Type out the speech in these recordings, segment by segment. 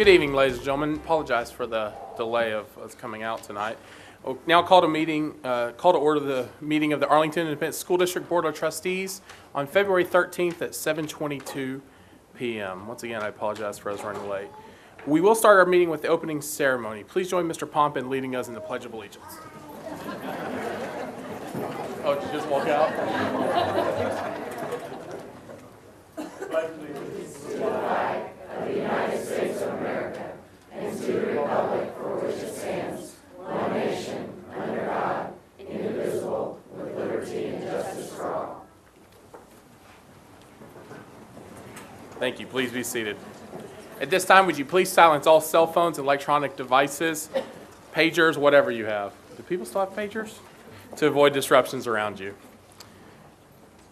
Good evening, ladies and gentlemen. Apologize for the delay of us coming out tonight. We'll now call to order the meeting of the Arlington Independent School District Board of Trustees on February 13th at 7:22 p.m. Once again, I apologize for us running late. We will start our meeting with the opening ceremony. Please join Mr. Pomp in leading us in the Pledge of Allegiance. Oh, did you just walk out? Pledge allegiance to the flag of the United States of America and to the republic for which it stands, one nation, under God, indivisible, with liberty and justice for all. Thank you. Please be seated. At this time, would you please silence all cell phones and electronic devices, pagers, whatever you have. Do people still have pagers? To avoid disruptions around you.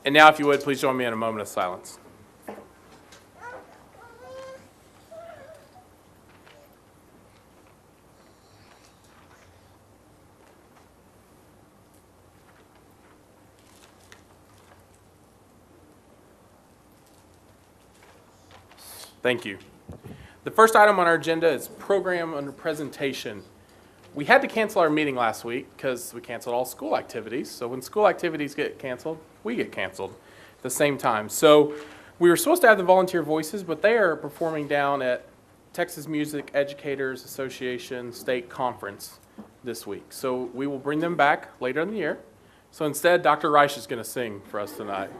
And now, if you would, please join me in a moment of silence. Thank you. The first item on our agenda is program under presentation. We had to cancel our meeting last week because we canceled all school activities. So when school activities get canceled, we get canceled at the same time. So we were supposed to have the volunteer voices, but they are performing down at Texas Music Educators Association State Conference this week. So we will bring them back later in the year. So instead, Dr. Reich is going to sing for us tonight.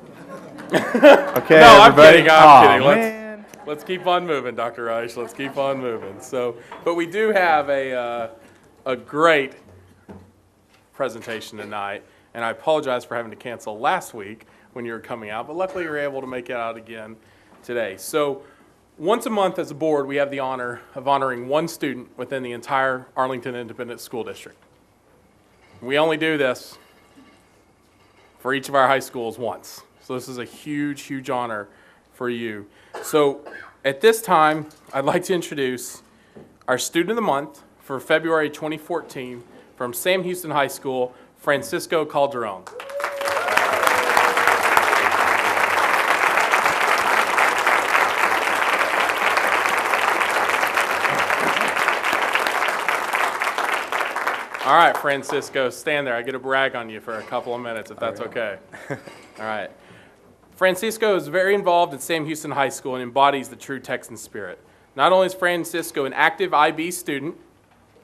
Okay, no, everybody. I'm kidding. Let's keep on moving, Dr. Reich. Let's keep on moving. So, but we do have a great presentation tonight, and I apologize for having to cancel last week when you were coming out, but luckily you were able to make it out again today. So once a month as a board, we have the honor of honoring one student within the entire Arlington Independent School District. We only do this for each of our high schools once. So this is a huge, huge honor for you. So at this time, I'd like to introduce our student of the month for February 2014 from Sam Houston High School, Francisco Calderon. All right, Francisco, stand there. I get to brag on you for a couple of minutes, if that's okay. All right. Francisco is very involved at Sam Houston High School and embodies the true Texan spirit. Not only is Francisco an active IB student,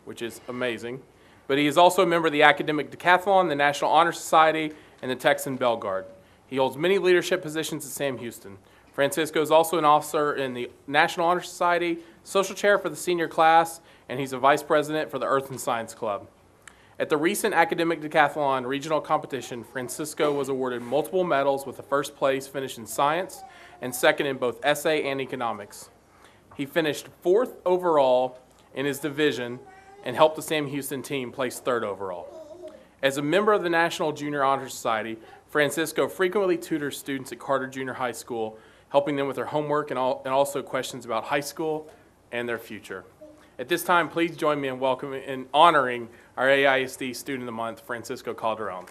which is amazing, but he is also a member of the Academic Decathlon, the National Honor Society, and the Texan Bell Guard. He holds many leadership positions at Sam Houston. Francisco is also an officer in the National Honor Society, social chair for the senior class, and he's a vice president for the Earth and Science Club. At the recent Academic Decathlon regional competition, Francisco was awarded multiple medals with a first place finish in science and second in both essay and economics. He finished fourth overall in his division and helped the Sam Houston team place third overall. As a member of the National Junior Honor Society, Francisco frequently tutors students at Carter Junior High School, helping them with their homework and also questions about high school and their future. At this time, please join me in welcoming and honoring our AISD Student of the Month, Francisco Calderon.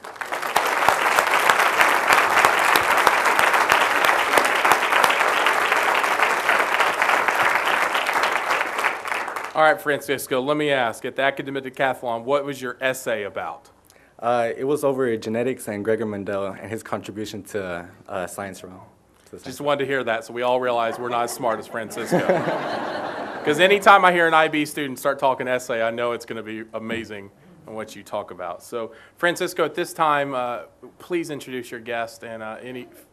All right, Francisco, let me ask, at the Academic Decathlon, what was your essay about? It was over genetics and Gregor Mendel and his contribution to science realm. Just wanted to hear that so we all realize we're not as smart as Francisco. Because anytime I hear an IB student start talking essay, I know it's going to be amazing in what you talk about. So, Francisco, at this time, please introduce your guest and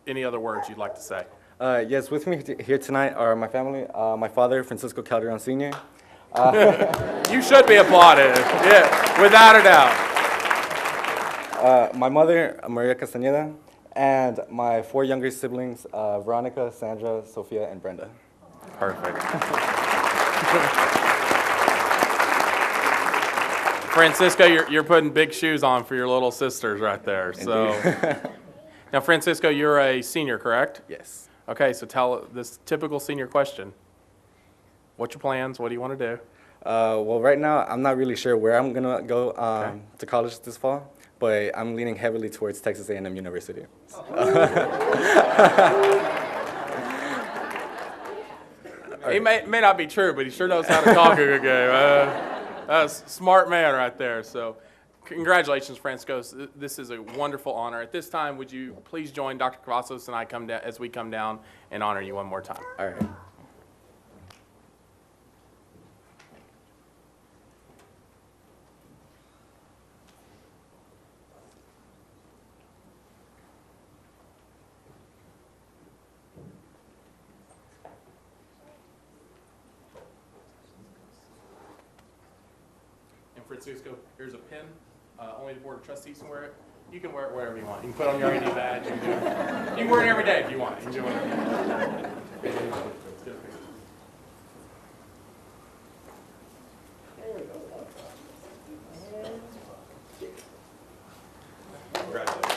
any other words you'd like to say. Yes, with me here tonight are my family, my father, Francisco Calderon Sr. You should be applauded, yeah, without a doubt. My mother, Maria Castañeda, and my four younger siblings, Veronica, Sandra, Sophia, and Brenda. Perfect. Francisco, you're putting big shoes on for your little sisters right there. So, now, Francisco, you're a senior, correct? Yes. Okay, so tell this typical senior question. What's your plans? What do you want to do? Well, right now, I'm not really sure where I'm going to go to college this fall, but I'm leaning heavily towards Texas A&M University. He may not be true, but he sure knows how to talk a good game. That's a smart man right there. So congratulations, Francisco. This is a wonderful honor. At this time, would you please join Dr. Cavazos and I as we come down and honor you one more time. All right. Francisco, here's a pin. Only the Board of Trustees can wear it. You can wear it wherever you want. You can put it on your ID badge. You can wear it every day if you want. You can do whatever. Congratulations.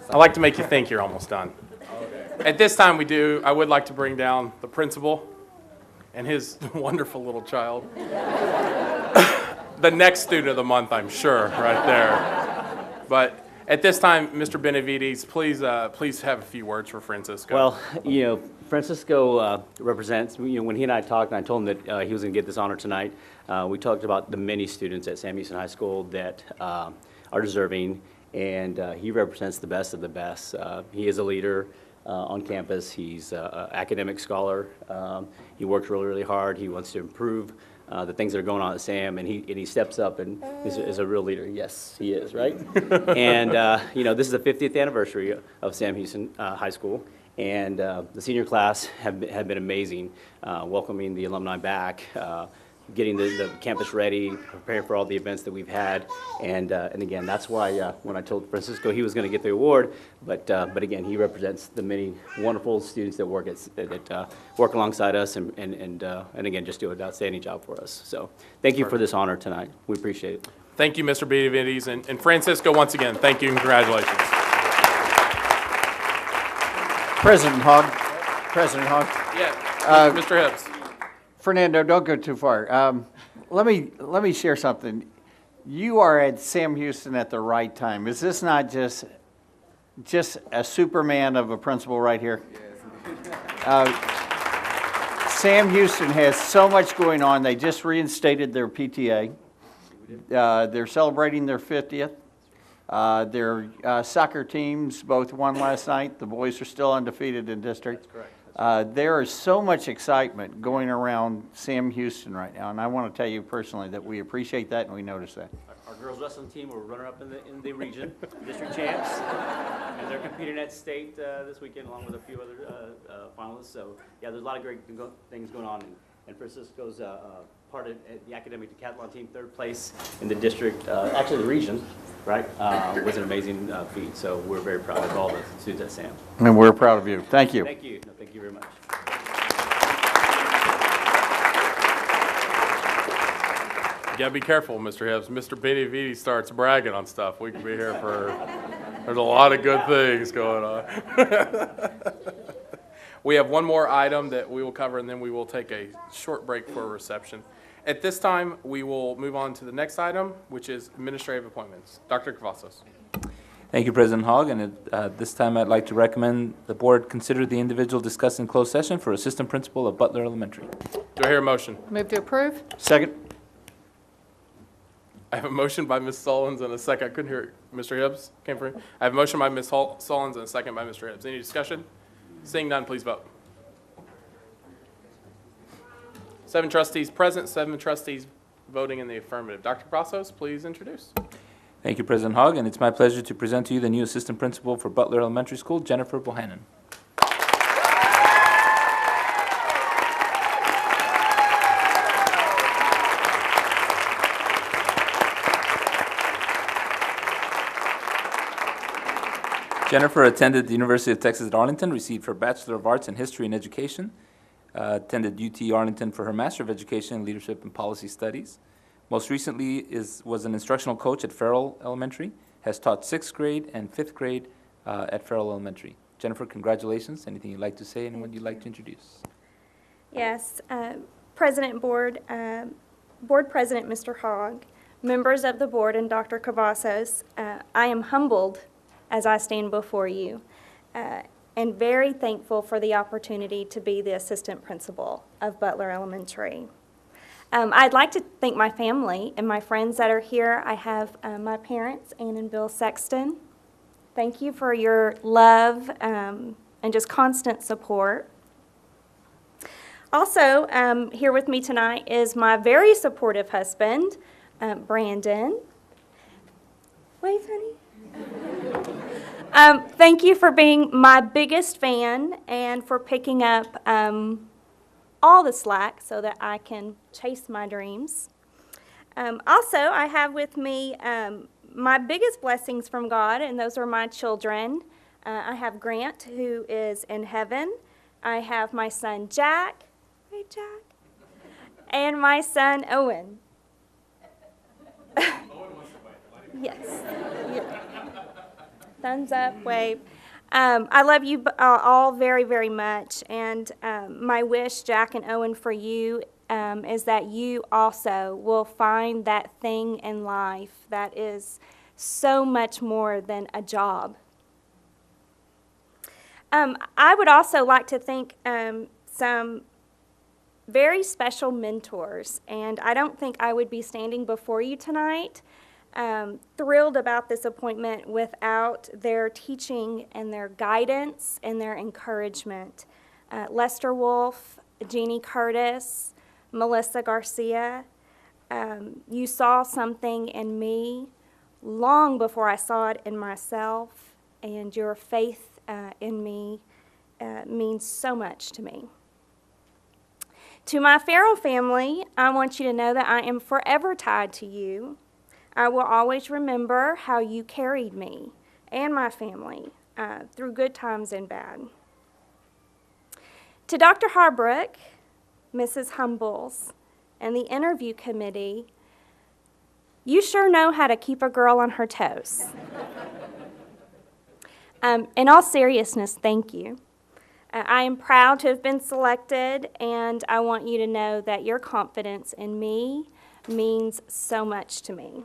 I like to make you think you're almost done. At this time, I would like to bring down the principal and his wonderful little child. The next student of the month, I'm sure, right there. But at this time, Mr. Benavides, please have a few words for Francisco. Well, Francisco represents, when he and I talked, and I told him that he was going to get this honor tonight, we talked about the many students at Sam Houston High School that are deserving, and he represents the best of the best. He is a leader on campus. He's an academic scholar. He works really, really hard. He wants to improve the things that are going on at Sam, and he steps up and is a real leader. Yes, he is, right? And, this is the 50th anniversary of Sam Houston High School, and the senior class have been amazing, welcoming the alumni back, getting the campus ready, preparing for all the events that we've had, and again, that's why when I told Francisco he was going to get the award, but again, he represents the many wonderful students that work work alongside us, and again, just do an outstanding job for us. So, thank you for this honor tonight. We appreciate it. Thank you, Mr. Benavides, and Francisco, once again, thank you and congratulations. President Hogg. Yeah, Mr. Hibbs. Fernando, don't go too far. Let me share something. You are at Sam Houston at the right time. Is this not just a Superman of a principal right here? Sam Houston has so much going on. They just reinstated their PTA. They're celebrating their 50th. Their soccer teams both won last night. The boys are still undefeated in district. That's correct. There is so much excitement going around Sam Houston right now, and I want to tell you personally that we appreciate that and we notice that. Our girls wrestling team were runner-up in the region, district champs, and they're competing at state this weekend along with a few other finalists. So yeah, there's a lot of great things going on, and Francisco's part of the academic decathlon team, third place in the district, actually the region, right? Was an amazing feat. So we're very proud of all the students at Sam. And we're proud of you. Thank you. Thank you. No, thank you very much. You gotta be careful, Mr. Hibbs. Mr. Benavides starts bragging on stuff. We could be here there's a lot of good things going on. We have one more item that we will cover, and then we will take a short break for a reception. At this time, we will move on to the next item, which is administrative appointments. Dr. Cavazos. Thank you, President Hogg. And at this time, I'd like to recommend the board consider the individual discussed in closed session for assistant principal of Butler Elementary. Do I hear a motion? Move to approve. Second. I have a motion by Ms. Sullins and a second. I couldn't hear Mr. Hibbs. Came from. I have a motion by Ms. Sullins and a second by Mr. Hibbs. Any discussion? Seeing none, please vote. 7 trustees present, 7 trustees voting in the affirmative. Dr. Cavazos, please introduce. Thank you, President Hogg. And it's my pleasure to present to you the new assistant principal for Butler Elementary School, Jennifer Bohannon. Jennifer attended the University of Texas at Arlington, received her Bachelor of Arts in History and Education, attended UT Arlington for her Master of Education in Leadership and Policy Studies. Most recently was an instructional coach at Farrell Elementary, has taught 6th grade and 5th grade at Farrell Elementary. Jennifer, congratulations. Anything you'd like to say? Anyone you'd like to introduce? Yes, Board President Mr. Hogg, members of the board, and Dr. Cavazos, I am humbled as I stand before you and very thankful for the opportunity to be the assistant principal of Butler Elementary. I'd like to thank my family and my friends that are here. I have my parents, Ann and Bill Sexton. Thank you for your love and just constant support. Also, here with me tonight is my very supportive husband, Brandon. Wave, honey. Thank you for being my biggest fan and for picking up all the slack so that I can chase my dreams. Also, I have with me my biggest blessings from God, and those are my children. I have Grant, who is in heaven. I have my son, Jack. Hey, Jack. And my son, Owen. Yes. Yeah. Thumbs up, wave. I love you all very, very much, and my wish, Jack and Owen, for you is that you also will find that thing in life that is so much more than a job. I would also like to thank some very special mentors, and I don't think I would be standing before you tonight thrilled about this appointment without their teaching and their guidance and their encouragement. Lester Wolf, Jeannie Curtis, Melissa Garcia, you saw something in me long before I saw it in myself, and your faith in me means so much to me. To my Farrell family, I want you to know that I am forever tied to you. I will always remember how you carried me and my family through good times and bad. To Dr. Harbrook, Mrs. Humbles, and the interview committee, you sure know how to keep a girl on her toes. In all seriousness, thank you. I am proud to have been selected, and I want you to know that your confidence in me means so much to me.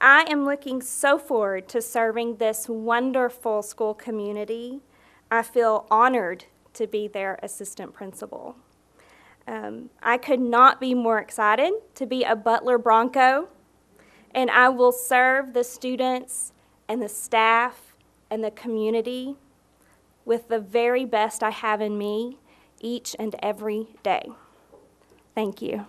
I am looking so forward to serving this wonderful school community. I feel honored to be their assistant principal. I could not be more excited to be a Butler Bronco, and I will serve the students and the staff and the community with the very best I have in me each and every day. Thank you.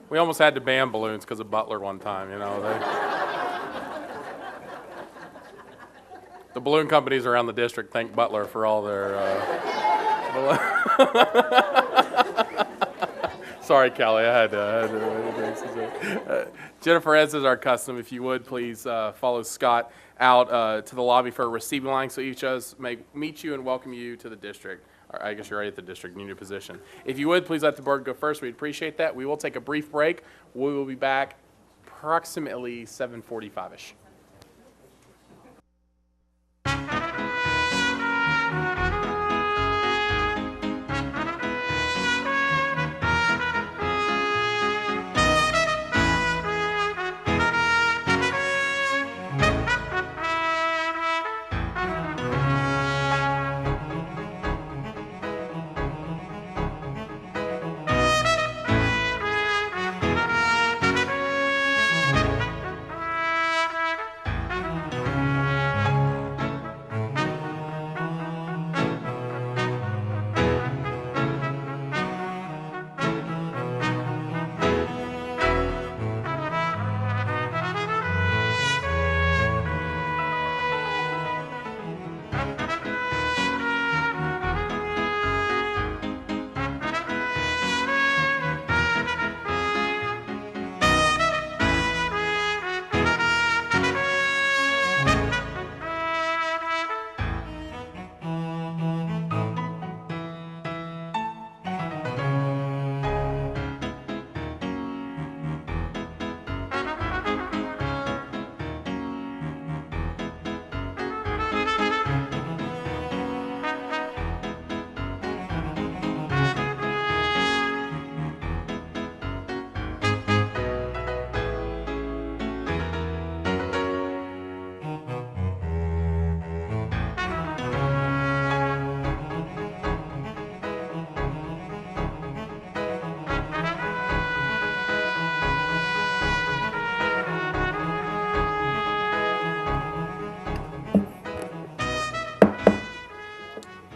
We almost had to ban balloons because of Butler one time, you know. The balloon companies around the district thank Butler for all their Sorry, Kelly, I had to. Jennifer, as is our custom, if you would, please follow Scott out to the lobby for a receiving line so each of us may meet you and welcome you to the district. I guess you're already at the district in your new position. If you would, please let the board go first. We'd appreciate that. We will take a brief break. We will be back approximately 7:45-ish.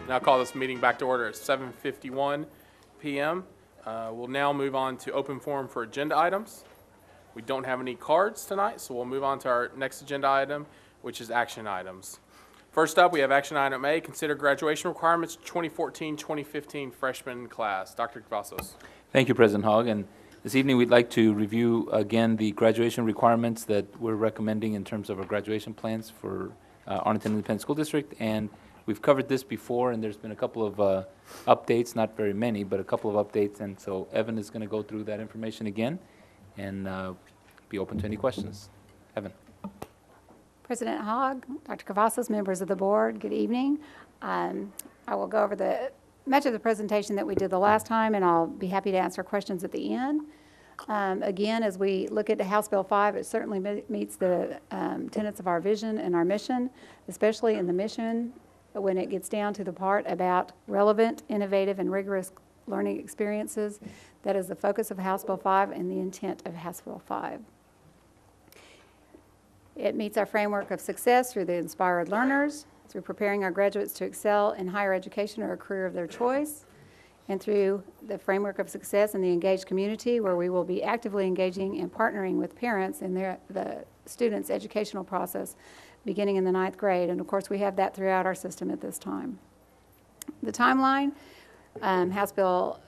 Now call this meeting back to order at 7:51 p.m. We'll now move on to open forum for agenda items. We don't have any cards tonight, so we'll move on to our next agenda item, which is action items. First up, we have action item A, consider graduation requirements 2014-2015 freshman class. Dr. Cavazos. Thank you, President Hogg. And this evening, we'd like to review again the graduation requirements that we're recommending in terms of our graduation plans for Arlington Independent School District. And we've covered this before, and there's been a couple of updates, not very many, but a couple of updates. And so Evan is going to go through that information again and be open to any questions. Evan. President Hogg, Dr. Cavazos, members of the board, good evening. I will go over much of the presentation that we did the last time, and I'll be happy to answer questions at the end. Again, as we look at House Bill 5, it certainly meets the tenets of our vision and our mission, especially in the mission when it gets down to the part about relevant, innovative, and rigorous learning experiences. That is the focus of House Bill 5 and the intent of House Bill 5. It meets our framework of success through the inspired learners, through preparing our graduates to excel in higher education or a career of their choice, and through the framework of success in the engaged community, where we will be actively engaging and partnering with parents in the students' educational process beginning in the 9th grade. And of course, we have that throughout our system at this time. The timeline, House Bill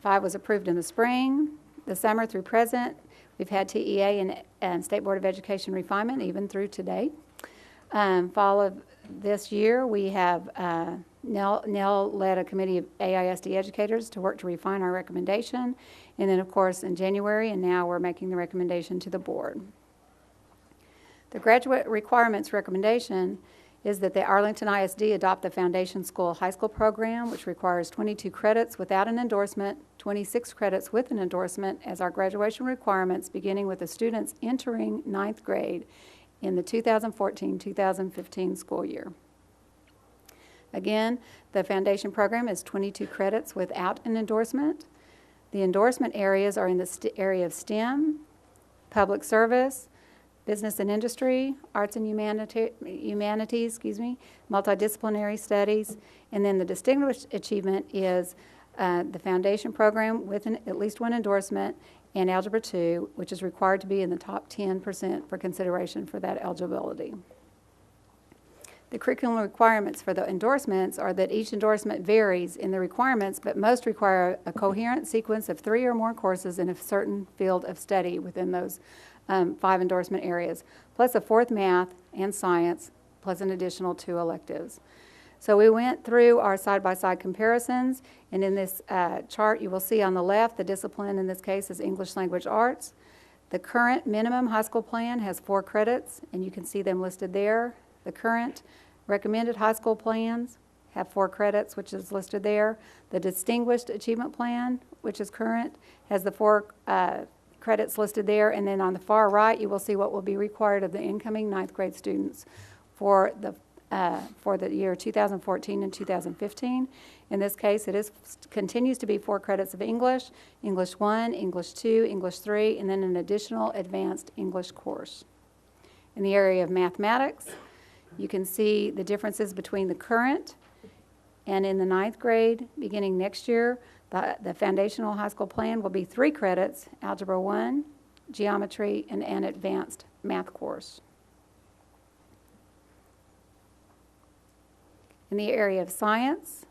5 was approved in the spring, the summer through present. We've had TEA and State Board of Education refinement even through today. Fall of this year, we have Nell led a committee of AISD educators to work to refine our recommendation. And then, of course, in January, and now we're making the recommendation to the board. The graduate requirements recommendation is that the Arlington ISD adopt the Foundation School High School program, which requires 22 credits without an endorsement, 26 credits with an endorsement as our graduation requirements, beginning with the students entering 9th grade in the 2014-2015 school year. Again, the Foundation program is 22 credits without an endorsement. The endorsement areas are in the area of STEM, public service, business and industry, arts and humanities, multidisciplinary studies, and then the distinguished achievement is the Foundation program with at least one endorsement, and Algebra 2, which is required to be in the top 10% for consideration for that eligibility. The curriculum requirements for the endorsements are that each endorsement varies in the requirements, but most require a coherent sequence of 3 or more courses in a certain field of study within those 5 endorsement areas, plus a 4th math and science, plus an additional 2 electives. So we went through our side-by-side comparisons, and in this chart you will see on the left the discipline in this case is English Language Arts. The current minimum high school plan has 4 credits, and you can see them listed there. The current recommended high school plans have 4 credits, which is listed there. The Distinguished Achievement Plan, which is current, has the 4 credits listed there, and then on the far right you will see what will be required of the incoming 9th grade students for the year 2014 and 2015. In this case, it continues to be 4 credits of English, English 1, English 2, English 3, and then an additional advanced English course. In the area of mathematics, you can see the differences between the current and in the 9th grade beginning next year. The foundational high school plan will be 3 credits, Algebra 1, Geometry, and an advanced math course. In the area of science,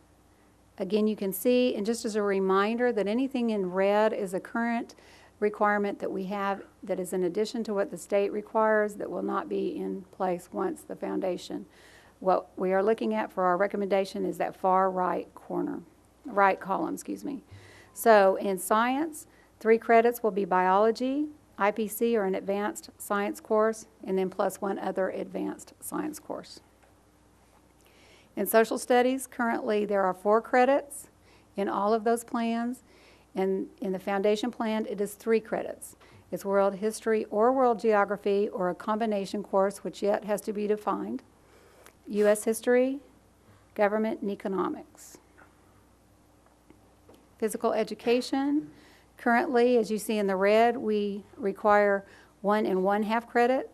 again, you can see, and just as a reminder, that anything in red is a current requirement that we have that is in addition to what the state requires that will not be in place once the foundation. What we are looking at for our recommendation is that far right column, So in science, 3 credits will be biology, IPC or an advanced science course, and then plus 1 other advanced science course. In social studies, currently there are 4 credits in all of those plans, and in the foundation plan it is 3 credits. It's world history or world geography or a combination course which yet has to be defined, U.S. history, government, and economics. Physical education, currently, as you see in the red, we require 1 1/2 credit.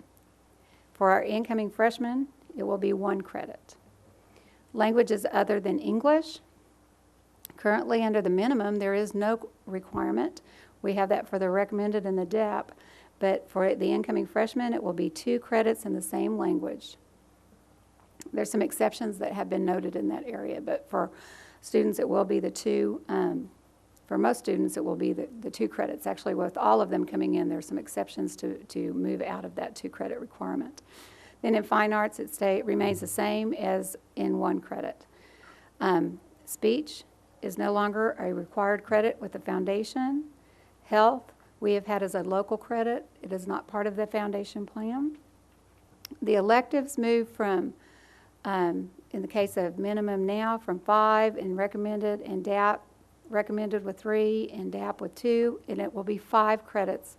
For our incoming freshmen, it will be 1 credit. Languages other than English. Currently, under the minimum, there is no requirement. We have that for the recommended and the DAP, but for the incoming freshmen, it will be 2 credits in the same language. There's some exceptions that have been noted in that area, but for students, it will be the 2. For most students, it will be the 2 credits. Actually, with all of them coming in, there's some exceptions to move out of that 2 credit requirement. Then in fine arts, it remains the same as in 1 credit. Speech is no longer a required credit with the foundation. Health, we have had as a local credit. It is not part of the foundation plan. The electives move from, in the case of minimum now, from 5 and recommended, and DAP recommended with 3 and DAP with 2, and it will be 5 credits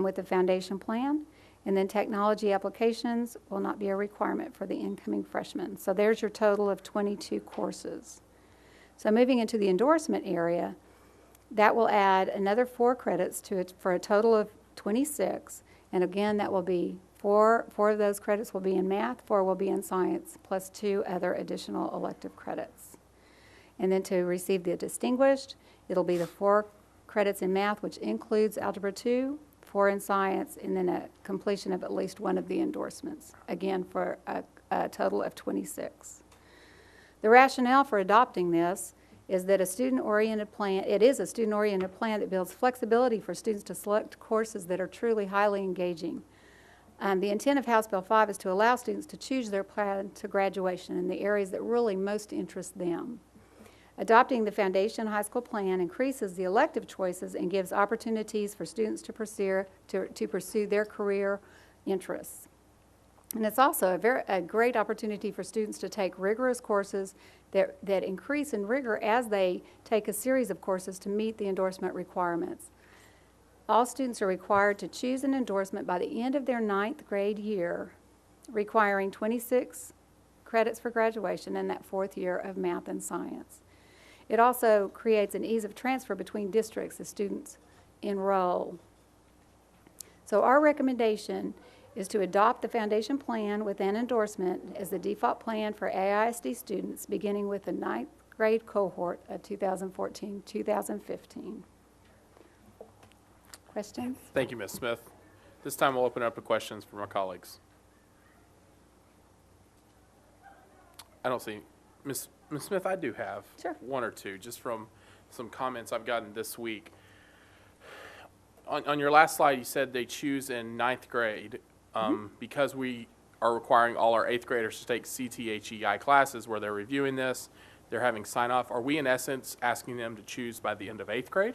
with the foundation plan. And then technology applications will not be a requirement for the incoming freshmen. So there's your total of 22 courses. So moving into the endorsement area, that will add another 4 credits to it for a total of 26. And again, that will be 4 of those credits will be in math, 4 will be in science, plus 2 other additional elective credits. And then to receive the distinguished, it'll be the 4 credits in math, which includes Algebra 2, 4 in science, and then a completion of at least 1 of the endorsements, again for a total of 26. The rationale for adopting this is that a student-oriented plan, it is a student-oriented plan that builds flexibility for students to select courses that are truly highly engaging. The intent of House Bill 5 is to allow students to choose their plan to graduation in the areas that really most interest them. Adopting the Foundation High School Plan increases the elective choices and gives opportunities for students to pursue their career interests. And it's also a great opportunity for students to take rigorous courses that increase in rigor as they take a series of courses to meet the endorsement requirements. All students are required to choose an endorsement by the end of their 9th grade year, requiring 26 credits for graduation in that 4th year of math and science. It also creates an ease of transfer between districts as students enroll. So our recommendation is to adopt the foundation plan with an endorsement as the default plan for AISD students beginning with the 9th grade cohort of 2014-2015. Questions? Thank you, Ms. Smith. This time we'll open up to questions from our colleagues. I don't see. Ms. Smith, I do have Sure. 1 or 2, just from some comments I've gotten this week. On your last slide, you said they choose in 9th grade. Because we are requiring all our 8th graders to take CTHEI classes where they're reviewing this, they're having sign-off. Are we, in essence, asking them to choose by the end of 8th grade?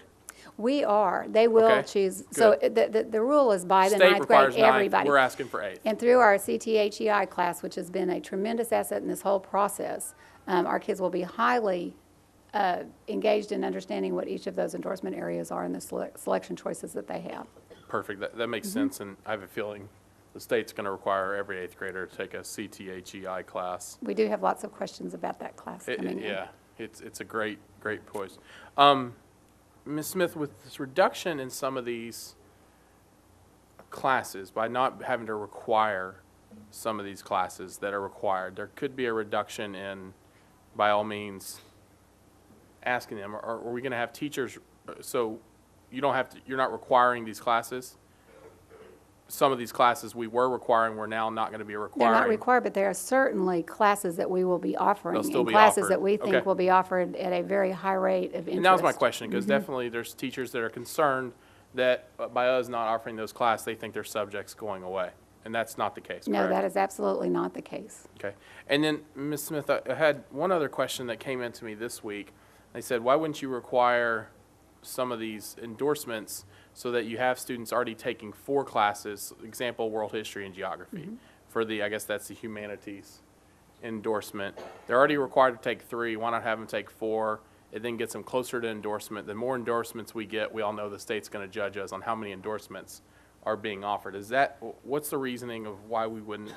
We are. They will Okay, choose. So the rule is by the State 9th requires grade, 9th, everybody. we're asking for 8th. And through our CTHEI class, which has been a tremendous asset in this whole process, our kids will be highly engaged in understanding what each of those endorsement areas are and the selection choices that they have. Perfect. That makes sense, and I have a feeling the state's going to require every 8th grader to take a CTHEI class. We do have lots of questions about that class coming in. Yeah, it's a great poise. Ms. Smith, with this reduction in some of these classes, by not having to require some of these classes that are required, there could be a reduction in, by all means, asking them, are we going to have teachers, so you're not requiring these classes? Some of these classes we were requiring, we're now not going to be requiring. They're not required, but there are certainly classes that we will be offering. They'll still and be classes offered. that we think Okay. will be offered at a very high rate of interest. And that was my question, because definitely there's teachers that are concerned that by us not offering those classes, they think their subject's going away. And that's not the case, No, correct? that is absolutely not the case. Okay. And then, Ms. Smith, I had one other question that came into me this week. They said, why wouldn't you require some of these endorsements so that you have students already taking 4 classes, example, world history and geography, for the, I guess that's the humanities endorsement. They're already required to take 3. Why not have them take 4? It then gets them closer to endorsement. The more endorsements we get, we all know the state's going to judge us on how many endorsements are being offered. What's the reasoning of why we wouldn't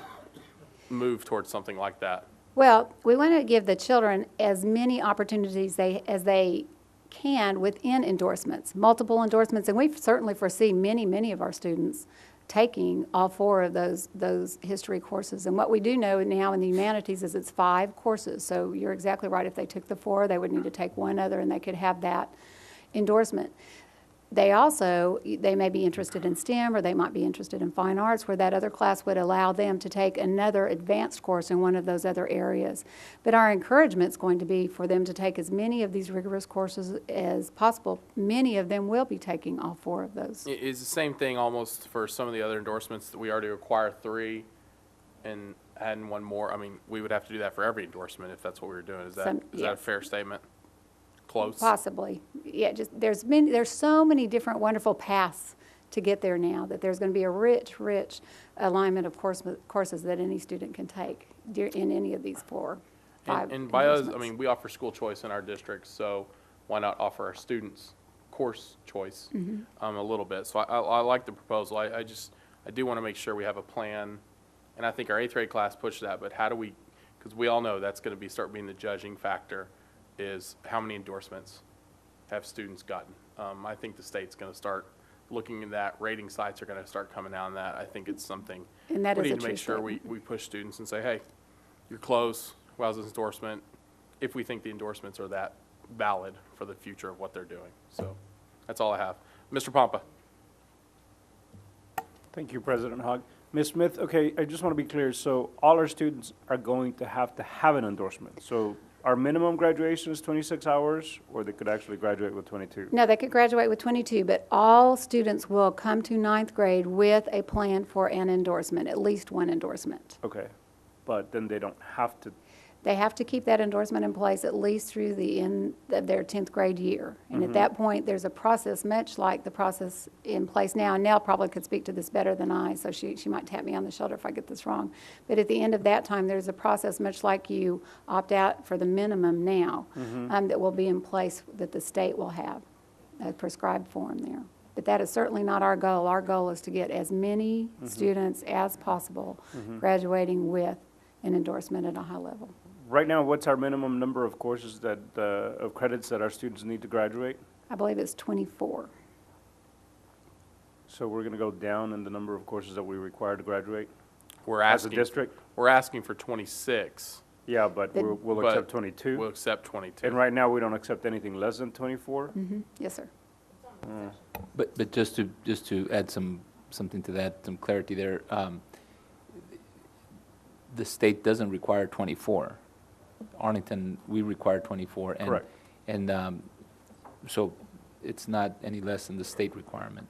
move towards something like that? Well, we want to give the children as many opportunities as they can within endorsements, multiple endorsements, and we certainly foresee many of our students taking all 4 of those history courses. And what we do know now in the humanities is it's 5 courses. So you're exactly right. If they took the 4, they would need to take one other, and they could have that endorsement. They may be interested in STEM, or they might be interested in fine arts, where that other class would allow them to take another advanced course in one of those other areas. But our encouragement is going to be for them to take as many of these rigorous courses as possible. Many of them will be taking all 4 of those. Is the same thing almost for some of the other endorsements that we already require 3 and adding one more? I mean, we would have to do that for every endorsement if that's what we were doing. Is that a Yes. fair statement? Close? Possibly. Yeah, just there's so many different wonderful paths to get there now that there's going to be a rich alignment of courses that any student can take in any of these 4, 5 And by us, I endorsements. mean, we offer school choice in our district, so why not offer our students course choice a little bit? So I like the proposal. I do want to make sure we have a plan, and I think our 8th grade class pushed that, but how do we, because we all know that's going to start being the judging factor, is how many endorsements have students gotten. I think the state's going to start looking at that. Rating sites are going to start coming out on that. I think it's something And that we is a need to make true sure we push students and say, hey, you're close. How's this endorsement? If we think the endorsements are that valid for the future of what they're doing. So that's all I have. Mr. Pompa. Thank you, President Hogg. Ms. Smith, okay, I just want to be clear. So all our students are going to have an endorsement. So our minimum graduation is 26 hours, or they could actually graduate with 22? No, they could graduate with 22, but all students will come to 9th grade with a plan for an endorsement, at least one endorsement. Okay, but then they don't have to. They have to keep that endorsement in place at least through the end of their 10th grade year. And at that point, there's a process much like the process in place now. And Nell probably could speak to this better than I, so she might tap me on the shoulder if I get this wrong. But at the end of that time, there's a process much like you opt out for the minimum now that will be in place that the state will have a prescribed form there. But that is certainly not our goal. Our goal is to get as many students as possible graduating with an endorsement at a high level. Right now, what's our minimum number of courses that, of credits that our students need to graduate? I believe it's 24. So we're going to go down in the number of courses that we require to graduate We're as a asking, district? we're asking for 26. Yeah, but Then- we'll but accept 22. We'll accept 22. And right now, we don't accept anything less than 24? Yes, sir. But just to add something to that, some clarity there, the state doesn't require 24. Arlington, we require 24. And, Correct. And so it's not any less than the state requirement.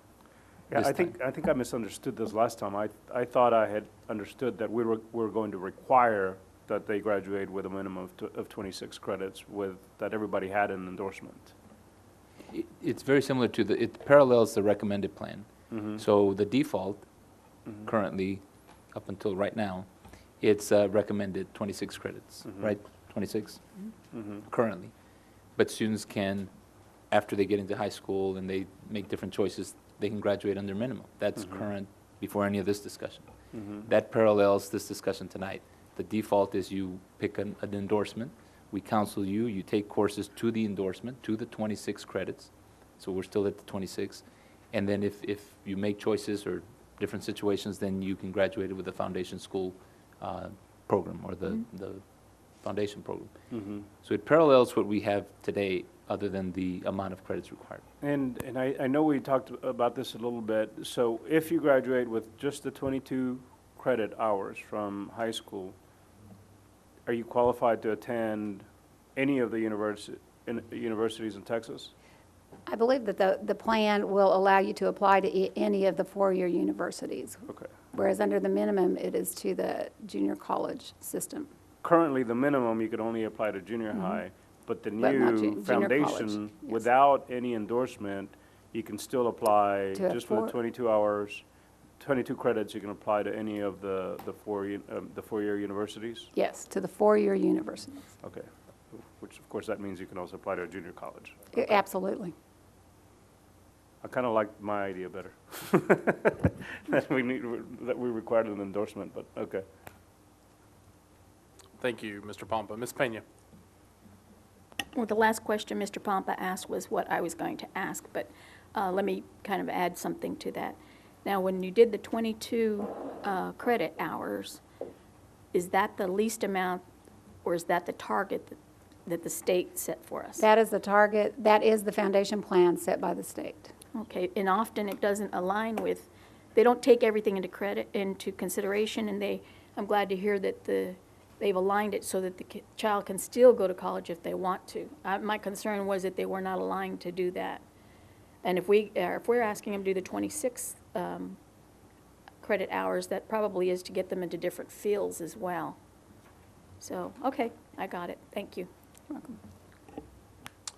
Yeah, this I think I misunderstood this last time. I thought I had understood that we were going to require that they graduate with a minimum of 26 credits that everybody had an endorsement. It's very similar to it parallels the recommended plan. So the default currently, up until right now, it's recommended 26 credits, right? 26 currently. But students can, after they get into high school and they make different choices, they can graduate under minimum. That's current before any of this discussion. That parallels this discussion tonight. The default is you pick an endorsement. We counsel you. You take courses to the endorsement, to the 26 credits. So we're still at the 26. And then if you make choices or different situations, then you can graduate with the foundation school program or the foundation program. So it parallels what we have today other than the amount of credits required. And I know we talked about this a little bit. So if you graduate with just the 22 credit hours from high school, are you qualified to attend any of the universities in Texas? I believe that the plan will allow you to apply to any of the four-year universities, Okay. whereas under the minimum, it is to the junior college system. Currently, the minimum, you could only apply to junior high, but the But not new junior foundation, college, yes. without any endorsement, you can still apply To a just for the 22 hours, 22 credits, you can apply to any of the four-year universities? Yes, to the four-year universities. Okay. Which, of course, that means you can also apply to a junior college. Absolutely. I kind of like my idea better. That we required an endorsement, but okay. Thank you, Mr. Pompa. Ms. Pena. Well, the last question Mr. Pompa asked was what I was going to ask, but let me kind of add something to that. Now, when you did the 22 credit hours, is that the least amount, or is that the target that the state set for us? That is the target, that is the foundation plan set by the state. Okay, and often it doesn't align with, they don't take everything into consideration, and I'm glad to hear that they've aligned it so that the child can still go to college if they want to. My concern was that they were not aligned to do that. And if we're asking them to do the 26 credit hours, that probably is to get them into different fields as well. So, okay, I got it. Thank you.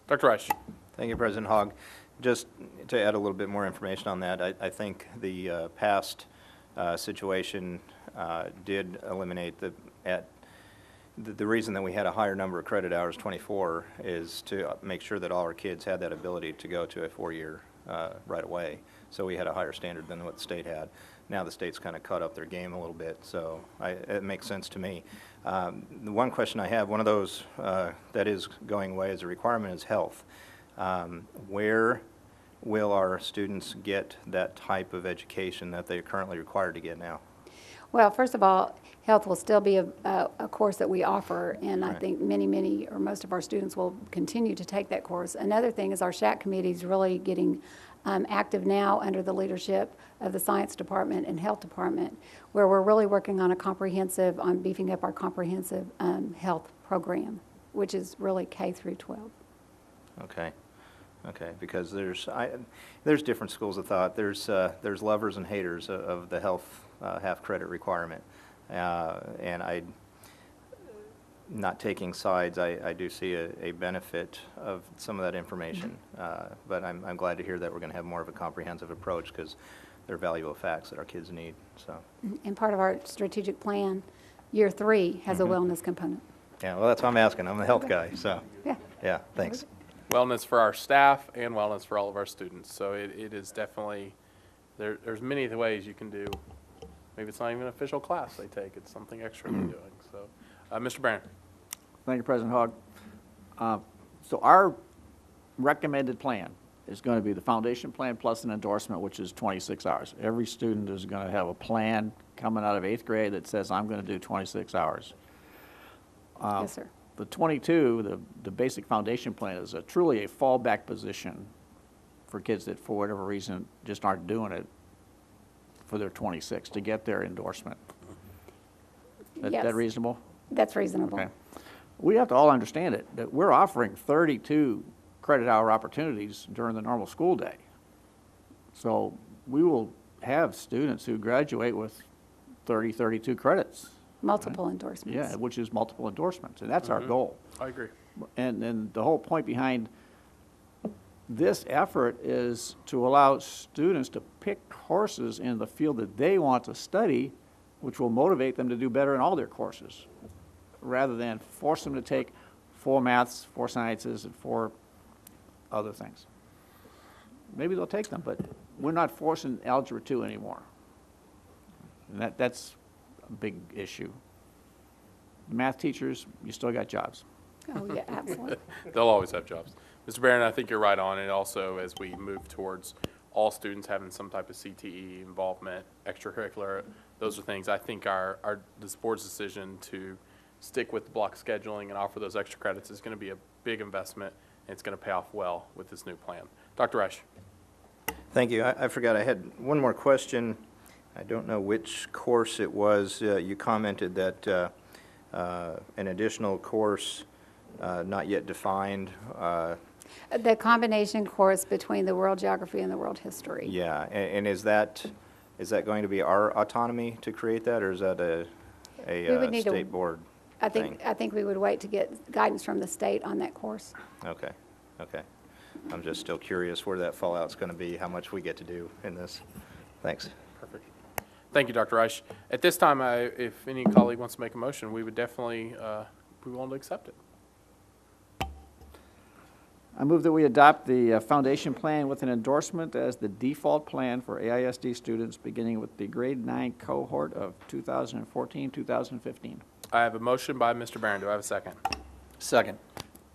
Dr. Reich. Thank you, President Hogg. Just to add a little bit more information on that, I think the past situation did eliminate the reason that we had a higher number of credit hours, 24, is to make sure that all our kids had that ability to go to a 4-year right away. So we had a higher standard than what the state had. Now the state's kind of cut up their game a little bit, so it makes sense to me. The one question I have, one of those that is going away as a requirement is health. Where will our students get that type of education that they're currently required to get now? Well, first of all, health will still be a course that we offer, and I Right. think many, or most of our students will continue to take that course. Another thing is our SHAC committee is really getting active now under the leadership of the Science Department and Health Department, where we're really working on on beefing up our comprehensive health program, which is really K through 12. Okay. Okay, because there's different schools of thought. There's lovers and haters of the health half credit requirement, and not taking sides, I do see a benefit of some of that information. But I'm glad to hear that we're going to have more of a comprehensive approach, because they're valuable facts that our kids need. So. And part of our strategic plan, year 3, has a wellness component. Yeah, well, that's what I'm asking. I'm a health guy, so. Yeah, thanks. Wellness for our staff and wellness for all of our students. So it is definitely, there's many ways you can do, maybe it's not even an official class they take, it's something extra they're doing. So, Mr. Barron. Thank you, President Hogg. So our recommended plan is going to be the foundation plan plus an endorsement, which is 26 hours. Every student is going to have a plan coming out of 8th grade that says, I'm going to do 26 hours. Yes, sir. The 22, the basic foundation plan, is truly a fallback position for kids that, for whatever reason, just aren't doing it for their 26 to get their endorsement. Yes. That reasonable? That's reasonable. Okay. We have to all understand it, that we're offering 32 credit hour opportunities during the normal school day. So we will have students who graduate with 32 credits. Multiple endorsements. Yeah, which is multiple endorsements, and that's our goal. I agree. And the whole point behind this effort is to allow students to pick courses in the field that they want to study, which will motivate them to do better in all their courses, rather than force them to take 4 maths, 4 sciences, and 4 other things. Maybe they'll take them, but we're not forcing Algebra 2 anymore. And that's a big issue. Math teachers, you still got jobs. Oh, yeah, absolutely. They'll always have jobs. Mr. Barron, I think you're right on. And also, as we move towards all students having some type of CTE involvement, extracurricular, those are things I think this board's decision to stick with the block scheduling and offer those extra credits is going to be a big investment, and it's going to pay off well with this new plan. Dr. Reich. Thank you. I forgot I had one more question. I don't know which course it was. You commented that an additional course not yet defined. The combination course between the world geography and the world history. Yeah, and is that going to be our autonomy to create that, or is that We would a need to- state board I thing? think we would wait to get guidance from the state on that course. Okay, okay. I'm just still curious where that fallout's going to be, how much we get to do in this. Thanks. Perfect. Thank you, Dr. Reich. At this time, if any colleague wants to make a motion, we would definitely be willing to accept it. I move that we adopt the foundation plan with an endorsement as the default plan for AISD students beginning with the grade 9 cohort of 2014-2015. I have a motion by Mr. Barron. Do I have a second? Second.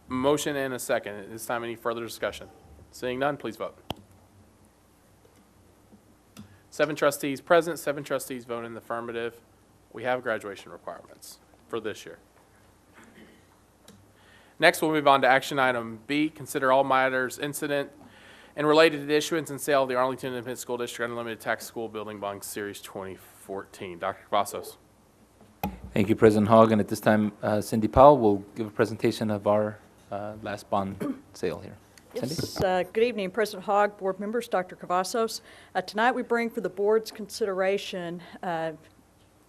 Motion and a second. At this time, any further discussion? Seeing none, please vote. 7 trustees present, 7 trustees vote in the affirmative. We have graduation requirements for this year. Next, we'll move on to action item B, consider all matters incident and related to the issuance and sale of the Arlington Independent School District Unlimited Tax School Building Bond Series 2014. Dr. Cavazos. Thank you, President Hogg. And at this time, Cindy Powell will give a presentation of our last bond sale here. Cindy? Yes, good evening, President Hogg, board members, Dr. Cavazos. Tonight we bring for the board's consideration a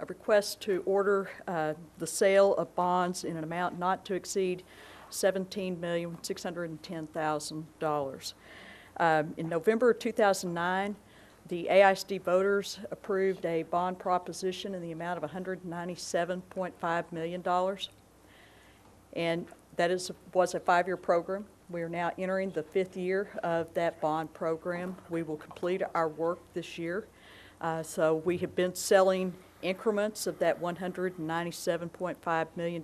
request to order the sale of bonds in an amount not to exceed $17,610,000. In November of 2009, the AISD voters approved a bond proposition in the amount of $197.5 million. And that was a 5-year program. We are now entering the 5th year of that bond program. We will complete our work this year. So we have been selling increments of that $197.5 million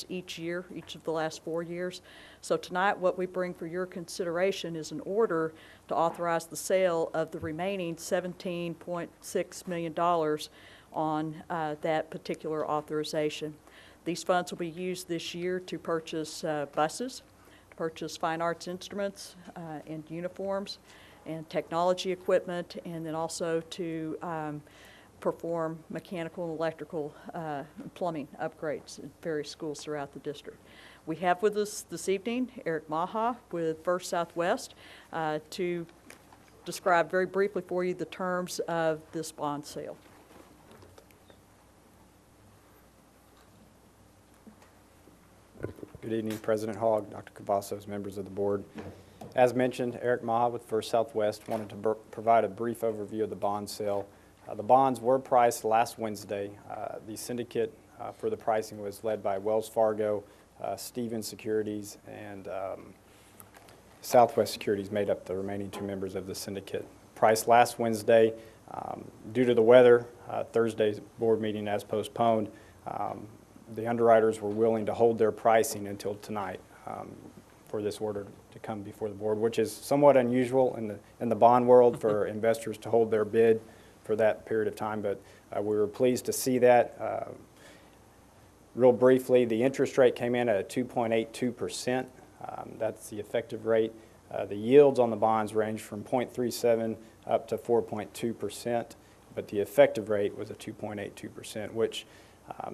each year, each of the last 4 years. So tonight what we bring for your consideration is an order to authorize the sale of the remaining $17.6 million on that particular authorization. These funds will be used this year to purchase buses, to purchase fine arts instruments and uniforms and technology equipment, and then also to perform mechanical and electrical and plumbing upgrades in various schools throughout the district. We have with us this evening Eric Maha with First Southwest to describe very briefly for you the terms of this bond sale. Good evening, President Hogg, Dr. Cavazos, members of the board. As mentioned, Eric Maha with First Southwest wanted to provide a brief overview of the bond sale. The bonds were priced last Wednesday. The syndicate for the pricing was led by Wells Fargo, Stevens Securities, and Southwest Securities made up the remaining 2 members of the syndicate. Priced last Wednesday. Due to the weather, Thursday's board meeting has postponed. The underwriters were willing to hold their pricing until tonight for this order to come before the board, which is somewhat unusual in the bond world for investors to hold their bid for that period of time, but we were pleased to see that. Real briefly, the interest rate came in at 2.82%. That's the effective rate. The yields on the bonds ranged from 0.37 up to 4.2%, but the effective rate was a 2.82%, which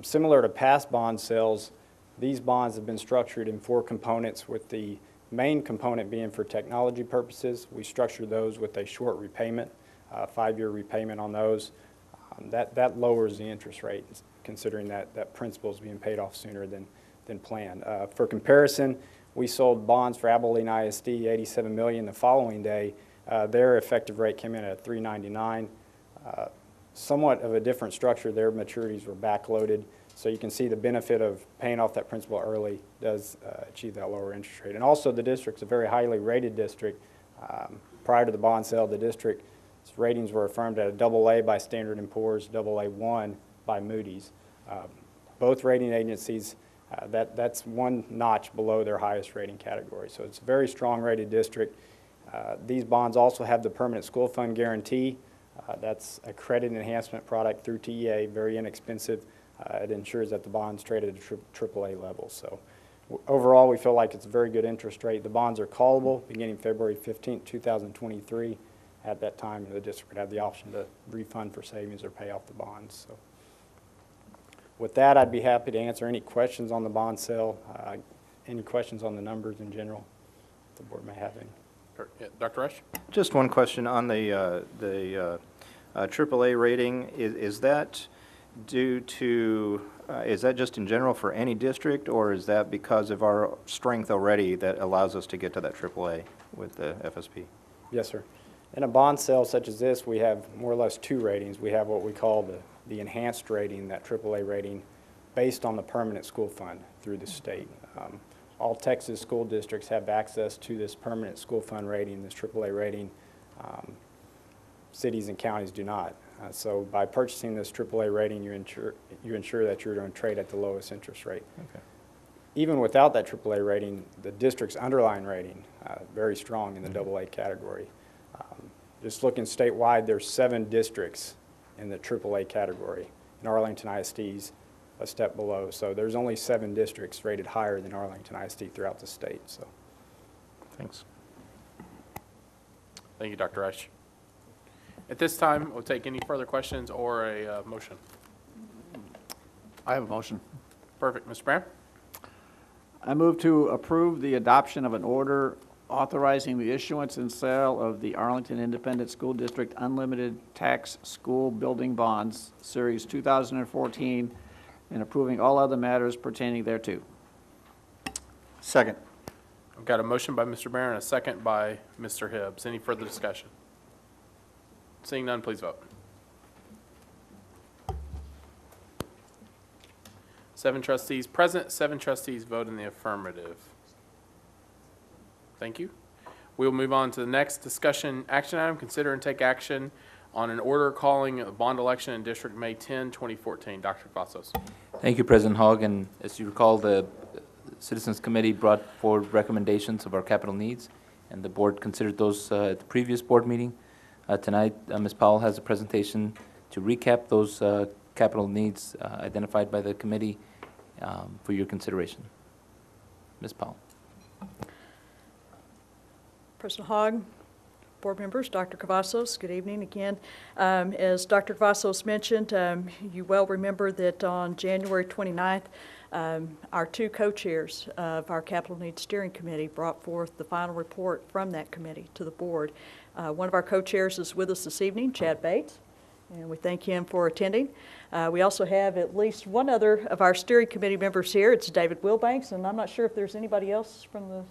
similar to past bond sales, these bonds have been structured in 4 components, with the main component being for technology purposes. We structure those with a short repayment, 5-year repayment on those. That lowers the interest rate, considering that principal is being paid off sooner than planned. For comparison, we sold bonds for Abilene ISD, $87 million the following day. Their effective rate came in at 3.99. Somewhat of a different structure. Their maturities were backloaded, so you can see the benefit of paying off that principal early does achieve that lower interest rate. And also, the district's a very highly rated district. Prior to the bond sale, the district's ratings were affirmed at a AA by Standard & Poor's, AA1 by Moody's. Both rating agencies, that's 1 notch below their highest rating category. So it's a very strong rated district. These bonds also have the permanent school fund guarantee. That's a credit enhancement product through TEA, very inexpensive. It ensures that the bonds trade at a AAA level. So overall, we feel like it's a very good interest rate. The bonds are callable beginning February 15, 2023. At that time, the district would have the option to refund for savings or pay off the bonds. So with that, I'd be happy to answer any questions on the bond sale, any questions on the numbers in general, if the board may have any. Dr. Rush? Just one question on the AAA rating. Is that due to, is that just in general for any district, or is that because of our strength already that allows us to get to that AAA with the FSP? Yes, sir. In a bond sale such as this, we have more or less 2 ratings. We have what we call the enhanced rating, that AAA rating, based on the permanent school fund through the state. All Texas school districts have access to this permanent school fund rating, this AAA rating. Cities and counties do not. So by purchasing this AAA rating, you ensure that you're going to trade at the lowest interest rate. Okay. Even without that AAA rating, the district's underlying rating, very strong in the AA category. Just looking statewide, there's 7 districts in the AAA category, and Arlington ISD's a step below. So there's only 7 districts rated higher than Arlington ISD throughout the state. So, Thanks. Thank you, Dr. Reich. At this time, we'll take any further questions or a motion. I have a motion. Perfect. Mr. Brown? I move to approve the adoption of an order authorizing the issuance and sale of the Arlington Independent School District Unlimited Tax School Building Bonds, Series 2014, and approving all other matters pertaining thereto. Second. I've got a motion by Mr. Barron, a second by Mr. Hibbs. Any further discussion? Seeing none, please vote. 7 trustees present, 7 trustees vote in the affirmative. Thank you. We'll move on to the next discussion action item. Consider and take action on an order calling a bond election in District May 10, 2014. Dr. Cavazos. Thank you, President Hogg. And as you recall, the Citizens Committee brought forward recommendations of our capital needs, and the board considered those at the previous board meeting. Tonight, Ms. Powell has a presentation to recap those capital needs identified by the committee for your consideration. Ms. Powell. President Hogg, board members, Dr. Cavazos, good evening again. As Dr. Cavazos mentioned, you well remember that on January 29th, our 2 co-chairs of our Capital Needs Steering Committee brought forth the final report from that committee to the board. One of our co-chairs is with us this evening, Chad Bates, and we thank him for attending. We also have at least one other of our steering committee members here. It's David Wilbanks, and I'm not sure if there's anybody else from the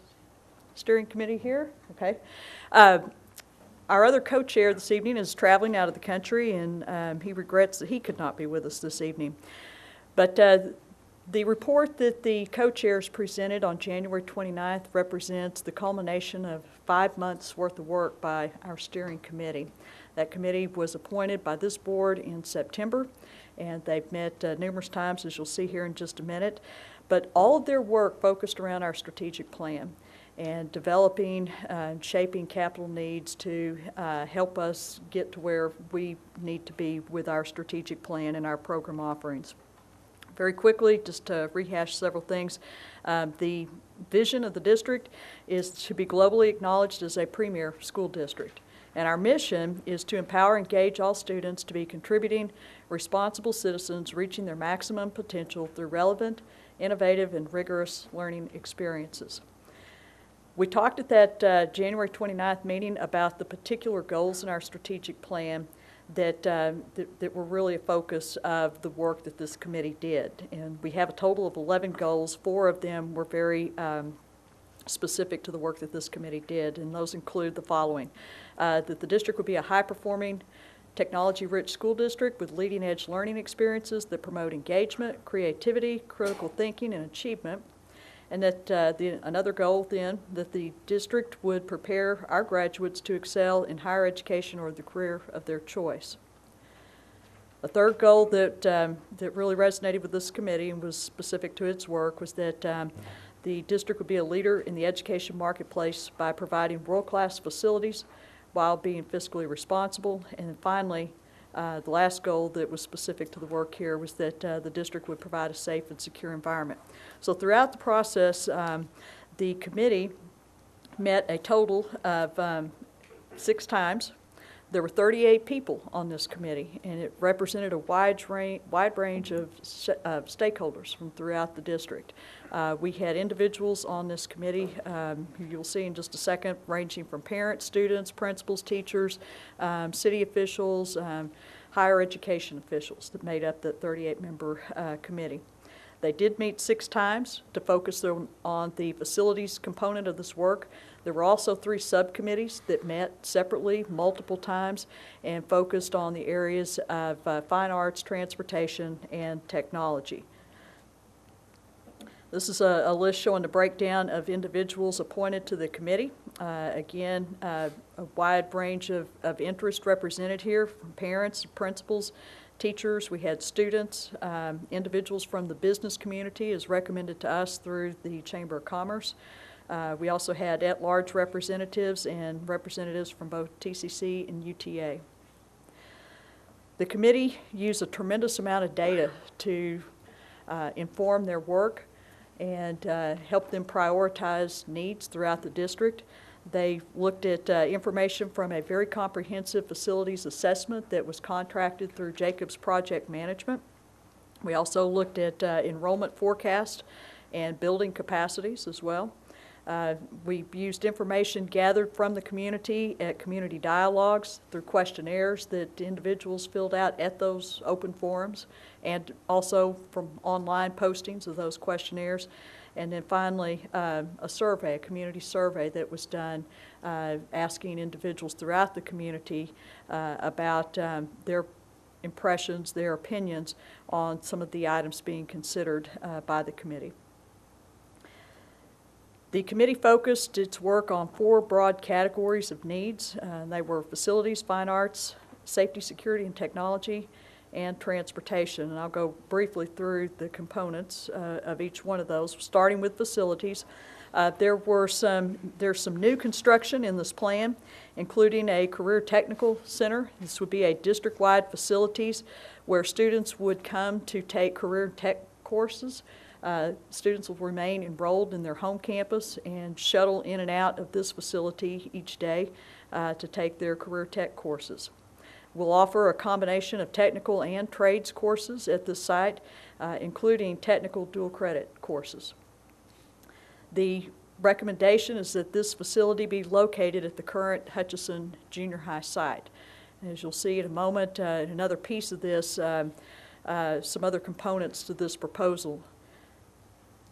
steering committee here. Okay. Our other co-chair this evening is traveling out of the country, and he regrets that he could not be with us this evening. But the report that the co-chairs presented on January 29th represents the culmination of 5 months' worth of work by our steering committee. That committee was appointed by this board in September, and they've met numerous times, as you'll see here in just a minute. But all of their work focused around our strategic plan and developing and shaping capital needs to help us get to where we need to be with our strategic plan and our program offerings. Very quickly, just to rehash several things, the vision of the district is to be globally acknowledged as a premier school district. And our mission is to empower and engage all students to be contributing, responsible citizens reaching their maximum potential through relevant, innovative, and rigorous learning experiences. We talked at that January 29th meeting about the particular goals in our strategic plan that were really a focus of the work that this committee did. And we have a total of 11 goals. 4 of them were very specific to the work that this committee did, and those include the following. That the district would be a high-performing, technology-rich school district with leading-edge learning experiences that promote engagement, creativity, critical thinking, and achievement. And that another goal then, that the district would prepare our graduates to excel in higher education or the career of their choice. A third goal that really resonated with this committee and was specific to its work was that the district would be a leader in the education marketplace by providing world-class facilities while being fiscally responsible. And then finally, the last goal that was specific to the work here was that the district would provide a safe and secure environment. So throughout the process, the committee met a total of 6 times. There were 38 people on this committee, and it represented a wide range of stakeholders from throughout the district. We had individuals on this committee, who you'll see in just a second, ranging from parents, students, principals, teachers, city officials, higher education officials that made up the 38-member committee. They did meet 6 times to focus on the facilities component of this work. There were also 3 subcommittees that met separately multiple times and focused on the areas of fine arts, transportation, and technology. This is a list showing the breakdown of individuals appointed to the committee. Again, a wide range of interest represented here, from parents, principals, teachers. We had students, individuals from the business community as recommended to us through the Chamber of Commerce. We also had at-large representatives and representatives from both TCC and UTA. The committee used a tremendous amount of data to inform their work and help them prioritize needs throughout the district. They looked at information from a very comprehensive facilities assessment that was contracted through Jacobs Project Management. We also looked at enrollment forecast and building capacities as well. We used information gathered from the community at community dialogues through questionnaires that individuals filled out at those open forums, and also from online postings of those questionnaires. And then finally, a survey, a community survey that was done asking individuals throughout the community about their impressions, their opinions on some of the items being considered by the committee. The committee focused its work on 4 broad categories of needs. They were facilities, fine arts, safety, security, and technology, and transportation. And I'll go briefly through the components of each one of those, starting with facilities. There's some new construction in this plan, including a career technical center. This would be a district-wide facilities where students would come to take career tech courses. Students will remain enrolled in their home campus and shuttle in and out of this facility each day to take their career tech courses. We'll offer a combination of technical and trades courses at this site, including technical dual credit courses. The recommendation is that this facility be located at the current Hutchinson Junior High site. As you'll see in a moment, another piece of this, some other components to this proposal.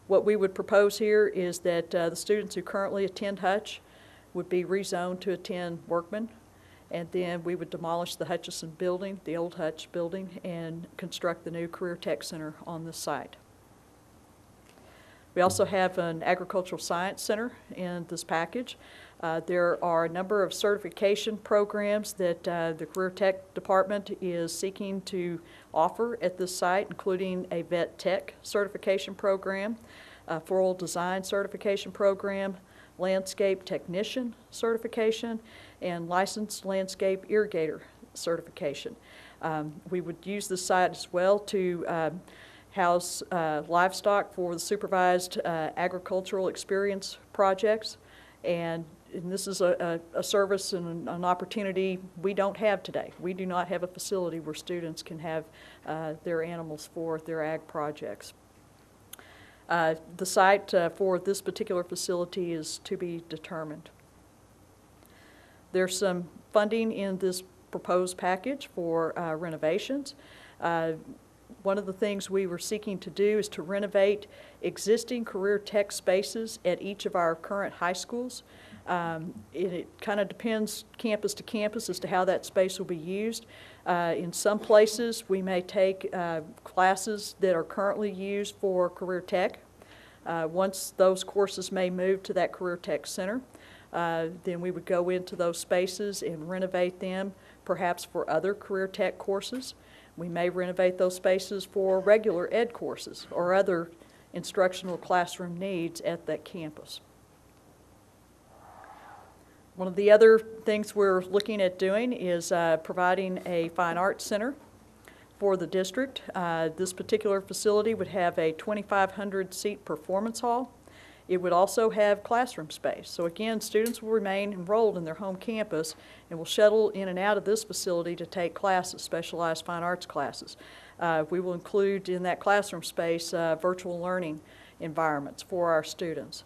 What we would propose here is that the students who currently attend Hutch would be rezoned to attend Workman, and then we would demolish the Hutchinson building, the old Hutch building, and construct the new Career Tech Center on this site. We also have an agricultural science center in this package. There are a number of certification programs that the Career Tech Department is seeking to offer at this site, including a Vet Tech certification program, a Floral Design certification program, Landscape Technician certification, and Licensed Landscape Irrigator certification. We would use this site as well to house livestock for the supervised agricultural experience projects, and this is a service and an opportunity we don't have today. We do not have a facility where students can have their animals for their ag projects. The site for this particular facility is to be determined. There's some funding in this proposed package for renovations. One of the things we were seeking to do is to renovate existing career tech spaces at each of our current high schools. It kind of depends campus to campus as to how that space will be used. In some places, we may take classes that are currently used for career tech. Once those courses may move to that career tech center, then we would go into those spaces and renovate them, perhaps for other career tech courses. We may renovate those spaces for regular ed courses or other instructional classroom needs at that campus. One of the other things we're looking at doing is providing a fine arts center for the district. This particular facility would have a 2,500 seat performance hall. It would also have classroom space. So again, students will remain enrolled in their home campus and will shuttle in and out of this facility to take classes, specialized fine arts classes. We will include in that classroom space virtual learning environments for our students.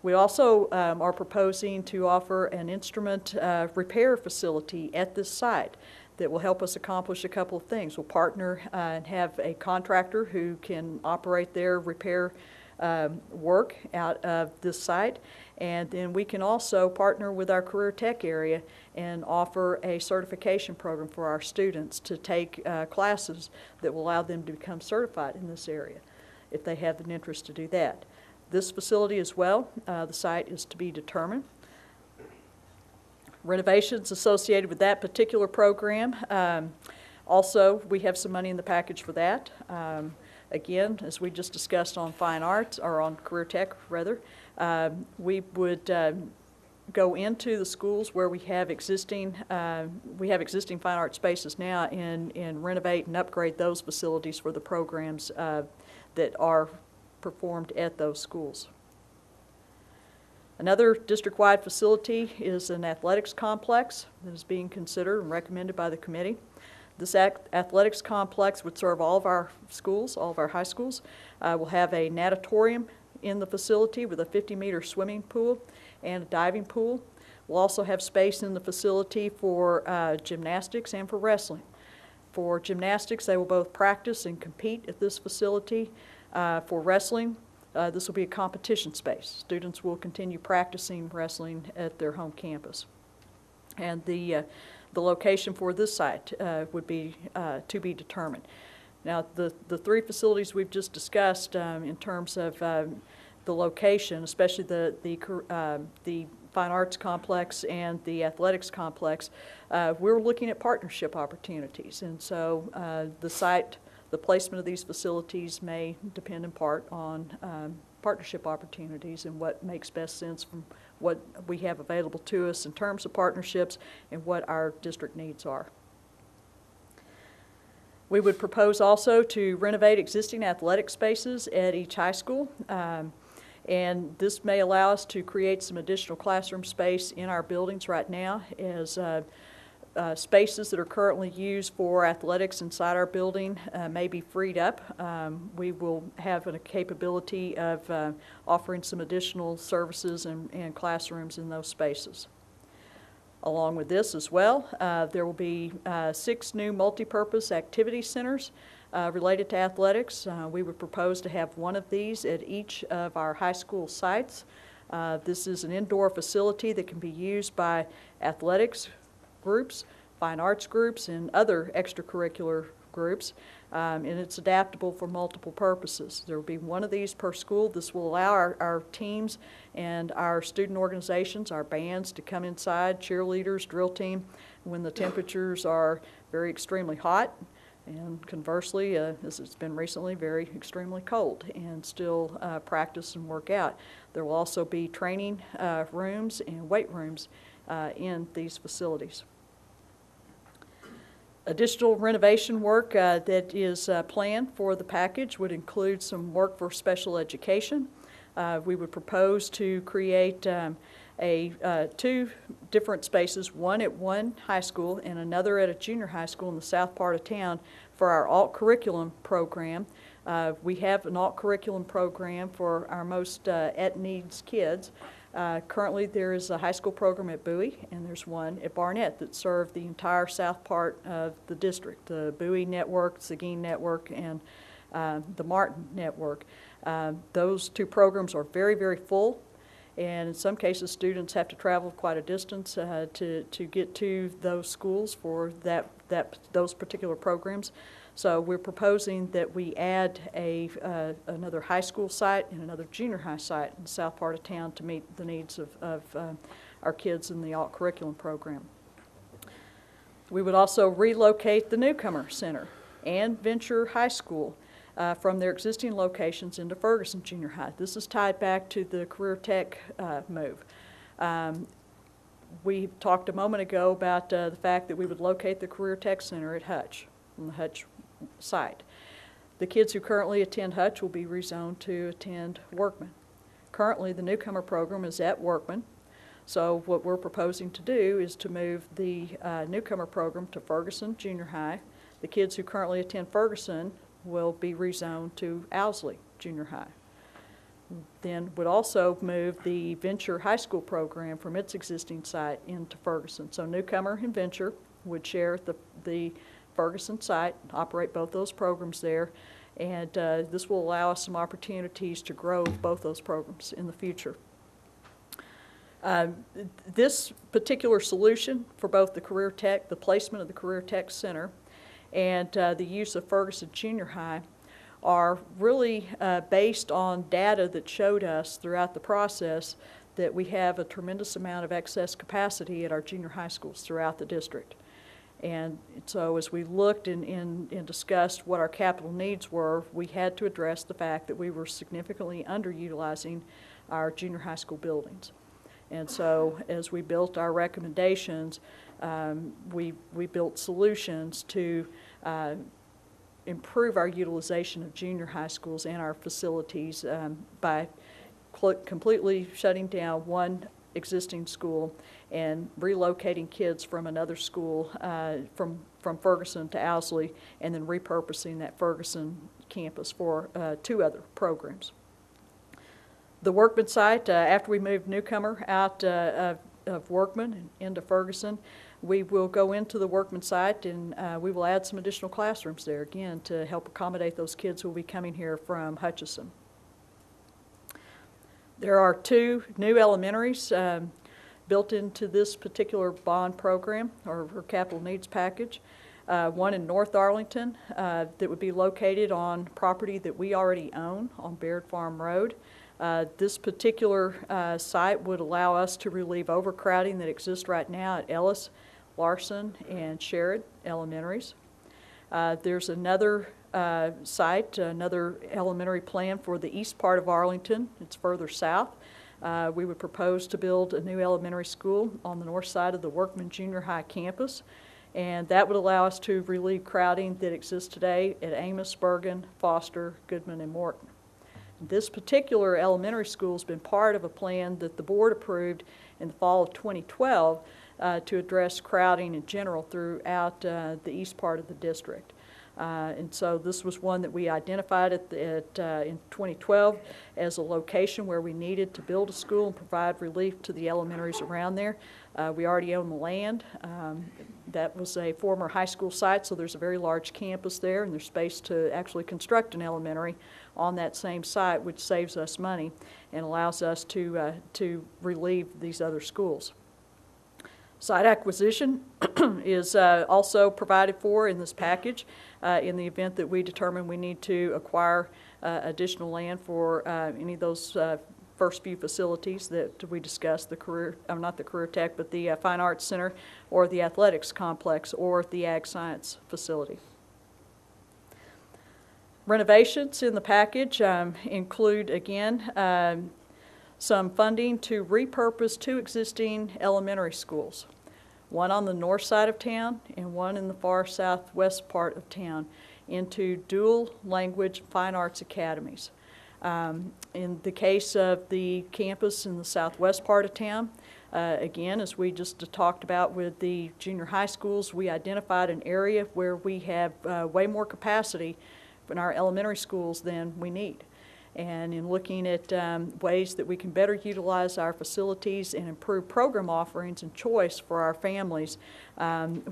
We also are proposing to offer an instrument repair facility at this site that will help us accomplish a couple of things. We'll partner and have a contractor who can operate their repair work out of this site, and then we can also partner with our career tech area and offer a certification program for our students to take classes that will allow them to become certified in this area if they have an interest to do that. This facility as well, the site is to be determined. Renovations associated with that particular program Also, we have some money in the package for that. Again, as we just discussed on fine arts, or on career tech rather, we would go into the schools where we have existing fine art spaces now and renovate and upgrade those facilities for the programs that are performed at those schools. Another district-wide facility is an athletics complex that is being considered and recommended by the committee. This athletics complex would serve all of our schools, all of our high schools. We'll have a natatorium in the facility with a 50-meter swimming pool and a diving pool. We'll also have space in the facility for gymnastics and for wrestling. For gymnastics, they will both practice and compete at this facility. For wrestling, this will be a competition space. Students will continue practicing wrestling at their home campus. And the location for this site would be to be determined. Now, the three facilities we've just discussed in terms of the location, especially the fine arts complex and the athletics complex, we're looking at partnership opportunities. And so the placement of these facilities may depend in part on partnership opportunities and what makes best sense from what we have available to us in terms of partnerships and what our district needs are. We would propose also to renovate existing athletic spaces at each high school. And this may allow us to create some additional classroom space in our buildings right now, as spaces that are currently used for athletics inside our building may be freed up. We will have a capability of offering some additional services and classrooms in those spaces. Along with this as well, there will be 6 new multipurpose activity centers related to athletics. We would propose to have one of these at each of our high school sites. This is an indoor facility that can be used by athletics groups, fine arts groups, and other extracurricular groups, and it's adaptable for multiple purposes. There will be one of these per school. This will allow our teams and our student organizations, our bands, to come inside, cheerleaders, drill team, when the temperatures are very extremely hot, and conversely, as it's been recently, very extremely cold, and still practice and work out. There will also be training rooms and weight rooms in these facilities. Additional renovation work that is planned for the package would include some work for special education. We would propose to create 2 different spaces, one at one high school and another at a junior high school in the south part of town for our alt curriculum program. We have an alt curriculum program for our most at-needs kids. Currently, there is a high school program at Bowie, and there's one at Barnett that serve the entire south part of the district, the Bowie network, Seguin network, and the Martin network. Those 2 programs are very, very full, and in some cases, students have to travel quite a distance to get to those schools for those particular programs. So we're proposing that we add another high school site and another junior high site in the south part of town to meet the needs of our kids in the alt curriculum program. We would also relocate the Newcomer Center and Venture High School from their existing locations into Ferguson Junior High. This is tied back to the career tech move. We talked a moment ago about the fact that we would locate the Career Tech Center at Hutch, on the Hutch site. The kids who currently attend Hutch will be rezoned to attend Workman. Currently, the Newcomer program is at Workman, so what we're proposing to do is to move the Newcomer program to Ferguson Junior High. The kids who currently attend Ferguson will be rezoned to Owsley Junior High. Then would also move the Venture High School program from its existing site into Ferguson. So Newcomer and Venture would share the Ferguson site, operate both those programs there, and this will allow us some opportunities to grow both those programs in the future. This particular solution for both the Career Tech, the placement of the Career Tech Center, and the use of Ferguson Junior High are really based on data that showed us throughout the process that we have a tremendous amount of excess capacity at our junior high schools throughout the district. And so as we looked and discussed what our capital needs were, we had to address the fact that we were significantly underutilizing our junior high school buildings. And so as we built our recommendations, we built solutions to improve our utilization of junior high schools and our facilities by completely shutting down one existing school and relocating kids from another school from Ferguson to Owsley, and then repurposing that Ferguson campus for 2 other programs. The Workman site, after we moved Newcomer out of Workman and into Ferguson, we will go into the Workman site and we will add some additional classrooms there, again, to help accommodate those kids who will be coming here from Hutchinson. There are 2 new elementaries built into this particular bond program or capital needs package. One in North Arlington that would be located on property that we already own on Baird Farm Road. This particular site would allow us to relieve overcrowding that exists right now at Ellis, Larson, and Sherrod elementaries. There's another site, another elementary plan for the east part of Arlington. It's further south. We would propose to build a new elementary school on the north side of the Workman Junior High campus, and that would allow us to relieve crowding that exists today at Amos, Bergen, Foster, Goodman, and Morton. This particular elementary school has been part of a plan that the board approved in the fall of 2012 to address crowding in general throughout the east part of the district. And so this was one that we identified in 2012 as a location where we needed to build a school and provide relief to the elementaries around there. We already own the land. That was a former high school site, so there's a very large campus there, and there's space to actually construct an elementary on that same site, which saves us money and allows us to relieve these other schools. Site acquisition is also provided for in this package in the event that we determine we need to acquire additional land for any of those first few facilities that we discussed, the career, not the Career Tech, but the Fine Arts Center or the Athletics Complex or the Ag Science facility. Renovations in the package include, again, some funding to repurpose 2 existing elementary schools, one on the north side of town and one in the far southwest part of town, into dual language fine arts academies. In the case of the campus in the southwest part of town, again, as we just talked about with the junior high schools, we identified an area where we have way more capacity in our elementary schools than we need. And in looking at ways that we can better utilize our facilities and improve program offerings and choice for our families,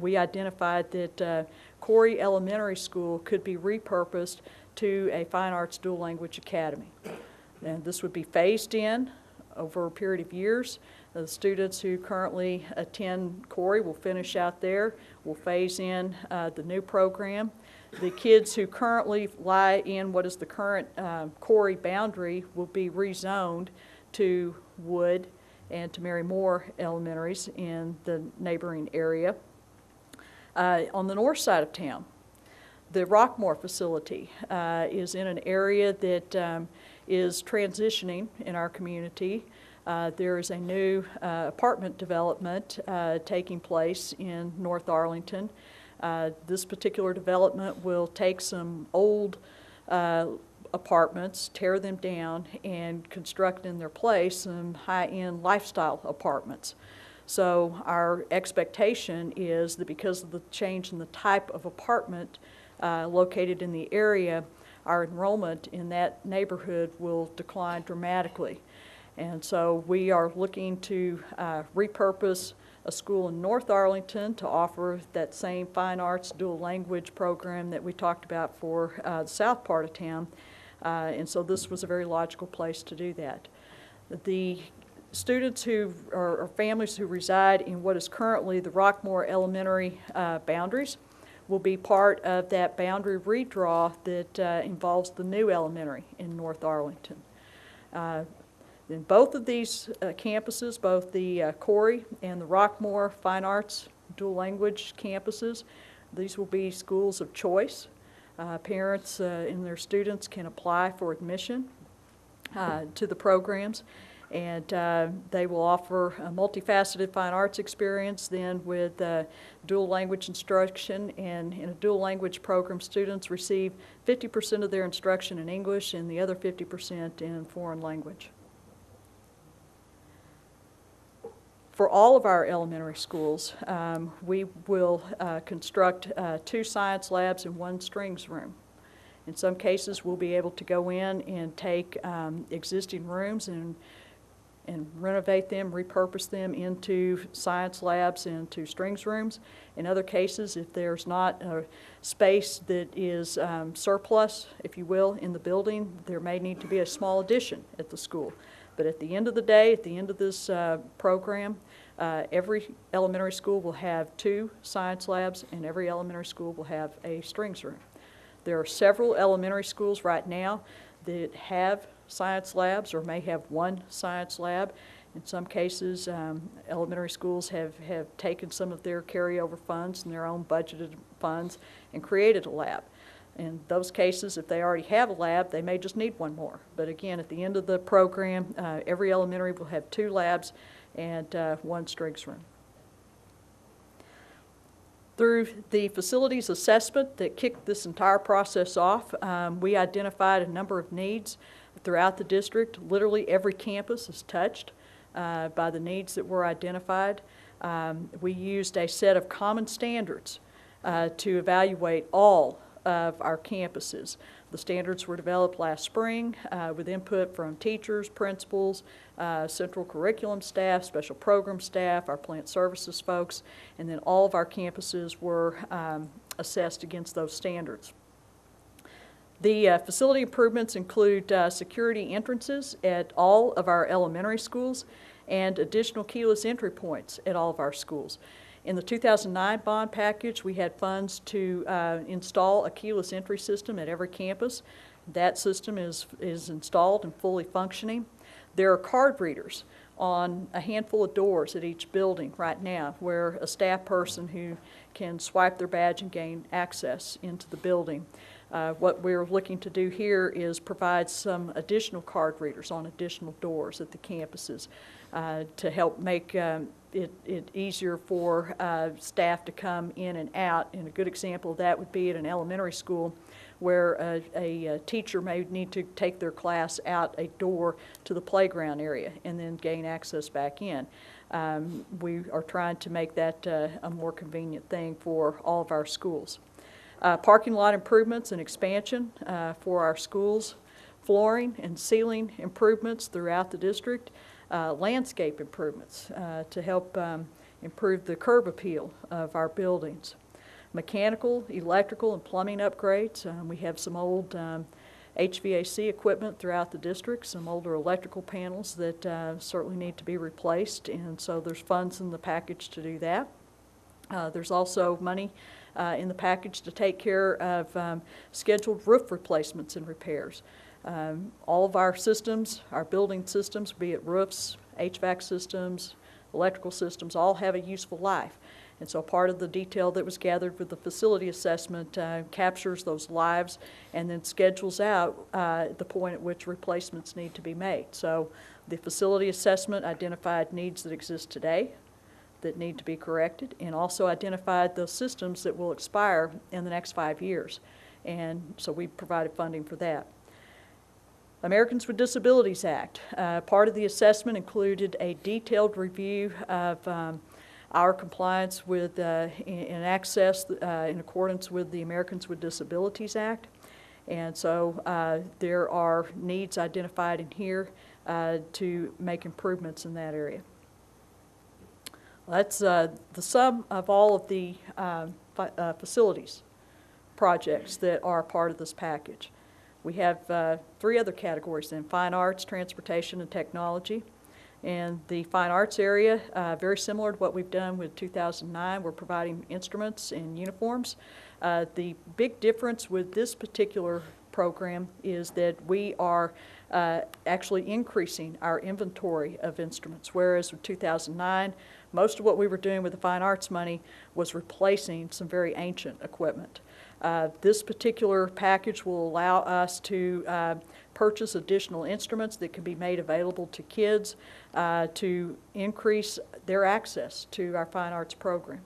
we identified that Corey Elementary School could be repurposed to a Fine Arts Dual Language Academy. And this would be phased in over a period of years. The students who currently attend Corey will finish out there. We'll phase in the new program. The kids who currently lie in what is the current Corey boundary will be rezoned to Wood and to Mary Moore Elementaries in the neighboring area. On the north side of town, the Rockmore facility is in an area that is transitioning in our community. There is a new apartment development taking place in North Arlington. This particular development will take some old apartments, tear them down, and construct in their place some high-end lifestyle apartments. So our expectation is that because of the change in the type of apartment located in the area, our enrollment in that neighborhood will decline dramatically. And so we are looking to repurpose a school in North Arlington to offer that same fine arts dual language program that we talked about for the south part of town. And so this was a very logical place to do that. The students who or families who reside in what is currently the Rockmore Elementary boundaries will be part of that boundary redraw that involves the new elementary in North Arlington. In both of these campuses, both the Corey and the Rockmore Fine Arts dual language campuses. These will be schools of choice. Parents and their students can apply for admission to the programs, and they will offer a multifaceted fine arts experience then with dual language instruction. And in a dual language program, students receive 50% of their instruction in English and the other 50% in foreign language. For all of our elementary schools, we will construct 2 science labs and 1 strings room. In some cases, we'll be able to go in and take existing rooms and renovate them, repurpose them into science labs and to strings rooms. In other cases, if there's not a space that is surplus, if you will, in the building, there may need to be a small addition at the school. But at the end of the day, at the end of this program, every elementary school will have 2 science labs and every elementary school will have a strings room. There are several elementary schools right now that have science labs or may have 1 science lab. In some cases, elementary schools have taken some of their carryover funds and their own budgeted funds and created a lab. In those cases, if they already have a lab, they may just need 1 more. But again, at the end of the program, every elementary will have 2 labs and 1 strings room. Through the facilities assessment that kicked this entire process off, we identified a number of needs throughout the district. Literally every campus is touched by the needs that were identified. We used a set of common standards to evaluate all of our campuses. The standards were developed last spring with input from teachers, principals, central curriculum staff, special program staff, our plant services folks, and then all of our campuses were assessed against those standards. The facility improvements include security entrances at all of our elementary schools and additional keyless entry points at all of our schools. In the 2009 bond package, we had funds to install a keyless entry system at every campus. That system is installed and fully functioning. There are card readers on a handful of doors at each building right now where a staff person who can swipe their badge and gain access into the building. What we're looking to do here is provide some additional card readers on additional doors at the campuses to help make it easier for staff to come in and out. And a good example of that would be at an elementary school where a teacher may need to take their class out a door to the playground area and then gain access back in. We are trying to make that a more convenient thing for all of our schools. Parking lot improvements and expansion for our schools, flooring and ceiling improvements throughout the district, landscape improvements to help improve the curb appeal of our buildings. Mechanical, electrical, and plumbing upgrades. We have some old HVAC equipment throughout the district, some older electrical panels that certainly need to be replaced, and so there's funds in the package to do that. There's also money in the package to take care of scheduled roof replacements and repairs. All of our systems, our building systems, be it roofs, HVAC systems, electrical systems, all have a useful life. And so part of the detail that was gathered with the facility assessment captures those lives and then schedules out the point at which replacements need to be made. So the facility assessment identified needs that exist today that need to be corrected, and also identified those systems that will expire in the next 5 years. And so we provided funding for that. Americans with Disabilities Act. Part of the assessment included a detailed review of our compliance with and access in accordance with the Americans with Disabilities Act. And so there are needs identified in here to make improvements in that area. That's the sum of all of the facilities projects that are part of this package. We have 3 other categories then: fine arts, transportation, and technology. And the fine arts area, very similar to what we've done with 2009, we're providing instruments and uniforms. The big difference with this particular program is that we are actually increasing our inventory of instruments, whereas with 2009, Most of what we were doing with the fine arts money was replacing some very ancient equipment. This particular package will allow us to purchase additional instruments that can be made available to kids to increase their access to our fine arts program.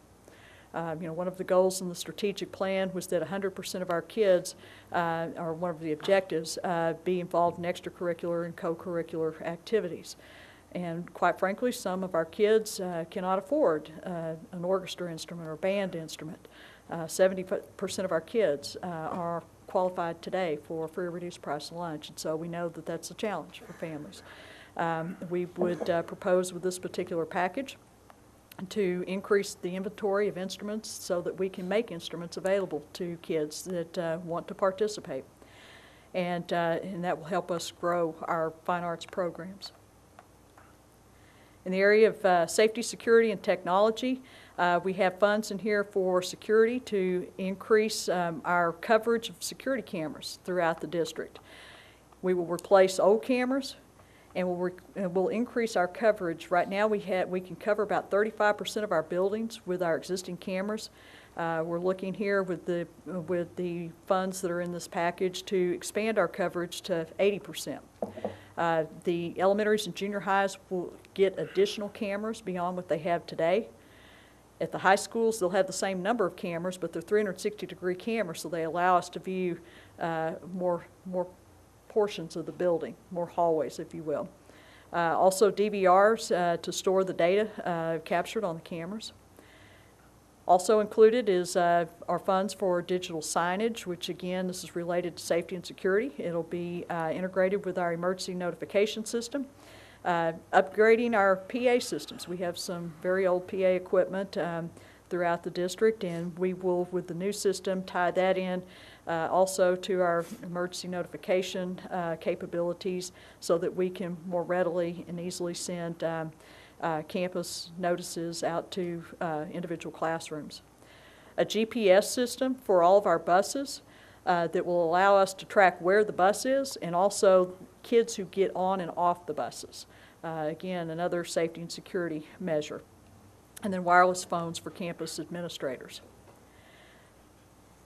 One of the goals in the strategic plan was that 100% of our kids, or one of the objectives, be involved in extracurricular and co-curricular activities. And quite frankly, some of our kids cannot afford an orchestra instrument or band instrument. 70% of our kids are qualified today for free or reduced price lunch, and so we know that that's a challenge for families. We would propose with this particular package to increase the inventory of instruments so that we can make instruments available to kids that want to participate. And that will help us grow our fine arts programs. In the area of safety, security, and technology, we have funds in here for security to increase our coverage of security cameras throughout the district. We will replace old cameras, and we'll increase our coverage. Right now we can cover about 35% of our buildings with our existing cameras. We're looking here with the funds that are in this package to expand our coverage to 80%. The elementaries and junior highs will get additional cameras beyond what they have today. At the high schools, they'll have the same number of cameras, but they're 360-degree cameras, so they allow us to view more portions of the building, more hallways, if you will. Also DVRs to store the data captured on the cameras. Also included is our funds for digital signage, which again, this is related to safety and security. It'll be integrated with our emergency notification system. Upgrading our PA systems. We have some very old PA equipment throughout the district, and we will, with the new system, tie that in also to our emergency notification capabilities so that we can more readily and easily send campus notices out to individual classrooms. A GPS system for all of our buses that will allow us to track where the bus is and also kids who get on and off the buses. Again, another safety and security measure. And then wireless phones for campus administrators.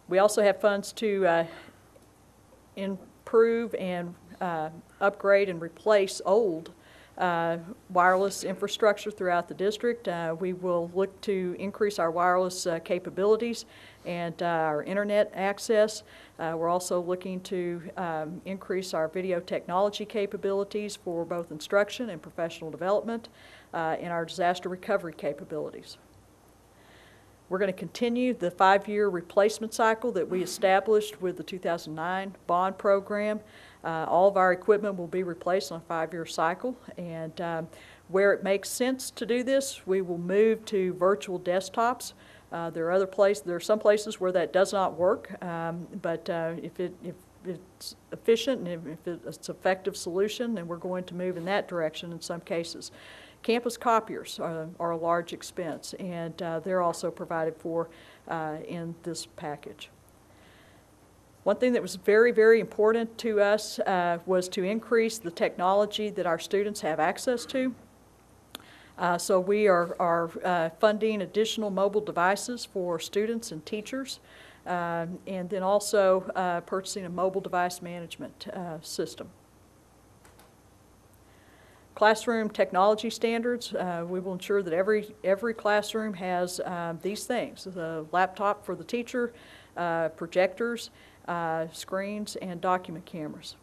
We also have funds to improve and upgrade and replace old wireless infrastructure throughout the district. We will look to increase our wireless capabilities and our internet access. We're also looking to increase our video technology capabilities for both instruction and professional development and our disaster recovery capabilities. We're going to continue the 5-year replacement cycle that we established with the 2009 bond program. All of our equipment will be replaced on a 5-year cycle, and where it makes sense to do this, we will move to virtual desktops. There are some places where that does not work, but if it's efficient and if it's an effective solution, then we're going to move in that direction in some cases. Campus copiers are a large expense, and they're also provided for in this package. One thing that was very, very important to us was to increase the technology that our students have access to. So we are funding additional mobile devices for students and teachers, and then also purchasing a mobile device management system. Classroom technology standards, we will ensure that every classroom has these things: a laptop for the teacher, projectors, screens, and document cameras.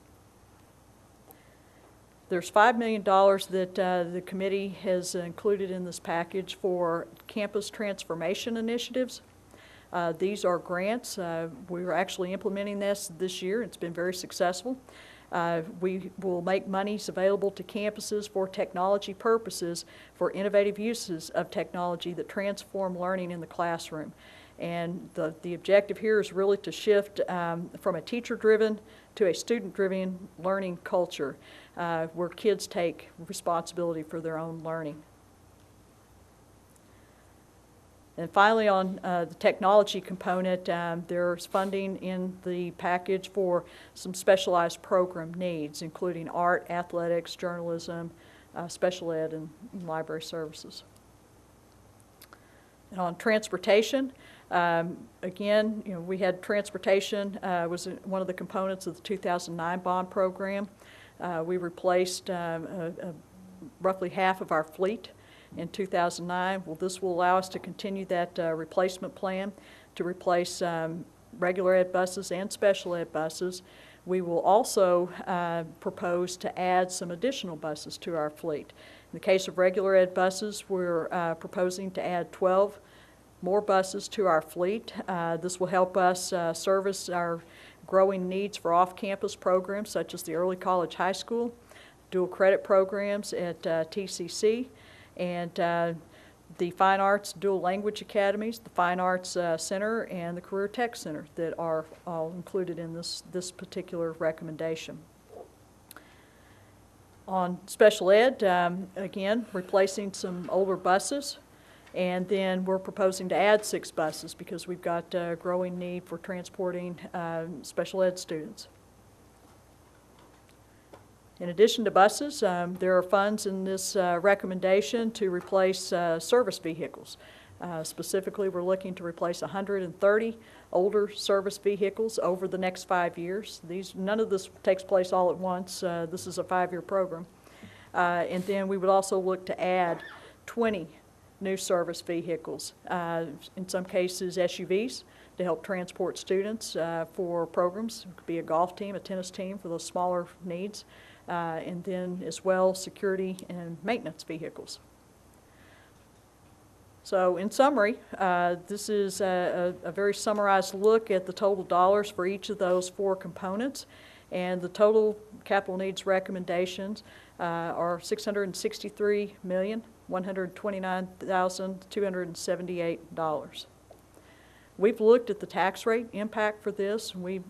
There's $5 million that the committee has included in this package for campus transformation initiatives. These are grants. We are actually implementing this year. It's been very successful. We will make monies available to campuses for technology purposes for innovative uses of technology that transform learning in the classroom. And the objective here is really to shift from a teacher-driven to a student-driven learning culture where kids take responsibility for their own learning. And finally, on the technology component, there's funding in the package for some specialized program needs, including art, athletics, journalism, special ed, and library services. On transportation, again, we had transportation was one of the components of the 2009 bond program. We replaced roughly half of our fleet in 2009. Well, this will allow us to continue that replacement plan to replace regular ed buses and special ed buses. We will also propose to add some additional buses to our fleet. In the case of regular ed buses, we're proposing to add 12 more buses to our fleet. This will help us service our growing needs for off-campus programs such as the early college high school, dual credit programs at TCC, and the Fine Arts Dual Language Academies, the Fine Arts Center, and the Career Tech Center that are all included in this particular recommendation. On special ed, again, replacing some older buses, and then we're proposing to add 6 buses because we've got a growing need for transporting special ed students. In addition to buses, there are funds in this recommendation to replace service vehicles. Specifically, we're looking to replace 130 older service vehicles over the next 5 years. None of this takes place all at once. This is a 5-year program. And then we would also look to add 20 new service vehicles, in some cases SUVs, to help transport students for programs. It could be a golf team, a tennis team for those smaller needs, and then as well security and maintenance vehicles. So in summary, this is a very summarized look at the total dollars for each of those 4 components, and the total capital needs recommendations are $663,129,278. We've looked at the tax rate impact for this. We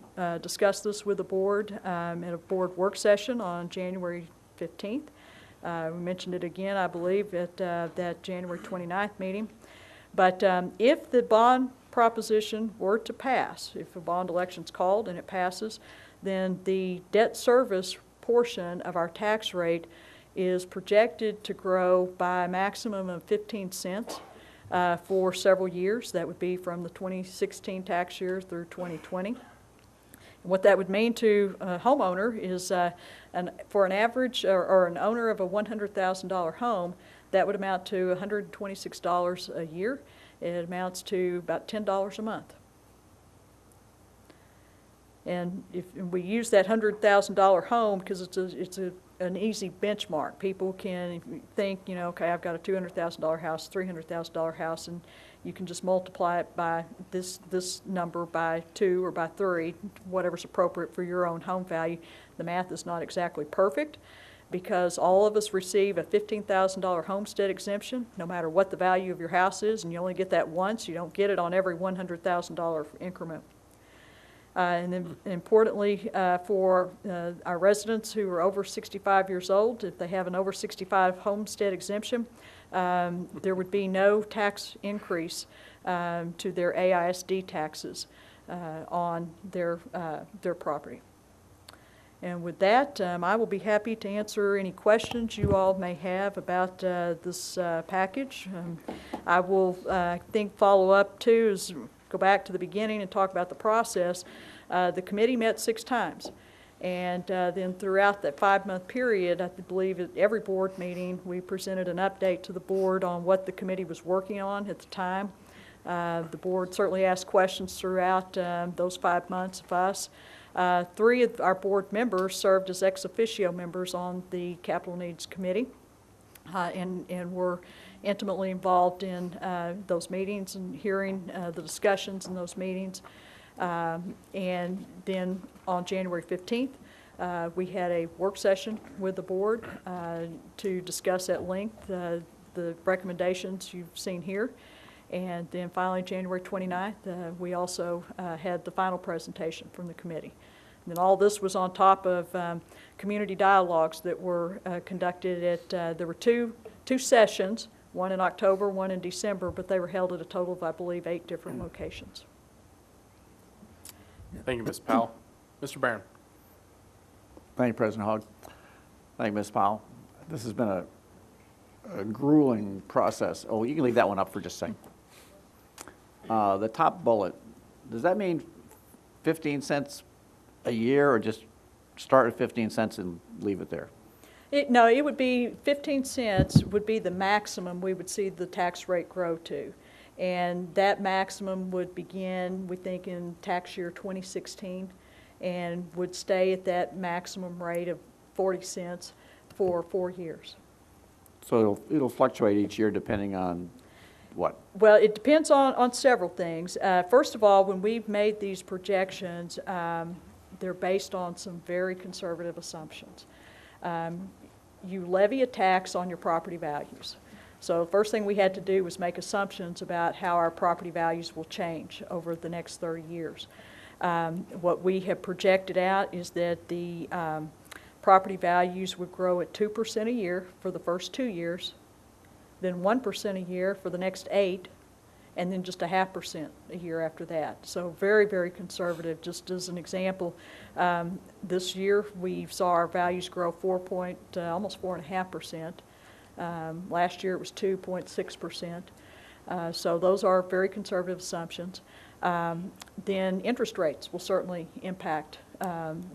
discussed this with the board at a board work session on January 15th. We mentioned it again, I believe, at that January 29th meeting. But if the bond proposition were to pass, if a bond election's called and it passes, then the debt service portion of our tax rate is projected to grow by a maximum of 15 cents for several years. That would be from the 2016 tax year through 2020. And what that would mean to a homeowner is for an average or an owner of a $100,000 home, that would amount to $126 a year. It amounts to about $10 a month. And if we use that $100,000 home, because it's an easy benchmark, people can think, okay, I've got a $200,000 house, $300,000 house, and you can just multiply it by this number by 2 or by 3, whatever's appropriate for your own home value. The math is not exactly perfect because all of us receive a $15,000 homestead exemption, no matter what the value of your house is, and you only get that once. You don't get it on every $100,000 increment. And then importantly, for our residents who are over 65 years old, if they have an over 65 homestead exemption, there would be no tax increase to their AISD taxes on their property. And with that, I will be happy to answer any questions you all may have about this package. I will, I think, follow up too is go back to the beginning and talk about the process. The committee met 6 times, and then throughout that 5-month period, I believe at every board meeting we presented an update to the board on what the committee was working on at the time. The board certainly asked questions throughout those 5 months of us. 3 of our board members served as ex officio members on the Capital Needs Committee and were intimately involved in those meetings and hearing the discussions in those meetings. And then on January 15th, we had a work session with the board to discuss at length the recommendations you've seen here. And then finally, January 29th, we also had the final presentation from the committee. And then all this was on top of community dialogues that were conducted at, there were two sessions, one in October, one in December, but they were held at a total of, I believe, 8 different locations. Thank you, Ms. Powell. Mr. Barron. Thank you, President Hogg. Thank you, Ms. Powell. This has been a grueling process. Oh, you can leave that one up for just a second. The top bullet, does that mean 15 cents a year, or just start at 15 cents and leave it there? No, it would be 15 cents would be the maximum we would see the tax rate grow to. And that maximum would begin, we think, in tax year 2016 and would stay at that maximum rate of 40 cents for 4 years. So it'll fluctuate each year depending on what? Well, it depends on several things. First of all, when we've made these projections, they're based on some very conservative assumptions. You levy a tax on your property values. So the first thing we had to do was make assumptions about how our property values will change over the next 30 years. What we have projected out is that the property values would grow at 2% a year for the first 2 years, then 1% a year for the next 8, and then just 0.5% a year after that. So very, very conservative. Just as an example, this year we saw our values grow almost 4.5%. Last year it was 2.6%. So those are very conservative assumptions. Then interest rates will certainly impact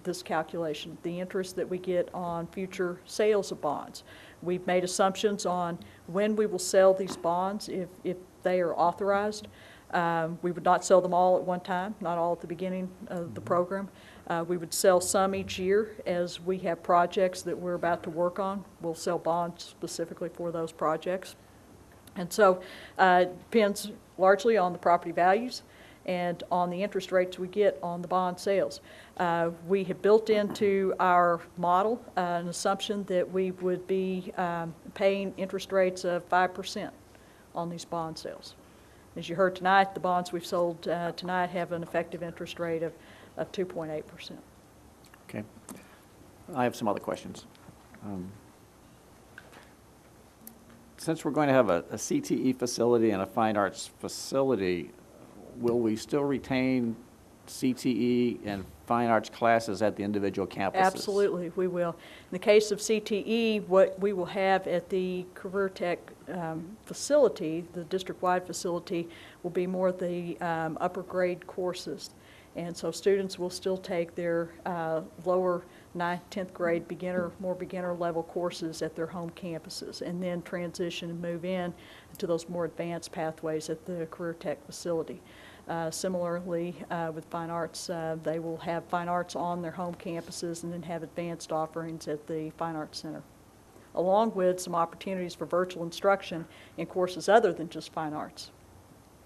this calculation. The interest that we get on future sales of bonds. We've made assumptions on when we will sell these bonds if they are authorized. We would not sell them all at one time, not all at the beginning of the program. We would sell some each year as we have projects that we're about to work on. We'll sell bonds specifically for those projects. And so it depends largely on the property values and on the interest rates we get on the bond sales. We have built into our model an assumption that we would be paying interest rates of 5% on these bond sales. As you heard tonight, the bonds we've sold tonight have an effective interest rate of 2.8%. Okay. I have some other questions. Since we're going to have a CTE facility and a fine arts facility, will we still retain CTE and fine arts classes at the individual campuses? Absolutely, we will. In the case of CTE, what we will have at the Career Tech facility, the district-wide facility, will be more the upper grade courses. And so students will still take their lower 9th, 10th grade more beginner level courses at their home campuses, and then transition and move in to those more advanced pathways at the Career Tech facility. Similarly, with fine arts, they will have fine arts on their home campuses and then have advanced offerings at the Fine Arts Center, along with some opportunities for virtual instruction in courses other than just fine arts.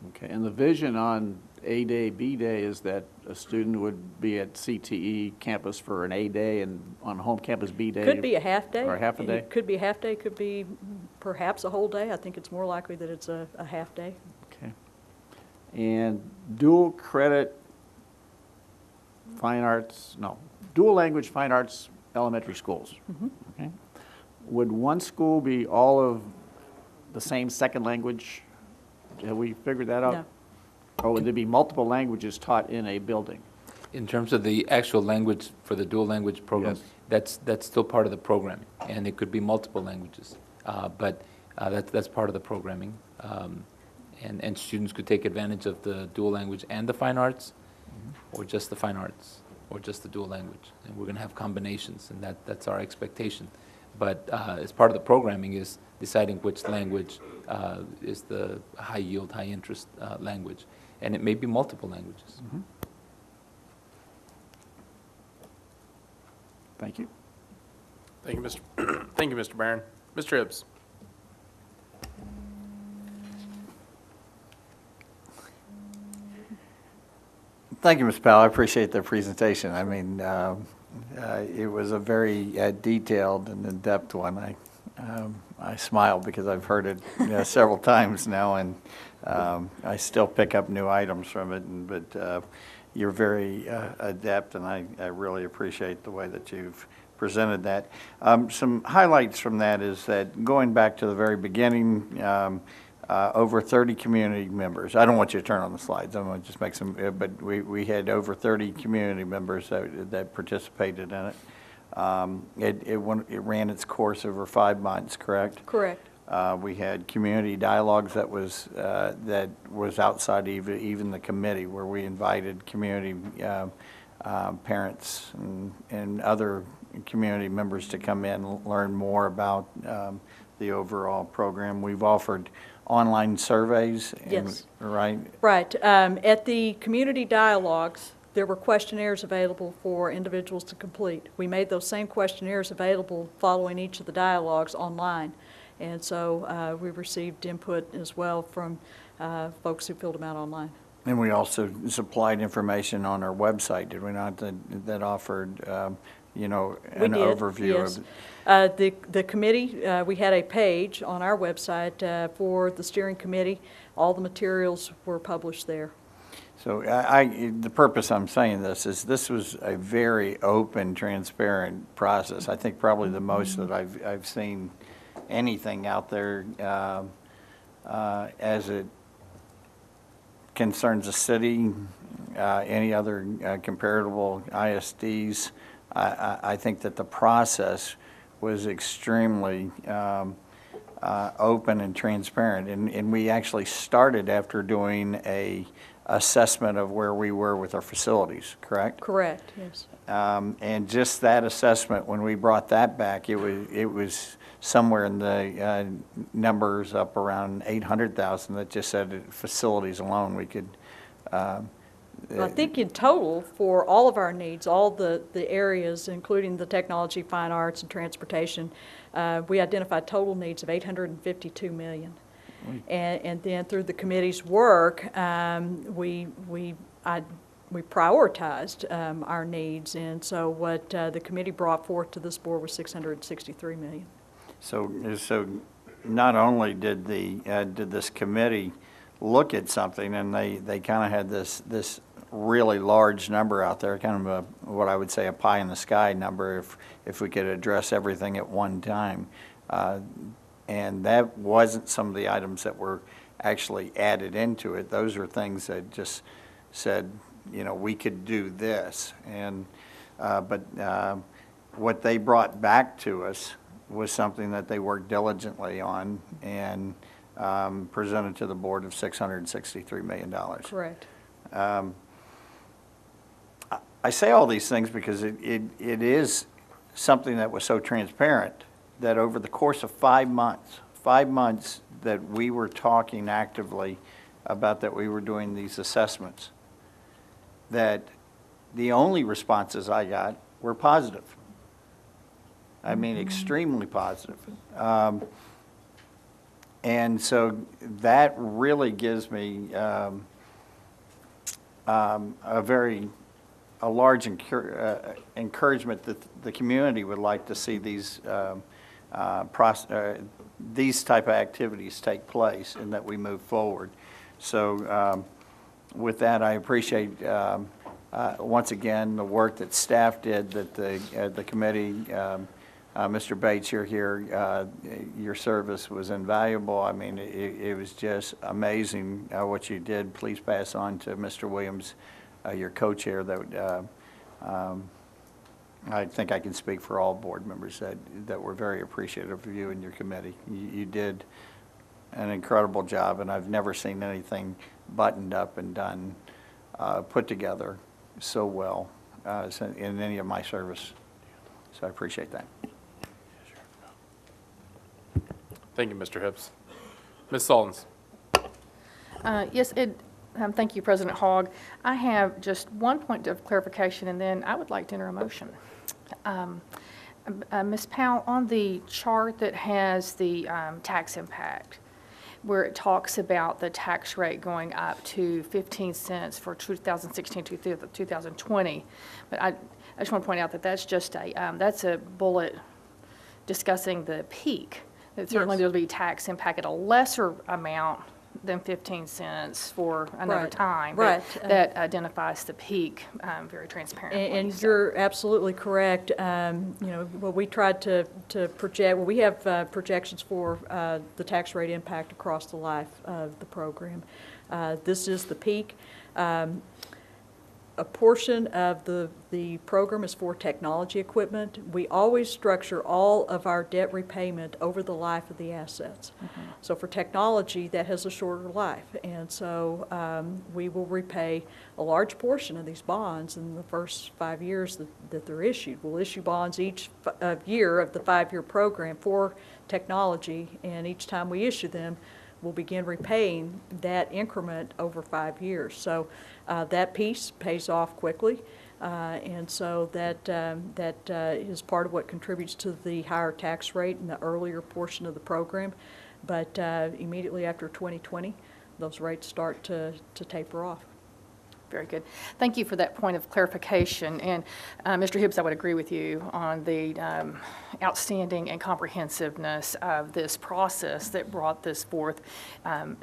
Okay, and the vision on A Day, B Day is that a student would be at CTE campus for an A Day and on home campus B Day? Could be a half day. Or half a day? It could be a half day, could be perhaps a whole day. I think it's more likely that it's a half day. Okay. And dual credit fine arts, no, dual language fine arts elementary schools. Mm-hmm. Okay. Would one school be all of the same second language? Have we figured that out? No. Or would there be multiple languages taught in a building? In terms of the actual language for the dual language program, Yes. that's still part of the programming, and it could be multiple languages. But that's part of the programming. And students could take advantage of the dual language and the fine arts, or just the fine arts, or just the dual language. And we're going to have combinations, and that's our expectation. But as part of the programming is deciding which language is the high yield, high interest language. And it may be multiple languages. Mm-hmm. Thank you. Thank you, Mr. Barron. Mr. Hibbs. Thank you, Mr. Powell. I appreciate the presentation. I mean, it was a very detailed and in-depth one. I smile because I've heard it several times now, and I still pick up new items from it. But you're very adept, and I really appreciate the way that you've presented that. Some highlights from that is that going back to the very beginning, over 30 community members. I don't want you to turn on the slides. I'm going to just make some, but we had over 30 community members that participated in it. It ran its course over 5 months, correct? Correct. We had community dialogues that was outside even the committee, where we invited community parents and other community members to come in and learn more about the overall program. We've offered online surveys. Yes. Right? Right. At the community dialogues, there were questionnaires available for individuals to complete. We made those same questionnaires available following each of the dialogues online. And so we received input as well from folks who filled them out online. And we also supplied information on our website, did we not, that offered, you know, We an did, overview yes. of The committee, we had a page on our website for the steering committee. All the materials were published there. So the purpose I'm saying this is this was a very open, transparent process. I think probably the most that I've seen anything out there as it concerns the city, any other comparable ISDs. I think that the process was extremely open and transparent. And we actually started after doing a assessment of where we were with our facilities, correct? Correct, yes. And just that assessment, when we brought that back, it was somewhere in the numbers up around 800,000 that just said facilities alone we could. I think in total, for all of our needs, all the areas, including the technology, fine arts, and transportation, we identified total needs of $852 million. And then through the committee's work, we prioritized our needs, and so what the committee brought forth to this board was $663 million. So not only did did this committee look at something, and they kind of had this really large number out there, kind of what I would say a pie in the sky number, if we could address everything at one time. And that wasn't some of the items that were actually added into it. Those are things that just said, you know, we could do this. And but what they brought back to us was something that they worked diligently on and presented to the board of $663 million. Correct. I say all these things because it is something that was so transparent that over the course of 5 months that we were talking actively about that we were doing these assessments, that the only responses I got were positive. I mean, extremely positive. And so that really gives me a large encouragement that the community would like to see these type of activities take place and that we move forward. So with that, I appreciate once again the work that staff did, that the committee, Mr. Bates, you're here, your service was invaluable. I mean, it was just amazing what you did. Please pass on to Mr. Williams, your co-chair, that I think I can speak for all board members that were very appreciative of you and your committee. You did an incredible job, and I've never seen anything buttoned up and done, put together so well in any of my service. So I appreciate that. Thank you, Mr. Hibbs. Ms. Sultans. Yes, thank you, President Hogg. I have just one point of clarification, and then I would like to enter a motion. Ms. Powell, on the chart that has the tax impact, where it talks about the tax rate going up to 15 cents for 2016 to 2020, but I just want to point out that that's just that's a bullet discussing the peak. That certainly there'll be tax impact at a lesser amount than 15 cents for another time. Right. That identifies the peak very transparently. And you're absolutely correct. You know, what we tried to project, well, we have projections for the tax rate impact across the life of the program. This is the peak. a portion of the program is for technology equipment. We always structure all of our debt repayment over the life of the assets. So for technology, that has a shorter life. And so we will repay a large portion of these bonds in the first 5 years that they're issued. We'll issue bonds each year of the 5-year program for technology, and each time we issue them, we'll begin repaying that increment over 5 years. So that piece pays off quickly, and so that is part of what contributes to the higher tax rate in the earlier portion of the program. But immediately after 2020, those rates start to taper off. Very good. Thank you for that point of clarification. And Mr. Hibbs, I would agree with you on the outstanding and comprehensiveness of this process that brought this forth,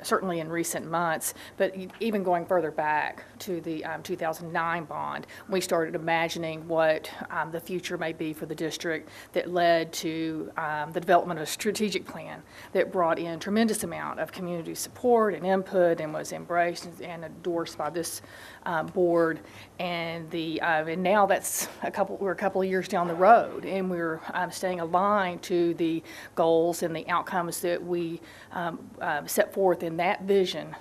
certainly in recent months, but even going further back to the 2009 bond, we started imagining what the future may be for the district that led to the development of a strategic plan that brought in tremendous amount of community support and input and was embraced and endorsed by this board, and now that's we're a couple of years down the road, and we're staying aligned to the goals and the outcomes that we set forth in that vision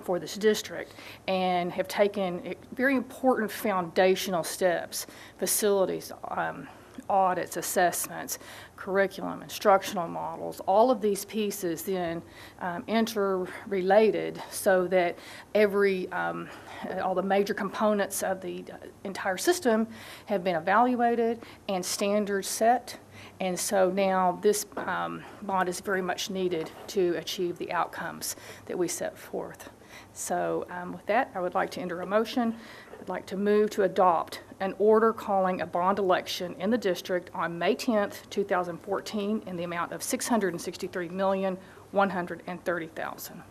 for this district, and have taken very important foundational steps, facilities, audits, assessments, curriculum, instructional models, all of these pieces then interrelated so that all the major components of the entire system have been evaluated and standards set. And so now this bond is very much needed to achieve the outcomes that we set forth. So with that, I would like to enter a motion. I'd like to move to adopt an order calling a bond election in the district on May 10th, 2014 in the amount of $663,130,000.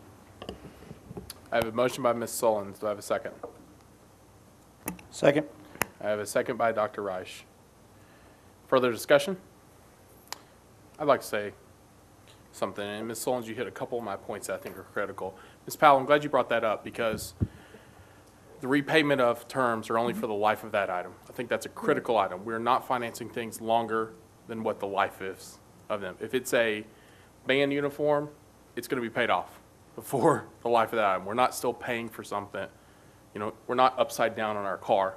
I have a motion by Ms. Sullins. Do I have a second? Second. I have a second by Dr. Reich. Further discussion? I'd like to say something, and Ms. Sullins, you hit a couple of my points that I think are critical. Ms. Powell, I'm glad you brought that up because the repayment of terms are only for the life of that item. I think that's a critical item. We're not financing things longer than what the life is of them. If it's a band uniform, it's going to be paid off before the life of that item. We're not still paying for something. You know, we're not upside down on our car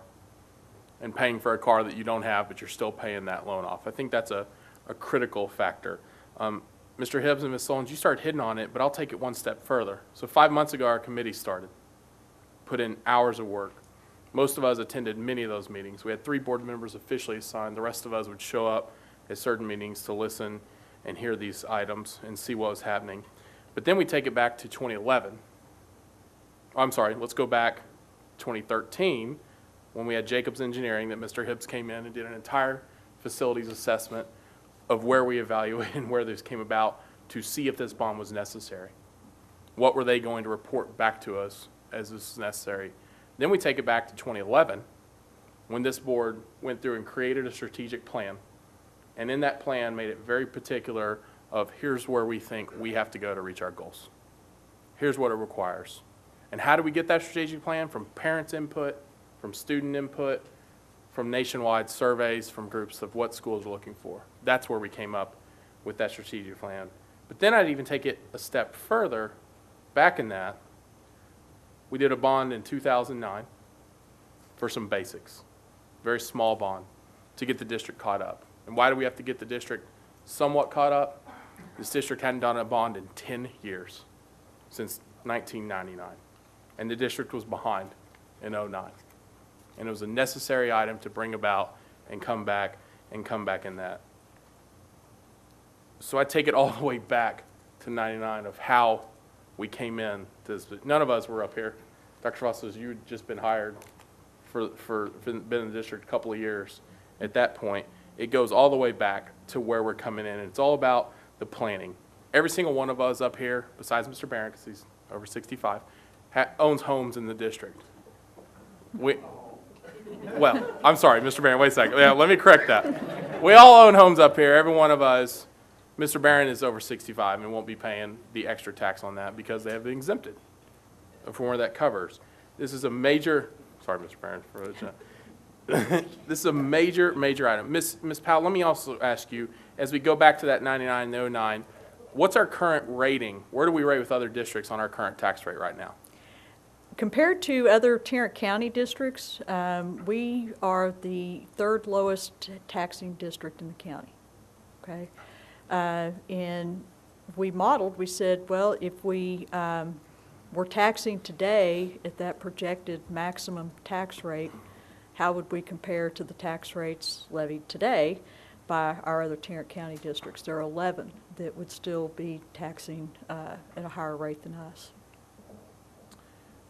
and paying for a car that you don't have, but you're still paying that loan off. I think that's a critical factor. Mr. Hibbs and Ms. Sullins, you started hitting on it, but I'll take it one step further. So 5 months ago, our committee started. Put in hours of work. Most of us attended many of those meetings. We had 3 board members officially assigned. The rest of us would show up at certain meetings to listen and hear these items and see what was happening. But then we take it back to 2011. I'm sorry, let's go back 2013 when we had Jacobs Engineering that Mr. Hibbs came in and did an entire facilities assessment of where we evaluated and where this came about to see if this bond was necessary. What were they going to report back to us as this is necessary? Then we take it back to 2011 when this board went through and created a strategic plan, and in that plan made it very particular of here's where we think we have to go to reach our goals. Here's what it requires. And how do we get that strategic plan? From parents' input, from student input, from nationwide surveys, from groups of what schools are looking for. That's where we came up with that strategic plan. But then I'd even take it a step further back in that. We did a bond in 2009 for some basics, very small bond to get the district caught up. And why do we have to get the district somewhat caught up? This district hadn't done a bond in 10 years, since 1999. And the district was behind in 2009. And it was a necessary item to bring about and come back in that. So I take it all the way back to 99 of how we came in to this. None of us were up here. Dr. Fossil, you had just been hired been in the district a couple of years. At that point, it goes all the way back to where we're coming in. And it's all about the planning. Every single one of us up here, besides Mr. Barron, because he's over 65, owns homes in the district. Well, I'm sorry, Mr. Barron, wait a second. Yeah, let me correct that. We all own homes up here, every one of us. Mr. Barron is over 65 and won't be paying the extra tax on that because they have been exempted from where that covers. This is a major Sorry, Mr. Barron, for this is a major, major item. Ms. Powell, let me also ask you, as we go back to that 9909, what's our current rating? Where do we rate with other districts on our current tax rate right now? Compared to other Tarrant County districts, we are the third lowest taxing district in the county, okay? And we modeled, we said, well, if we were taxing today at that projected maximum tax rate, how would we compare to the tax rates levied today by our other Tarrant County districts? There are 11 that would still be taxing at a higher rate than us.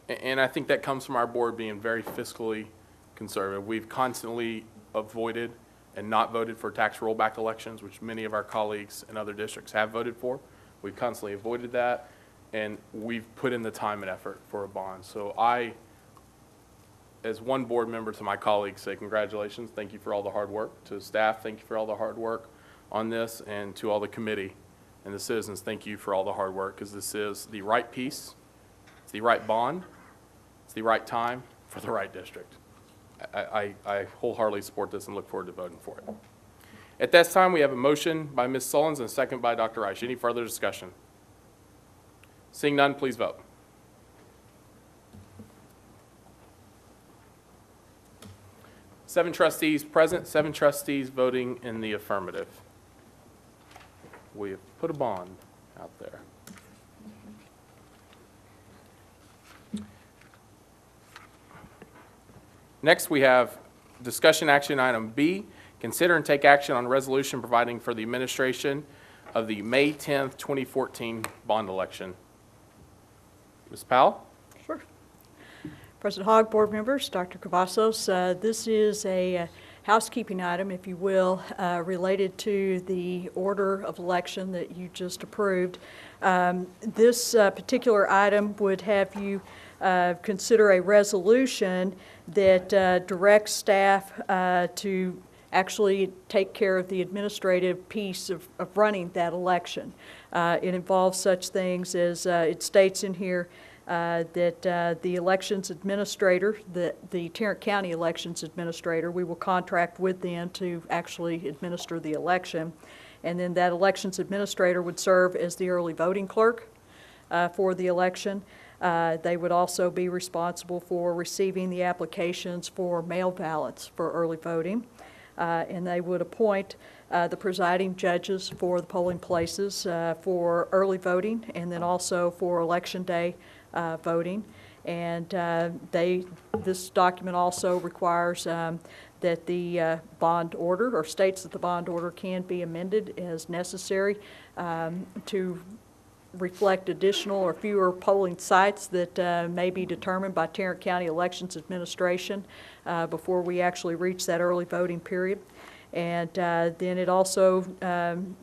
And I think that comes from our board being very fiscally conservative. We've constantly avoided and not voted for tax rollback elections, which many of our colleagues in other districts have voted for. We've constantly avoided that, and we've put in the time and effort for a bond. So I, as one board member, to my colleagues, say congratulations. Thank you for all the hard work. To staff, thank you for all the hard work on this. And to all the committee and the citizens, thank you for all the hard work, because this is the right piece, it's the right bond, it's the right time for the right district. I wholeheartedly support this and look forward to voting for it. At this time, we have a motion by Ms. Sullins and a second by Dr. Reich. Any further discussion? Seeing none, please vote. Seven trustees present, 7 trustees voting in the affirmative. We have put a bond out there. Next, we have discussion action item B, consider and take action on resolution providing for the administration of the May 10th, 2014 bond election. Ms. Powell? Sure. President Hogg, board members, Dr. Cavazos, this is a housekeeping item, if you will, related to the order of election that you just approved. This particular item would have you consider a resolution that directs staff to actually take care of the administrative piece of running that election. It involves such things as, it states in here that the elections administrator, the Tarrant County elections administrator, we will contract with them to actually administer the election. And then that elections administrator would serve as the early voting clerk for the election. They would also be responsible for receiving the applications for mail ballots for early voting. And they would appoint the presiding judges for the polling places for early voting and then also for election day voting. And this document also requires that the bond order, or states that the bond order can be amended as necessary to reflect additional or fewer polling sites that may be determined by Tarrant County Elections Administration before we actually reach that early voting period. And then it also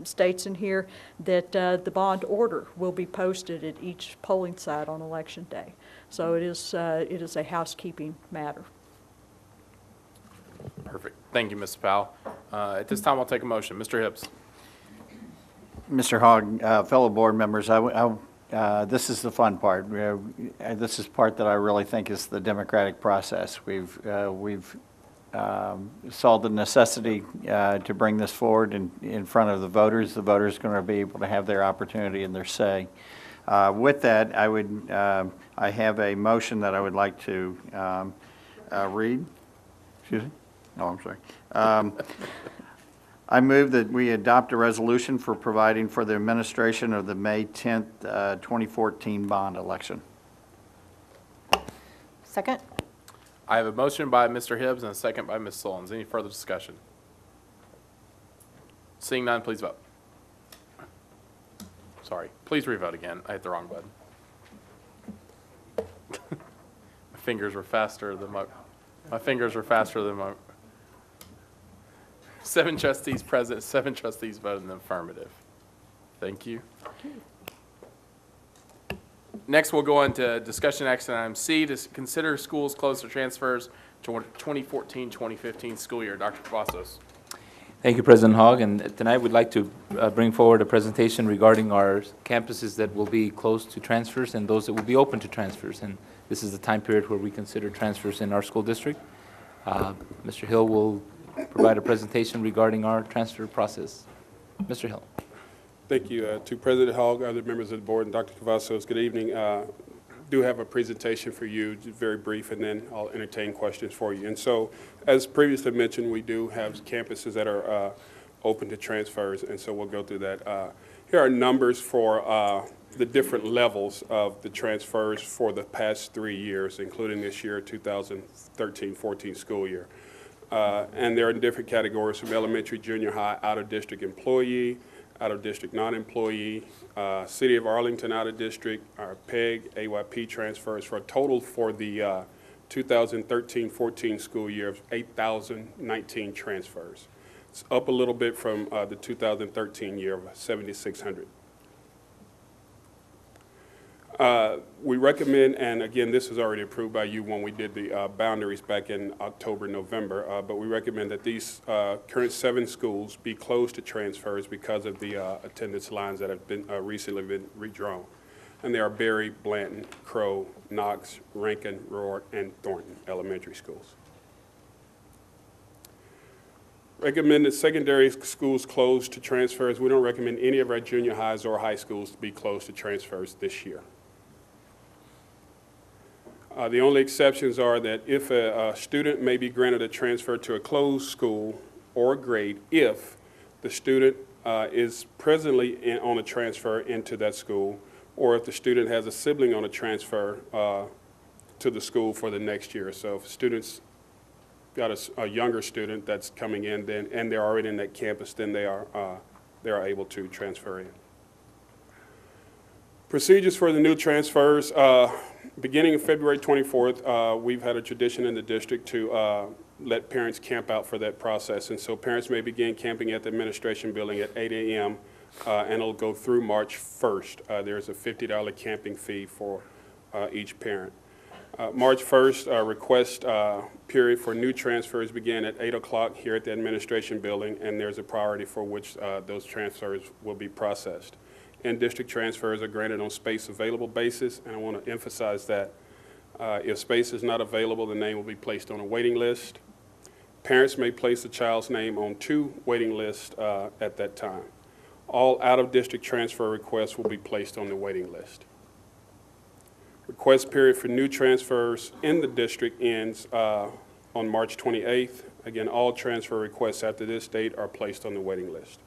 states in here that the bond order will be posted at each polling site on election day. So it is a housekeeping matter. Perfect. Thank you, Ms. Powell. At this time, I'll take a motion. Mr. Hibbs. Mr. Hogg, fellow board members, this is the fun part. This is part that I really think is the democratic process. We've saw the necessity to bring this forward in front of the voters. The voters are going to be able to have their opportunity and their say. With that, I have a motion that I would like to read. Excuse me? Oh, I'm sorry. I move that we adopt a resolution for providing for the administration of the May 10th, 2014 bond election. Second? I have a motion by Mr. Hibbs and a second by Ms. Sullins. Any further discussion? Seeing none, please vote. Sorry, please revote again. I hit the wrong button. My fingers were faster than my fingers were faster than my. 7 trustees present, 7 trustees voted in the affirmative. Thank you. Next, we'll go on to discussion action item C, to consider schools closed for transfers to 2014-2015 school year. Dr. Cavazos. Thank you, President Hogg. And tonight we'd like to bring forward a presentation regarding our campuses that will be closed to transfers and those that will be open to transfers. And this is the time period where we consider transfers in our school district. Mr. Hill will provide a presentation regarding our transfer process. Mr. Hill. Thank you to President Hogg, other members of the board, and Dr. Cavazos. Good evening. Do have a presentation for you, just very brief, and then I'll entertain questions for you. And so, as previously mentioned, we do have campuses that are open to transfers, and so we'll go through that. Here are numbers for the different levels of the transfers for the past 3 years, including this year, 2013-14 school year. And they're in different categories from elementary, junior high, out-of-district employee, out-of-district non-employee, City of Arlington out-of-district, our PEG, AYP transfers for a total for the 2013-14 school year of 8,019 transfers. It's up a little bit from the 2013 year of 7,600. We recommend, and again, this was already approved by you when we did the boundaries back in October, November, but we recommend that these current 7 schools be closed to transfers because of the attendance lines that have been recently been redrawn. And they are Berry, Blanton, Crow, Knox, Rankin, Roark, and Thornton elementary schools. Recommended secondary schools closed to transfers. We don't recommend any of our junior highs or high schools to be closed to transfers this year. The only exceptions are that if a student may be granted a transfer to a closed school or grade if the student is presently on a transfer into that school, or if the student has a sibling on a transfer to the school for the next year. So if students got a younger student that's coming in, then and they're already in that campus, then they are able to transfer in. Procedures for the new transfers. Beginning of February 24th, we've had a tradition in the district to let parents camp out for that process. And so parents may begin camping at the administration building at 8 a.m. And it'll go through March 1st. There's a $50 camping fee for each parent. March 1st, request period for new transfers began at 8 o'clock here at the administration building, and there's a priority for which those transfers will be processed. In-district transfers are granted on space available basis, and I want to emphasize that if space is not available, the name will be placed on a waiting list. Parents may place the child's name on 2 waiting lists at that time. All out-of-district transfer requests will be placed on the waiting list. Request period for new transfers in the district ends on March 28th. Again, all transfer requests after this date are placed on the waiting list.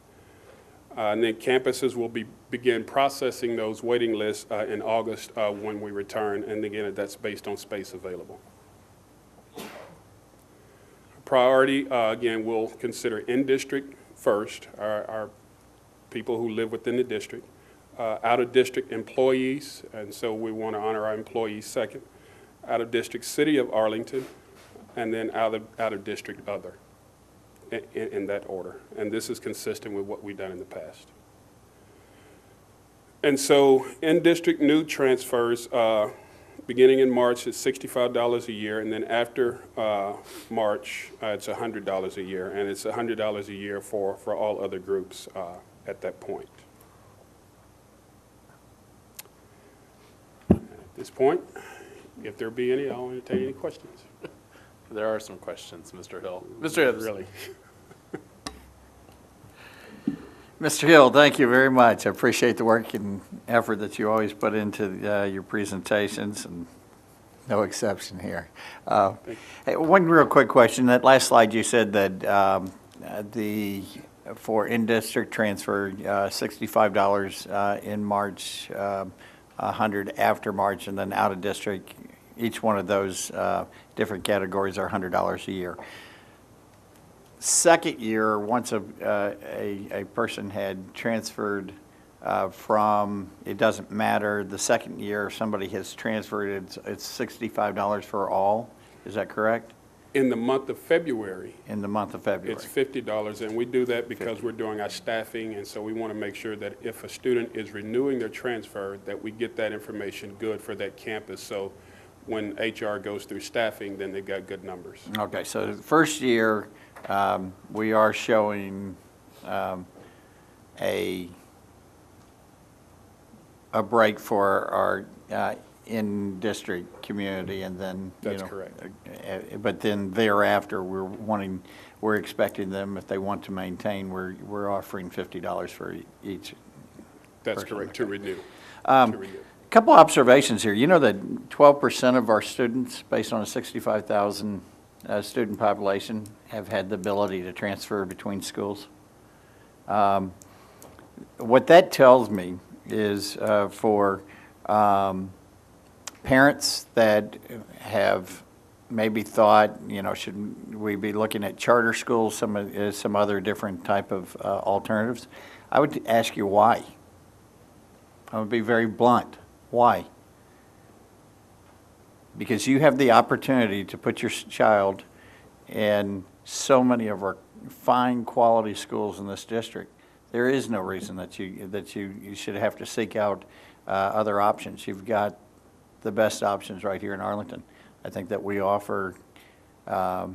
And then campuses will begin processing those waiting lists in August when we return, and again, that's based on space available. Priority, again, we'll consider in-district first, our people who live within the district, out-of-district employees, and so we want to honor our employees second, out-of-district City of Arlington, and then out-of-district other. In that order, and this is consistent with what we've done in the past. And so in-district new transfers beginning in March it's $65 a year, and then after March it's $100 a year, and it's $100 a year for all other groups at that point. At this point, if there be any, I'll entertain any questions. There are some questions, Mr. Hill. Mr. Hibbs. Really? Mr. Hill, thank you very much. I appreciate the work and effort that you always put into your presentations, and no exception here. Hey, one real quick question. That last slide you said that for in-district transfer, $65 in March, $100 after March, and then out-of-district, each one of those different categories are $100 a year. Second year, once a person had transferred from, it doesn't matter, the second year somebody has transferred, it's $65 for all. Is that correct? In the month of February. In the month of February. It's $50, and we do that because we're doing our staffing, and so we want to make sure that if a student is renewing their transfer, that we get that information good for that campus. So when HR goes through staffing, then they've got good numbers. Okay, so the first year, We are showing a break for our in-district community, and then, That's correct. But then thereafter, we're expecting them, if they want to maintain, we're offering $50 for each. That's person. correct, to renew. Couple observations here. You know that 12% of our students, based on a 65,000 student population, have had the ability to transfer between schools. What that tells me is for parents that have maybe thought, should we be looking at charter schools, some other different type of alternatives, I would ask you why. I would be very blunt. Why? Because you have the opportunity to put your child in so many of our fine quality schools in this district. There is no reason that you should have to seek out other options. You've got the best options right here in Arlington. I think that we offer a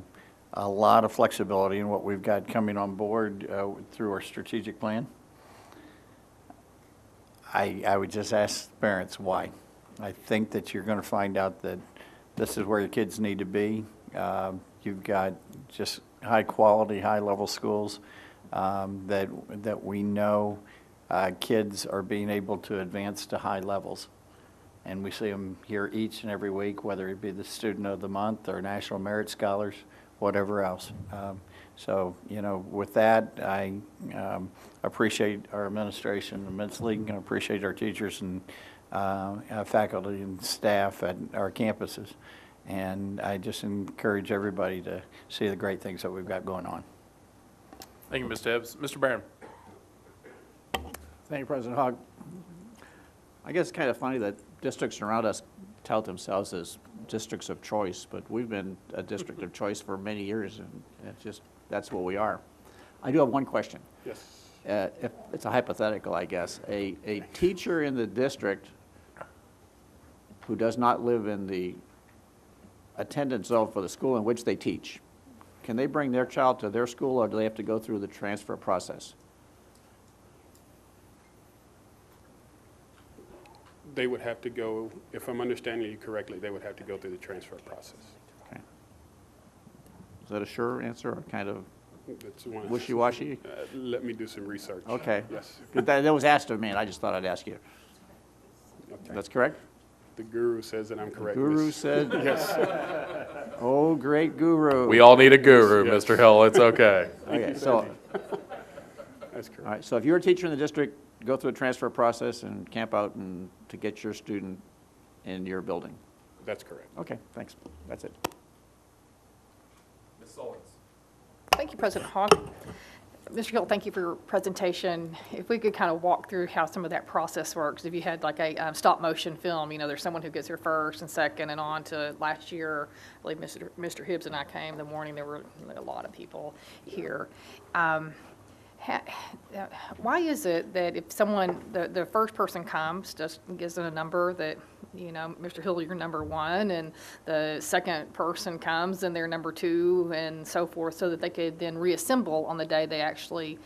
lot of flexibility in what we've got coming on board through our strategic plan. I would just ask parents why. I think that you're going to find out that this is where your kids need to be. You've got just high quality, high level schools that we know kids are being able to advance to high levels. And we see them here each and every week, whether it be the Student of the Month or National Merit Scholars, whatever else. So, with that, I appreciate our administration immensely, and appreciate our teachers and faculty and staff at our campuses. And I just encourage everybody to see the great things that we've got going on. Thank you, Mr. Hibbs. Mr. Barron. Thank you, President Hogg. I guess it's kind of funny that districts around us tout themselves as districts of choice, but we've been a district of choice for many years, and that's what we are. I do have one question. Yes. If it's a hypothetical, I guess. A teacher in the district who does not live in the attendance zone for the school in which they teach, can they bring their child to their school, or do they have to go through the transfer process? They would have to go, if I'm understanding you correctly, they would have to go through the transfer process. Okay. Is that a sure answer, or kind of That's one. wishy-washy? Let me do some research. Okay. Yes. That was asked of me, and I just thought I'd ask you. Okay. That's correct? The guru says that I'm correct. Guru Miss- said? Yes. Oh, great guru. We all need a guru, Yes. Mr. Hill. It's okay. Okay, so, That's correct. all right, so if you're a teacher in the district, go through a transfer process and camp out and to get your student in your building. That's correct. Okay, thanks. That's it. Ms. Sullins. Thank you, President Hogg. Mr. Hill, thank you for your presentation. If we could kind of walk through how some of that process works. If you had like a stop motion film, there's someone who gets here first and second and on to last year. I believe Mr. Hibbs and I came the morning. There were a lot of people here. Why is it that if someone, the first person comes, just gives it a number that, Mr. Hill, you're number one, and the second person comes and they're number two, and so forth, so that they could then reassemble on the day they actually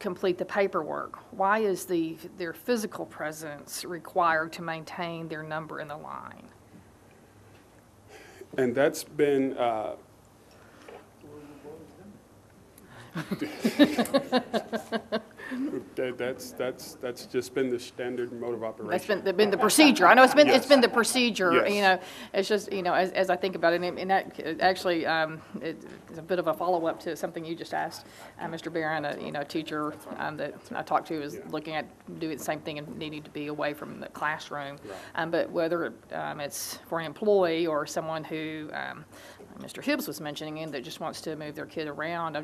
complete the paperwork? Why is their physical presence required to maintain their number in the line? And that's been, that's just been the standard mode of operation. That's been the procedure. I know it's been Yes. the procedure. Yes. It's just as I think about it, and that actually it's a bit of a follow up to something you just asked, Mr. Barron. A teacher that I talked to is looking at doing the same thing and needing to be away from the classroom. Right. But whether it's for an employee or someone who Mr. Hibbs was mentioning, and that just wants to move their kid around,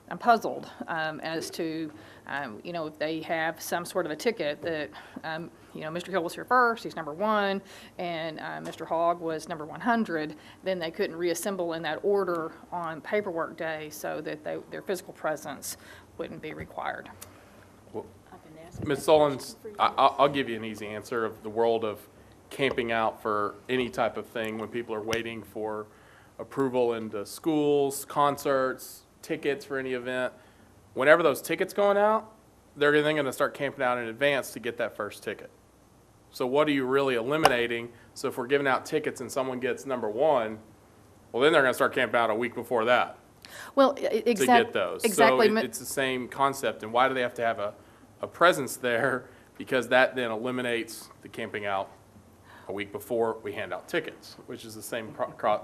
I'm puzzled as to, if they have some sort of a ticket that, Mr. Hill was here first, he's number one, and Mr. Hogg was number 100, then they couldn't reassemble in that order on paperwork day so that their physical presence wouldn't be required. Ms. Sullins, I'll give you an easy answer of the world of camping out for any type of thing when people are waiting for approval into schools, concerts, tickets for any event, whenever those tickets going out, they're then going to start camping out in advance to get that first ticket. So what are you really eliminating? So if we're giving out tickets and someone gets number one, well, then they're going to start camping out a week before that Well, to get those. exactly. So it's the same concept. And why do they have to have a presence there? Because that then eliminates the camping out a week before we hand out tickets, which is the same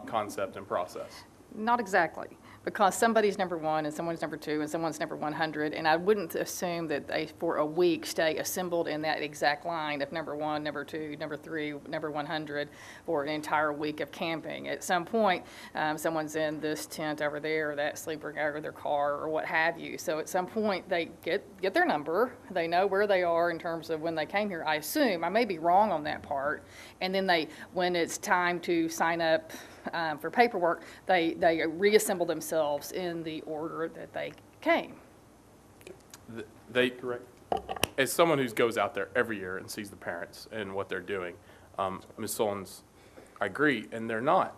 concept and process. Not exactly, because somebody's number one and someone's number two and someone's number 100, and I wouldn't assume that they, for a week, stay assembled in that exact line of number one, number two, number three, number 100 for an entire week of camping. At some point, someone's in this tent over there, or that sleeper over their car, or what have you. So at some point, they get their number, they know where they are in terms of when they came here, I assume. I may be wrong on that part. And then when it's time to sign up for paperwork, they reassemble themselves in the order that they came. Correct. As someone who goes out there every year and sees the parents and what they're doing, Ms. Solons, I agree, and they're not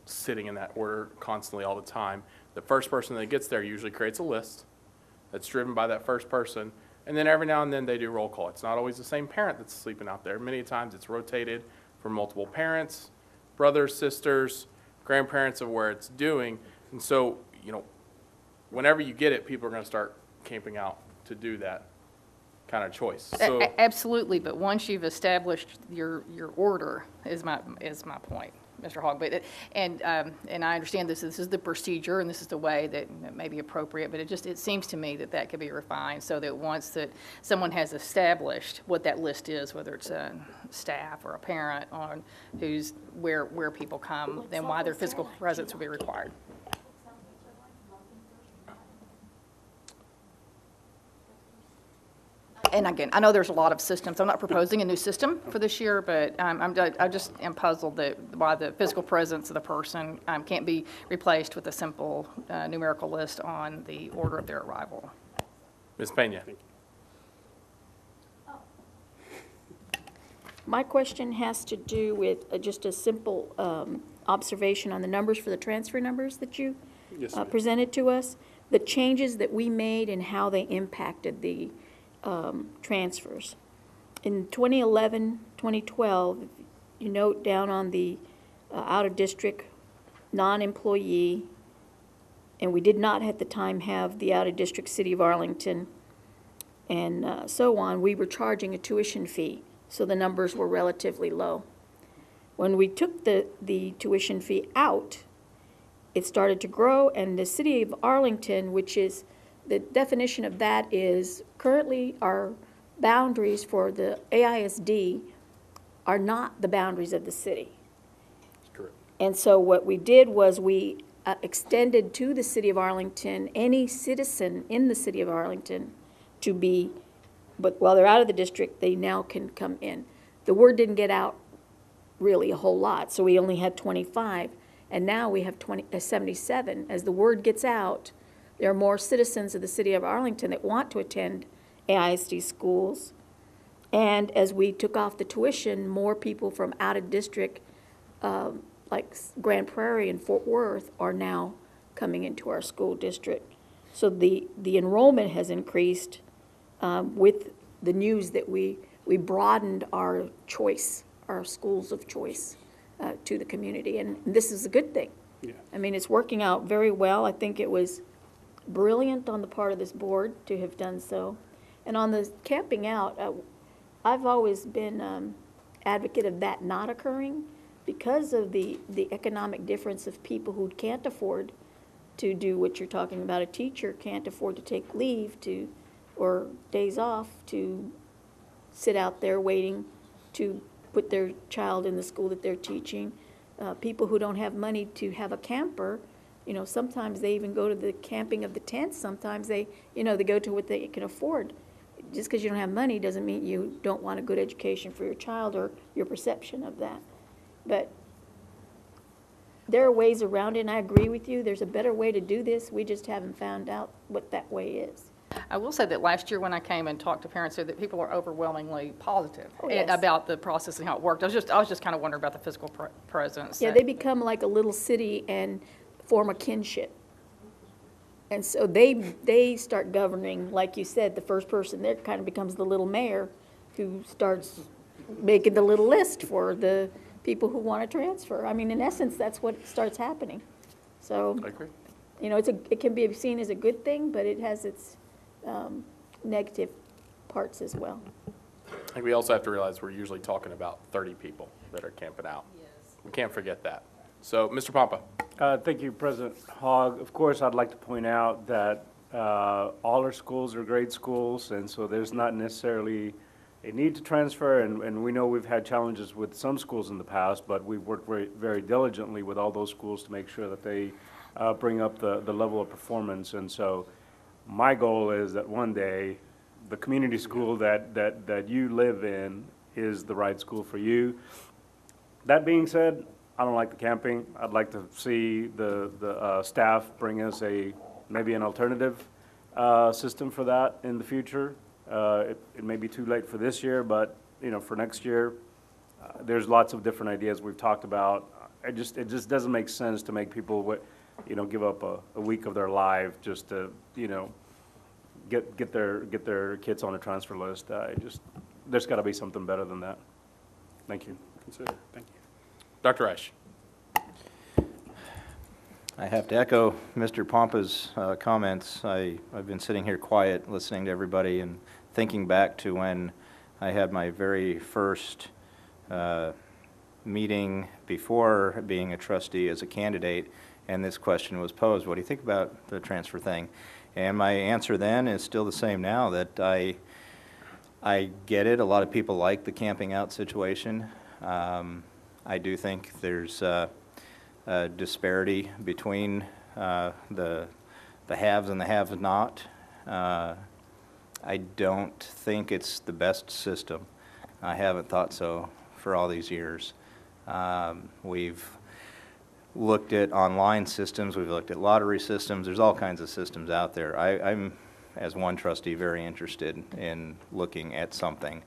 sitting in that order constantly all the time. The first person that gets there usually creates a list that's driven by that first person, and then every now and then they do roll call. It's not always the same parent that's sleeping out there. Many times it's rotated for multiple parents, brothers, sisters, grandparents of where it's doing. And so, whenever you get it, people are going to start camping out to do that kind of choice. So, Absolutely, but once you've established your order is my point, Mr. Hogg. But and I understand this is the procedure and this is the way that may be appropriate, but it seems to me that could be refined so that once that someone has established what that list is, whether it's a staff or a parent on where people come, then why their physical presence will be required. And again, I know there's a lot of systems. I'm not proposing a new system for this year, but I just am puzzled that why the physical presence of the person can't be replaced with a simple numerical list on the order of their arrival. Ms. Pena. My question has to do with just a simple observation on the numbers for the transfer numbers that you presented to us. The changes that we made and how they impacted the transfers. In 2011, 2012, you note down on the out-of-district non-employee, and we did not at the time have the out-of-district City of Arlington and so on, we were charging a tuition fee, so the numbers were relatively low. When we took the tuition fee out, it started to grow, and the City of Arlington, which is the definition of that is currently our boundaries for the AISD are not the boundaries of the city. That's correct. And so what we did was we extended to the City of Arlington any citizen in the City of Arlington to be, but while they're out of the district, they now can come in. The word didn't get out really a whole lot, so we only had 25, and now we have 77. As the word gets out, there are more citizens of the City of Arlington that want to attend AISD schools. And as we took off the tuition, more people from out of district, like Grand Prairie and Fort Worth, are now coming into our school district. So the enrollment has increased with the news that we broadened our choice, our schools of choice to the community. And this is a good thing. Yeah. I mean, it's working out very well. I think it was brilliant on the part of this board to have done so. And on the camping out, I've always been advocate of that not occurring because of the economic difference of people who can't afford to do what you're talking about. A teacher can't afford to take leave or days off to sit out there waiting to put their child in the school that they're teaching. People who don't have money to have a camper, sometimes they even go to the camping of the tents. Sometimes they go to what they can afford. Just because you don't have money doesn't mean you don't want a good education for your child or your perception of that. But there are ways around it, and I agree with you. There's a better way to do this. We just haven't found out what that way is. I will say that last year when I came and talked to parents, that people are overwhelmingly positive yes. about the process and how it worked. I was just kind of wondering about the physical presence. Yeah, they become like a little city and form a kinship. And so they start governing, like you said, the first person there kind of becomes the little mayor who starts making the little list for the people who want to transfer. I mean, in essence, that's what starts happening. So, I agree. you know, it can be seen as a good thing, but it has its negative parts as well. I think we also have to realize we're usually talking about 30 people that are camping out. Yes. We can't forget that. So, Mr. Pompa. Thank you, President Hogg. Of course, I'd like to point out that all our schools are great schools, and so there's not necessarily a need to transfer, and we know we've had challenges with some schools in the past, but we've worked very diligently with all those schools to make sure that they bring up the level of performance. And so my goal is that one day the community school that you live in is the right school for you. That being said, I don't like the camping. I'd like to see the staff bring us maybe an alternative system for that in the future. It may be too late for this year, but you know, for next year, there's lots of different ideas we've talked about. It just doesn't make sense to make people, you know, give up a week of their life just to, you know, get their kids on a transfer list. There's got to be something better than that. Thank you. Consider. Thank you. Dr. Reich. I have to echo Mr. Pompa's comments. I've been sitting here quiet, listening to everybody and thinking back to when I had my very first meeting before being a trustee as a candidate, and this question was posed: what do you think about the transfer thing? And my answer then is still the same now, that I get it. A lot of people like the camping out situation. I do think there's a disparity between the haves and the have-not. I don't think it's the best system. I haven't thought so for all these years. We've looked at online systems, we've looked at lottery systems, there's all kinds of systems out there. I'm, as one trustee, very interested in looking at something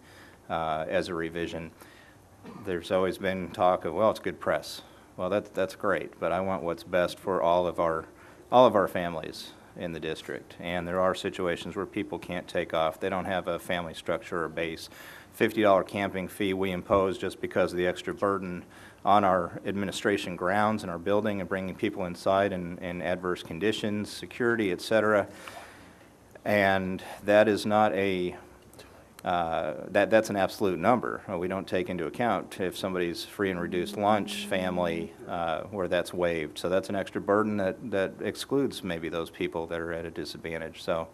as a revision. There's always been talk of, well, it's good press. Well, that's great, but I want what's best for all of our families in the district. And there are situations where people can't take off. They don't have a family structure or base. $50 camping fee we impose just because of the extra burden on our administration grounds and our building and bringing people inside in adverse conditions, security, et cetera. And that is not a that's an absolute number. We don't take into account if somebody's free and reduced lunch family where that's waived. So that's an extra burden that excludes maybe those people that are at a disadvantage. So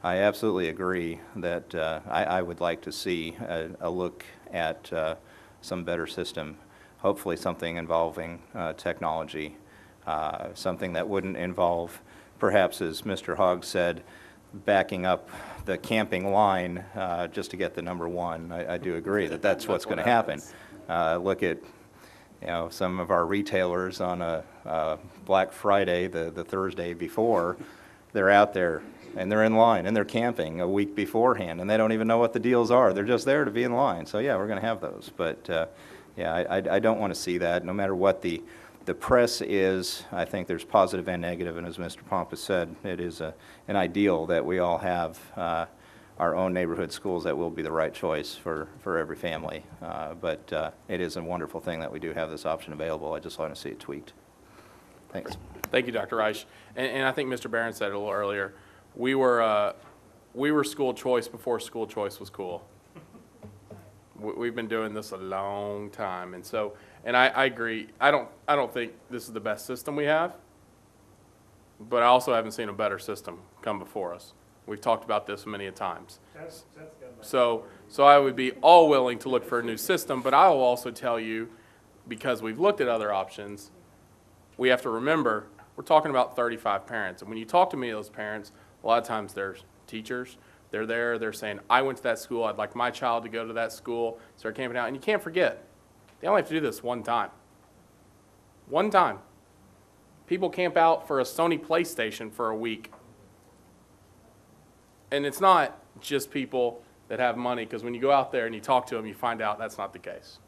I absolutely agree that I would like to see a look at some better system, hopefully something involving technology, something that wouldn't involve, perhaps as Mr. Hogg said, backing up the camping line just to get the number one. I do agree that that's what's going to happen. Look at, you know, some of our retailers on a Black Friday, the Thursday before, they're out there and they're in line and they're camping a week beforehand and they don't even know what the deals are. They're just there to be in line. So yeah, we're going to have those. But yeah, I don't want to see that. No matter what the press is, I think there's positive and negative, and as Mr. Pompa said, it is an ideal that we all have our own neighborhood schools that will be the right choice for every family. But it is a wonderful thing that we do have this option available. I just want to see it tweaked. Thanks. Thank you, Dr. Reich. And I think Mr. Barron said it a little earlier. We were school choice before school choice was cool. We've been doing this a long time, and so, and I agree. I don't think this is the best system we have, but I also haven't seen a better system come before us. We've talked about this many a times. So I would be all willing to look for a new system, but I will also tell you, because we've looked at other options, we have to remember we're talking about 35 parents, and when you talk to many of those parents, a lot of times they're teachers. They're there, they're saying, I went to that school, I'd like my child to go to that school, start camping out. And you can't forget, they only have to do this one time. One time. People camp out for a Sony PlayStation for a week. And it's not just people that have money, because when you go out there and you talk to them, you find out that's not the case.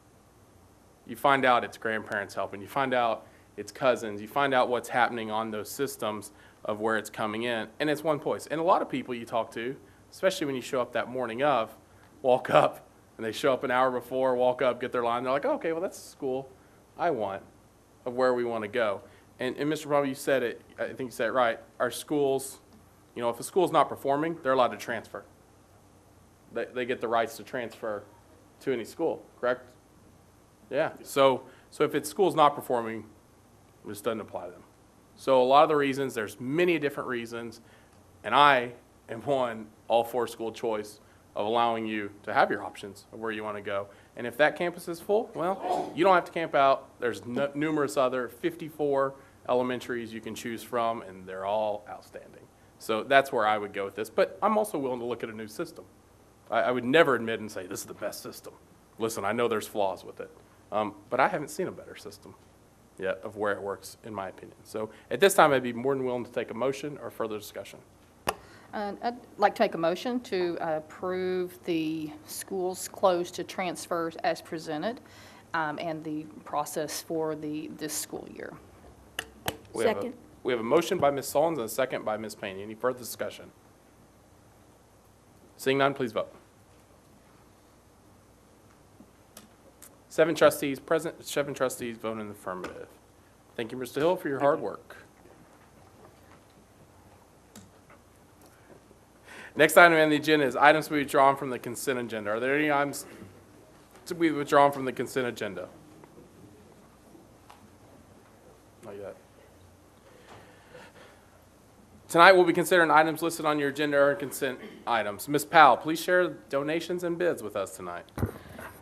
You find out it's grandparents helping. You find out it's cousins. You find out what's happening on those systems of where it's coming in, and it's one place. And a lot of people you talk to, especially when you show up that morning of, walk up, and they show up an hour before, walk up, get their line, they're like, oh, okay, well, that's the school I want, of where we want to go. And Mr. Brumby, you said it, I think you said it right, our schools, you know, if a school's not performing, they're allowed to transfer. They get the rights to transfer to any school, correct? Yeah, so if its school's not performing, this doesn't apply to them. So a lot of the reasons, there's many different reasons, and I am one all for school choice of allowing you to have your options of where you want to go. And if that campus is full, well, you don't have to camp out. There's numerous other 54 elementaries you can choose from, and they're all outstanding. So that's where I would go with this. But I'm also willing to look at a new system. I would never admit and say, this is the best system. Listen, I know there's flaws with it, but I haven't seen a better system yet of where it works, in my opinion. So at this time, I'd be more than willing to take a motion or further discussion. I'd like to make a motion to approve the schools closed to transfers as presented, and the process for this school year. Second. We have a motion by Ms. Sullins and a second by Ms. Payne. Any further discussion? Seeing none, please vote. 7 trustees present, 7 trustees vote in the affirmative. Thank you, Mr. Hill, for your hard work. Next item on the agenda is items to be withdrawn from the consent agenda. Are there any items to be withdrawn from the consent agenda? Not yet. Tonight we'll be considering items listed on your agenda or consent items. Ms. Powell, please share donations and bids with us tonight.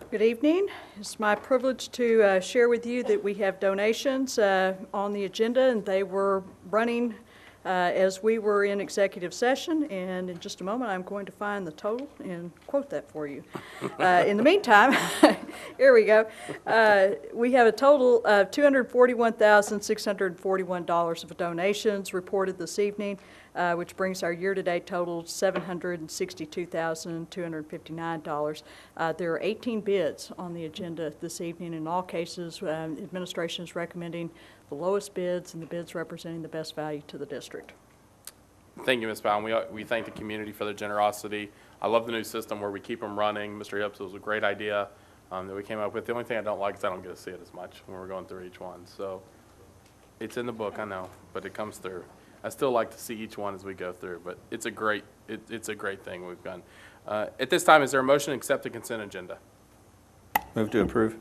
Good evening. It's my privilege to share with you that we have donations on the agenda, and they were running as we were in executive session, and in just a moment I'm going to find the total and quote that for you. In the meantime, here we go. We have a total of $241,641 of donations reported this evening, which brings our year-to-date total to $762,259. There are 18 bids on the agenda this evening. In all cases, administration is recommending the lowest bids and the bids representing the best value to the district. Thank you, Ms. Powell. We thank the community for their generosity. I love the new system where we keep them running. Mr. Hips, it was a great idea that we came up with. The only thing I don't like is I don't get to see it as much when we're going through each one. So it's in the book, I know, but it comes through. I still like to see each one as we go through, but it's a great thing we've done. At this time, is there a motion to accept the consent agenda? Move to approve.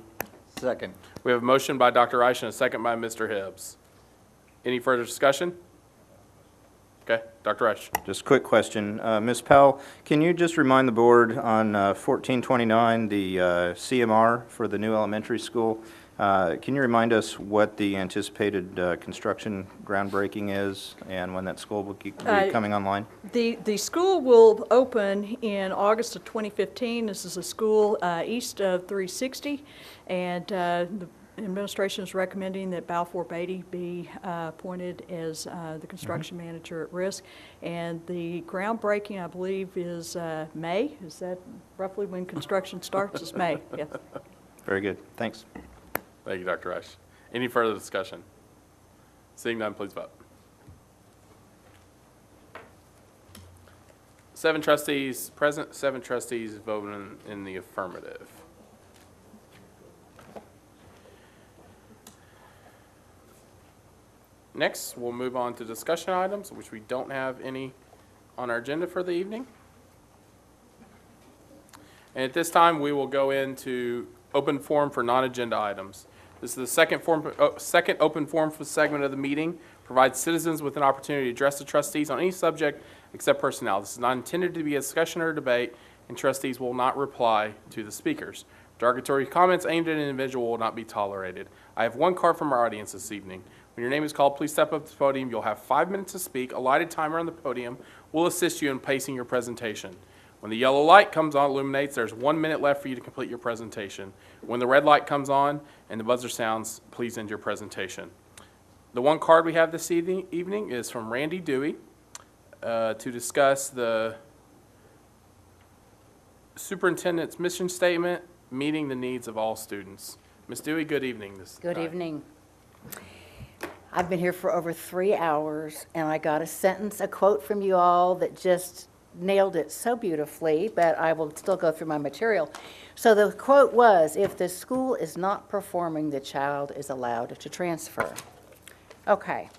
Second. We have a motion by Dr. Reich and a second by Mr. Hibbs. Any further discussion? Okay, Dr. Reich. Just a quick question. Ms. Powell, can you just remind the board on 1429, the CMR for the new elementary school, can you remind us what the anticipated construction groundbreaking is and when that school will be coming online? The school will open in August of 2015. This is a school east of 360, and the administration is recommending that Balfour Beatty be appointed as the construction manager at risk. And the groundbreaking, I believe, is May. Is that roughly when construction starts? It's May, yes. Very good. Thanks. Thank you, Dr. Reich. Any further discussion? Seeing none, please vote. 7 trustees present, 7 trustees voting in the affirmative. Next, we'll move on to discussion items, which we don't have any on our agenda for the evening. And at this time, we will go into open forum for non-agenda items. This is the second open forum for segment of the meeting. Provides citizens with an opportunity to address the trustees on any subject except personnel. This is not intended to be a discussion or debate, and trustees will not reply to the speakers. Derogatory comments aimed at an individual will not be tolerated. I have one card from our audience this evening. When your name is called, please step up to the podium. You'll have 5 minutes to speak. A lighted timer on the podium will assist you in pacing your presentation. When the yellow light comes on, illuminates, there's 1 minute left for you to complete your presentation. When the red light comes on and the buzzer sounds, please end your presentation. The one card we have this evening is from Randy Dewey to discuss the superintendent's mission statement, meeting the needs of all students. Ms. Dewey, good evening. Good evening. I've been here for over 3 hours, and I got a quote from you all that just nailed it so beautifully, but I will still go through my material. So the quote was, "If the school is not performing, the child is allowed to transfer." Okay,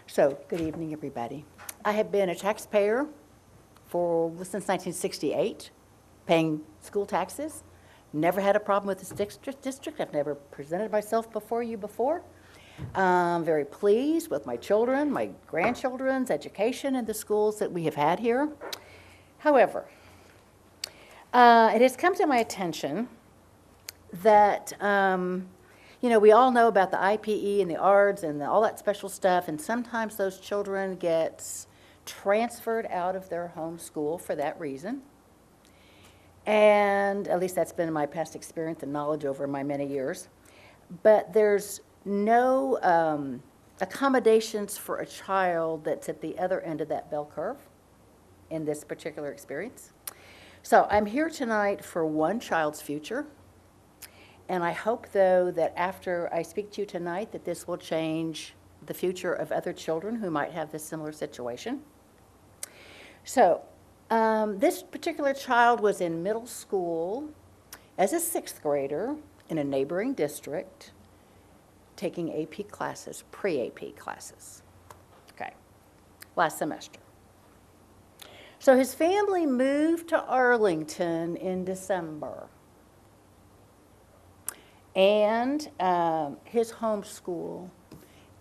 so good evening, everybody. I have been a taxpayer since 1968, paying school taxes. Never had a problem with this district. I've never presented myself before you before. I'm very pleased with my children, my grandchildren's education in the schools that we have had here. However, it has come to my attention that, we all know about the IPE and the ARDS and all that special stuff, and sometimes those children get transferred out of their home school for that reason. And at least that's been my past experience and knowledge over my many years. But there's no accommodations for a child that's at the other end of that bell curve in this particular experience. So I'm here tonight for one child's future, and I hope, though, that after I speak to you tonight, that this will change the future of other children who might have this similar situation. So this particular child was in middle school as a 6th grader in a neighboring district, taking AP classes, pre-AP classes, okay, last semester. So his family moved to Arlington in December. And his home school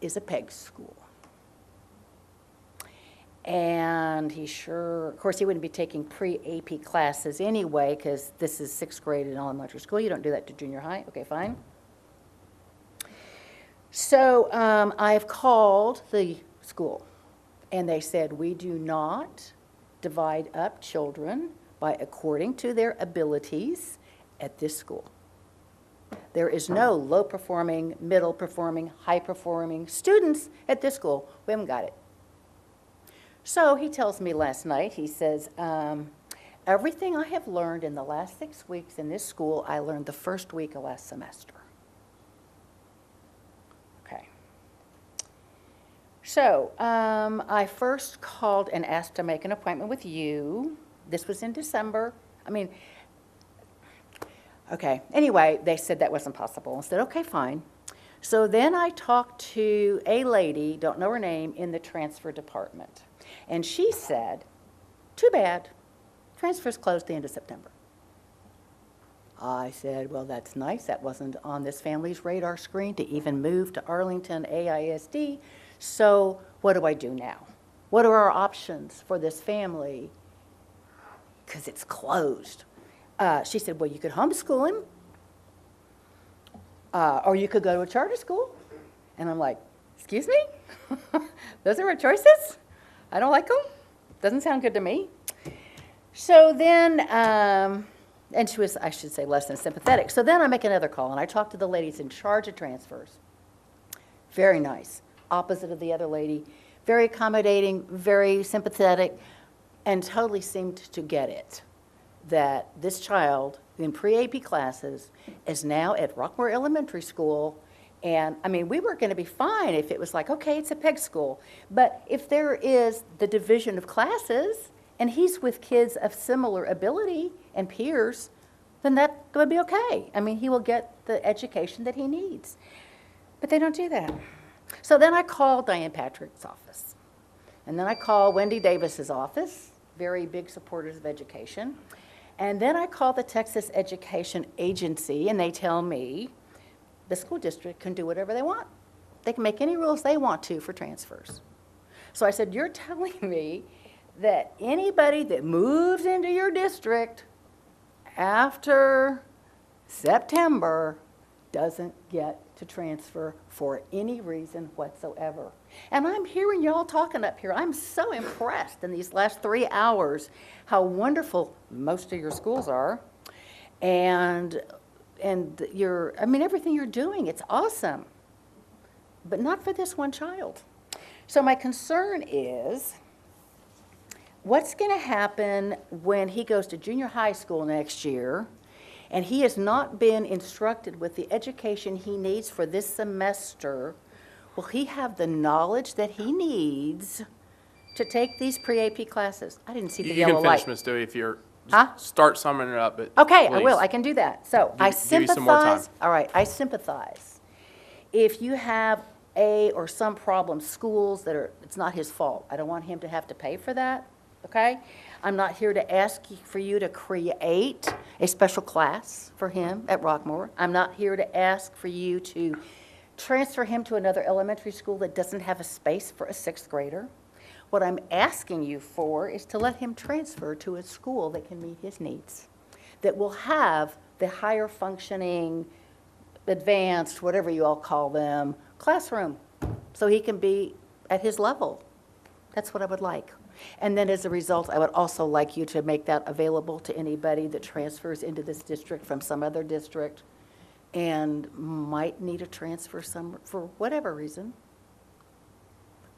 is a PEG school. And of course, he wouldn't be taking pre-AP classes anyway, because this is 6th grade in elementary school. You don't do that to junior high. Okay, fine. So I've called the school, and they said, we do not divide up children according to their abilities at this school. There is no low-performing, middle-performing, high-performing students at this school. We haven't got it. So he tells me last night, he says, everything I have learned in the last 6 weeks in this school, I learned the first week of last semester. Okay. So I first called and asked to make an appointment with you. This was in December. Okay, anyway, they said that wasn't possible. I said, okay, fine. So then I talked to a lady, don't know her name, in the transfer department. And she said, too bad, transfer's closed the end of September. I said, well, that's nice. That wasn't on this family's radar screen to even move to Arlington AISD. So what do I do now? What are our options for this family? Because it's closed. She said, well, you could homeschool him, or you could go to a charter school. And I'm like, excuse me? Those are our choices? I don't like them. Doesn't sound good to me. So then, and she was, I should say, less than sympathetic. So then I make another call, and I talk to the ladies in charge of transfers. Very nice. Opposite of the other lady. Very accommodating, very sympathetic, and totally seemed to get it. That this child in pre-AP classes is now at Rockmore Elementary School. And we were going to be fine if it was like, okay, it's a PEG school. But if there is the division of classes and he's with kids of similar ability and peers, then that would be okay. He will get the education that he needs. But they don't do that. So then I called Diane Patrick's office. And then I called Wendy Davis's office, very big supporters of education. And then I called the Texas Education Agency, and they tell me the school district can do whatever they want. They can make any rules they want to for transfers. So I said, you're telling me that anybody that moves into your district after September doesn't get to transfer for any reason whatsoever. And I'm hearing y'all talking up here. I'm so impressed in these last 3 hours how wonderful most of your schools are. And everything you're doing, it's awesome. But not for this one child. So my concern is, what's going to happen when he goes to junior high school next year and he has not been instructed with the education he needs for this semester? will he have the knowledge that he needs to take these pre-AP classes? I didn't see the You yellow can light. finish, Ms. Dewey, if you're, Huh? start summing it up, but Okay, I will, please. I can do that. So I Give you some more time. sympathize, all right, I sympathize. If you have a or some problem, schools that are, it's not his fault. I don't want him to have to pay for that, okay? I'm not here to ask for you to create a special class for him at Rockmore. I'm not here to ask for you to transfer him to another elementary school that doesn't have a space for a sixth grader. What I'm asking you for is to let him transfer to a school that can meet his needs, that will have the higher functioning, advanced, whatever you all call them, classroom, so he can be at his level. That's what I would like. And then as a result, I would also like you to make that available to anybody that transfers into this district from some other district and might need a transfer for whatever reason.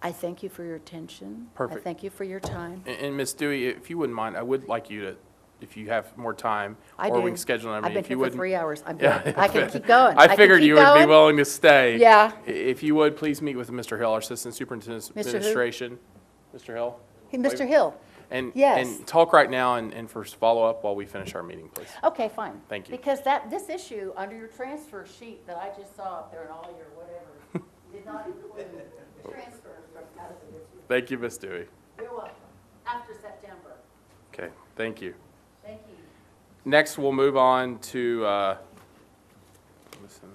I thank you for your attention. Perfect. I thank you for your time. And Ms. Dewey, if you wouldn't mind, I would like you to, if you have more time, I or we do. can schedule another I've meeting. been If you here for wouldn't- 3 hours. I'm Yeah, good. I can keep going. I can figured keep you would be going. willing to stay. Yeah. If you would, please meet with Mr. Hill, our Assistant Superintendent of Mr. who? Administration. Mr. Hill? Hey, Mr. Hill. And, Yes. and talk right now and for follow-up while we finish our meeting, please. Okay, fine. Thank you. Because this issue under your transfer sheet that I just saw up there and all your whatever, did not include transfers from out of the district. Thank you, Ms. Dewey. You're welcome. After September. Okay, thank you. Thank you. Next, we'll move on to, listen,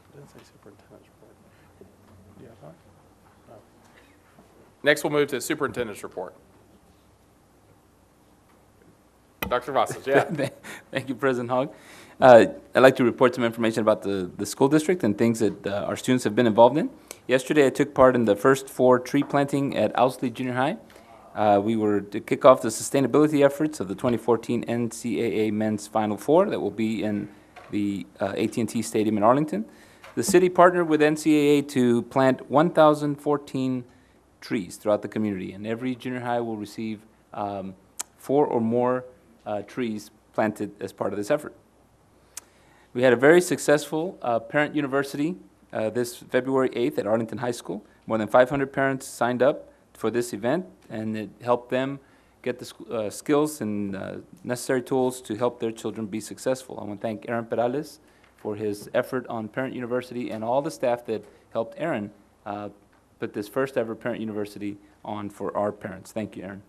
it doesn't say superintendent's report. Do you have that? No. Next, we'll move to superintendent's report. Dr. Vassos, yeah. Thank you, President Hogg. I'd like to report some information about the school district and things that our students have been involved in. Yesterday, I took part in the first 4 tree planting at Owsley Junior High. We were to kick off the sustainability efforts of the 2014 NCAA Men's Final Four that will be in the AT&T Stadium in Arlington. The city partnered with NCAA to plant 1,014 trees throughout the community, and every junior high will receive 4 or more trees planted as part of this effort. We had a very successful parent university this February 8th at Arlington High School. More than 500 parents signed up for this event, and it helped them get the skills and necessary tools to help their children be successful. I want to thank Aaron Perales for his effort on Parent University and all the staff that helped Aaron put this first ever Parent University on for our parents. Thank you, Aaron.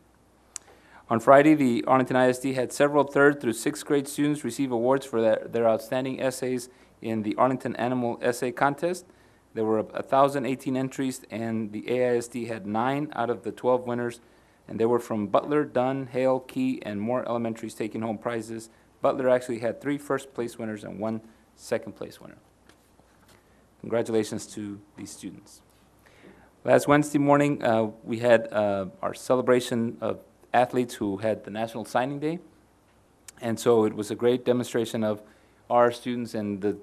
On Friday, the Arlington ISD had several 3rd through 6th grade students receive awards for their outstanding essays in the Arlington Animal Essay Contest. There were 1,018 entries, and the AISD had 9 out of the 12 winners, and they were from Butler, Dunn, Hale, Key, and more elementaries taking home prizes. Butler actually had 3 first-place winners and 1 second-place winner. Congratulations to these students. Last Wednesday morning, we had our celebration of athletes who had the National Signing Day, and so it was a great demonstration of our students and the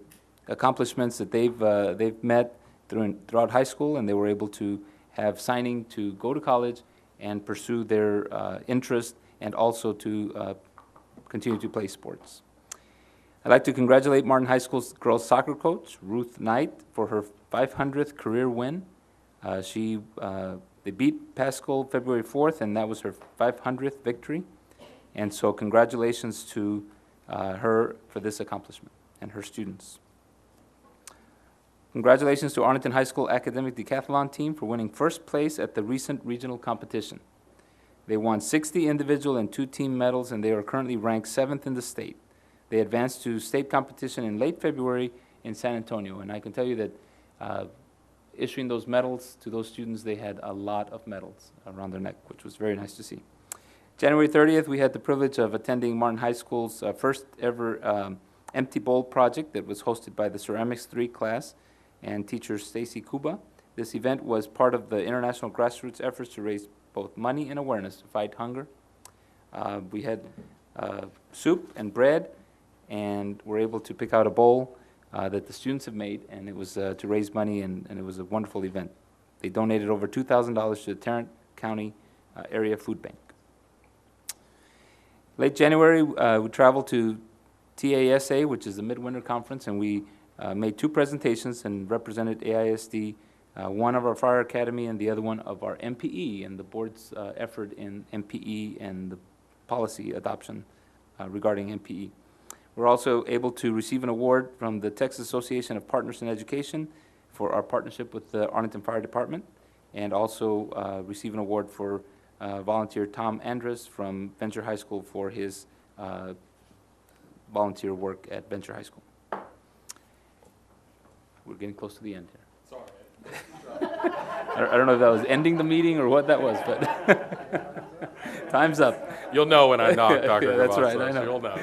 accomplishments that they've met throughout high school, and they were able to have signing to go to college and pursue their interest, and also to continue to play sports. I'd like to congratulate Martin High School's girls soccer coach, Ruth Knight, for her 500th career win. They beat Pascal February 4th, and that was her 500th victory. And so congratulations to her for this accomplishment and her students. Congratulations to Arlington High School Academic Decathlon team for winning first place at the recent regional competition. They won 60 individual and 2 team medals, and they are currently ranked 7th in the state. They advanced to state competition in late February in San Antonio, and I can tell you that issuing those medals to those students, they had a lot of medals around their neck, which was very nice to see. January 30th, we had the privilege of attending Martin High School's first ever Empty Bowl project that was hosted by the Ceramics 3 class and teacher Stacy Kuba. This event was part of the international grassroots efforts to raise both money and awareness to fight hunger. We had soup and bread, and were able to pick out a bowl that the students have made, and it was to raise money, and it was a wonderful event. They donated over $2,000 to the Tarrant County Area Food Bank. Late January, we traveled to TASA, which is the Midwinter Conference, and we made 2 presentations and represented AISD, one of our fire academy and the other one of our MPE, and the board's effort in MPE and the policy adoption regarding MPE. We're also able to receive an award from the Texas Association of Partners in Education for our partnership with the Arlington Fire Department, and also receive an award for volunteer Tom Andrus from Venture High School for his volunteer work at Venture High School. We're getting close to the end here. Sorry. I don't know if that was ending the meeting or what that was, but time's up. You'll know when I knock, Dr. Yeah, that's right, Grievance, I know. You'll know.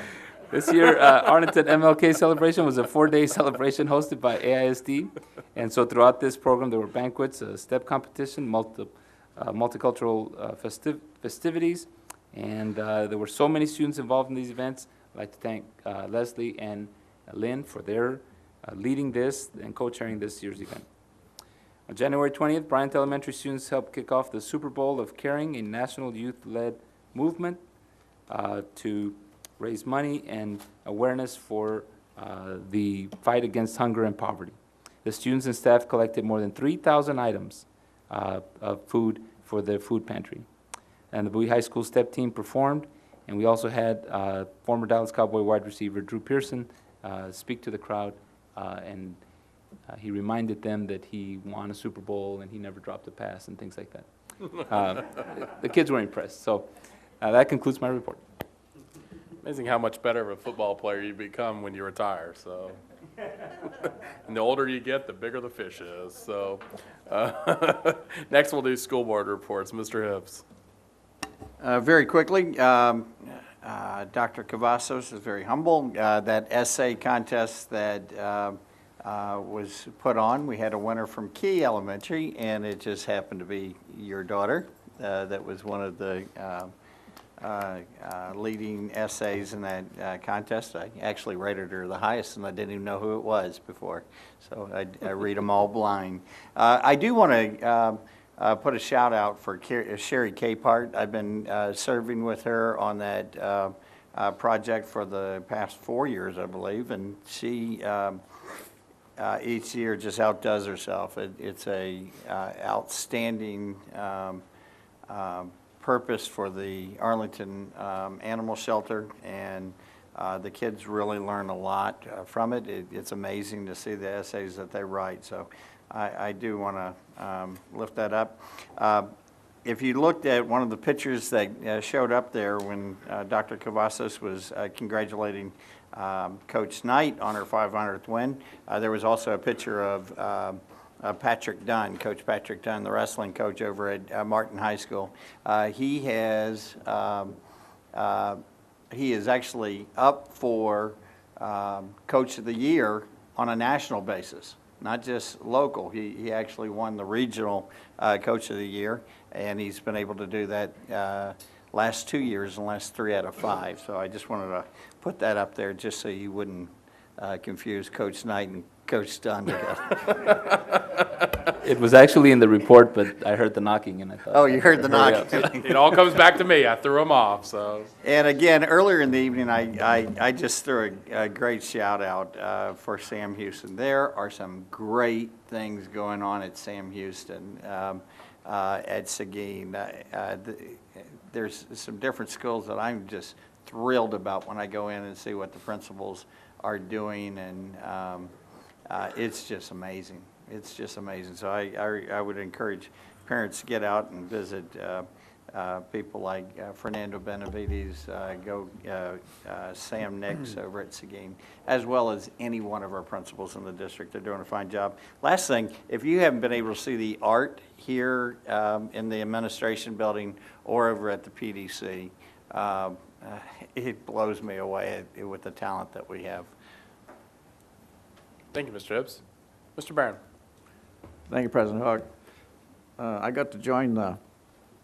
This year, Arlington MLK Celebration was a 4-day celebration hosted by AISD. And so throughout this program, there were banquets, a step competition, multicultural festivities. And there were so many students involved in these events. I'd like to thank Leslie and Lynn for their leading this and co-chairing this year's event. On January 20th, Bryant Elementary students helped kick off the Super Bowl of Caring, a national youth-led movement to raise money and awareness for the fight against hunger and poverty. The students and staff collected more than 3,000 items of food for the food pantry. And the Bowie High School step team performed, and we also had former Dallas Cowboy wide receiver Drew Pearson speak to the crowd, and he reminded them that he won a Super Bowl and he never dropped a pass and things like that. The kids were impressed. So that concludes my report. Amazing how much better of a football player you become when you retire. So, and the older you get, the bigger the fish is. So, next we'll do school board reports. Mr. Hibbs. Very quickly, Dr. Cavazos is very humble. That essay contest that was put on, we had a winner from Key Elementary, and it just happened to be your daughter. That was one of the leading essays in that contest. I actually rated her the highest, and I didn't even know who it was before. So I read them all blind. I do want to put a shout out for Sherry Capehart. I've been serving with her on that project for the past 4 years, I believe, and she each year just outdoes herself. It's a outstanding purpose for the Arlington Animal Shelter, and the kids really learn a lot from it. It's amazing to see the essays that they write, so I do want to lift that up. If you looked at one of the pictures that showed up there when Dr. Cavazos was congratulating Coach Knight on her 500th win, there was also a picture of Patrick Dunn, Coach Patrick Dunn, the wrestling coach over at Martin High School. He is actually up for Coach of the Year on a national basis, not just local. He actually won the regional Coach of the Year, and he's been able to do that last 2 years and last 3 out of 5. So I just wanted to put that up there just so you wouldn't confuse Coach Knight and Coach Dunn together. It was actually in the report, but I heard the knocking, and I thought. Oh, you heard the knocking. It all comes back to me. I threw him off. So. And again, earlier in the evening, I just threw a great shout out for Sam Houston. There are some great things going on at Sam Houston, at Seguin. There's some different schools that I'm just thrilled about when I go in and see what the principals are doing, and it's just amazing. It's just amazing. So I would encourage parents to get out and visit people like Fernando Benavides, Sam Nix over at Seguin, as well as any one of our principals in the district. They're doing a fine job. Last thing, if you haven't been able to see the art here in the administration building or over at the PDC, it blows me away with the talent that we have. Thank you, Mr. Hibbs. Mr. Barron. Thank you, President Hogg. I got to join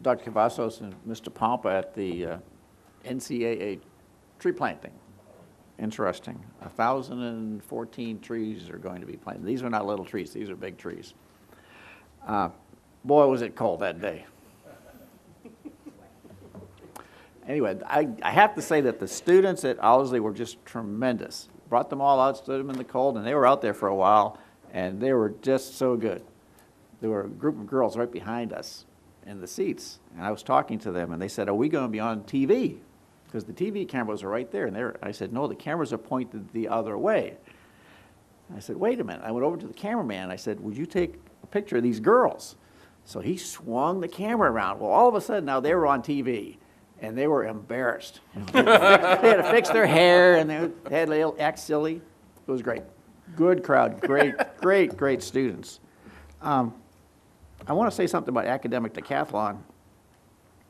Dr. Cavazos and Mr. Pompa at the NCAA tree planting. Interesting. 1,014 trees are going to be planted. These are not little trees. These are big trees. Boy, was it cold that day. Anyway, I have to say that the students at Owsley were just tremendous. brought them all out, stood them in the cold, and they were out there for a while, and they were just so good. There were a group of girls right behind us in the seats, and I was talking to them, and they said, are we going to be on TV? Because the TV cameras are right there, and I said, no, the cameras are pointed the other way. I said, wait a minute. I went over to the cameraman, and I said, would you take a picture of these girls? So he swung the camera around. Well, all of a sudden, now they were on TV, and they were embarrassed. They had to fix their hair, and they had to act silly. It was great. Good crowd, great students. I want to say something about academic decathlon.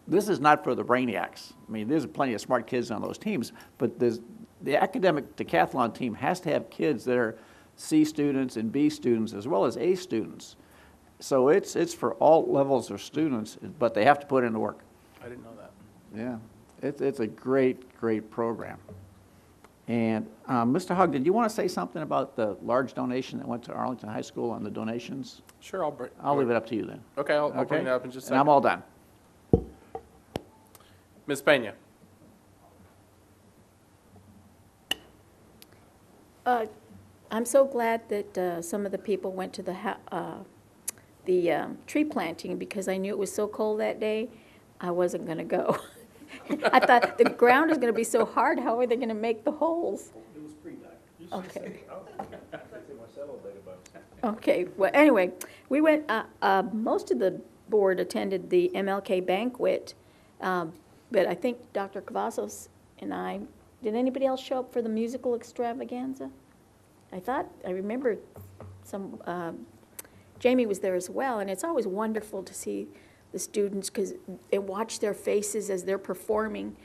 This is not for the brainiacs. I mean, there's plenty of smart kids on those teams, but the academic decathlon team has to have kids that are C students and B students as well as A students. So it's for all levels of students, but they have to put in the work. I didn't know that. Yeah, it's a great program. And Mr. Hogg, did you want to say something about the large donation that went to Arlington High School on the donations? Sure, I'll leave it up to you then. Okay, I'll bring it up in just a second. And I'm all done. Ms. Pena. I'm so glad that some of the people went to the tree planting because I knew it was so cold that day, I wasn't going to go. I thought the ground is going to be so hard, how are they going to make the holes? It was pre-dug. Okay. Okay, well, anyway, we went, most of the board attended the MLK banquet, but I think Dr. Cavazos and I, did anybody else show up for the musical extravaganza? I remember Jamie was there as well, and it's always wonderful to see the students and watch their faces as they're performing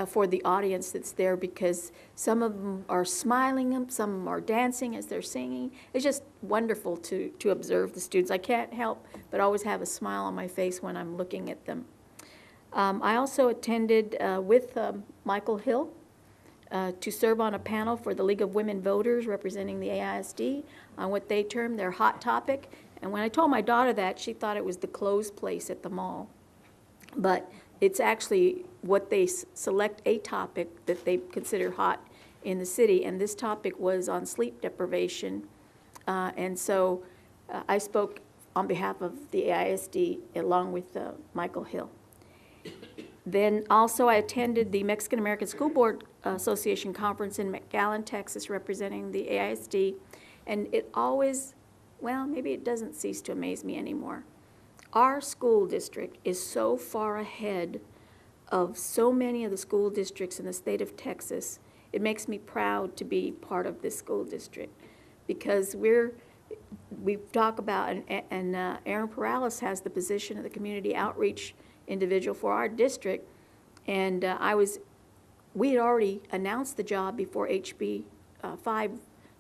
for the audience that's there, because some of them are smiling, some of them are dancing as they're singing. It's just wonderful to observe the students. I can't help but always have a smile on my face when I'm looking at them. I also attended with Michael Hill to serve on a panel for the League of Women Voters representing the AISD on what they term their hot topic. And when I told my daughter that, she thought it was the clothes place at the mall. But it's actually what they select a topic that they consider hot in the city. And this topic was on sleep deprivation. And so I spoke on behalf of the AISD along with Michael Hill. Then also I attended the Mexican American School Board Association Conference in McAllen, Texas, representing the AISD. And it always, well, maybe it doesn't cease to amaze me anymore. Our school district is so far ahead of so many of the school districts in the state of Texas. It makes me proud to be part of this school district, because we talk about, and Aaron Perales has the position of the community outreach individual for our district, and we had already announced the job before HB 5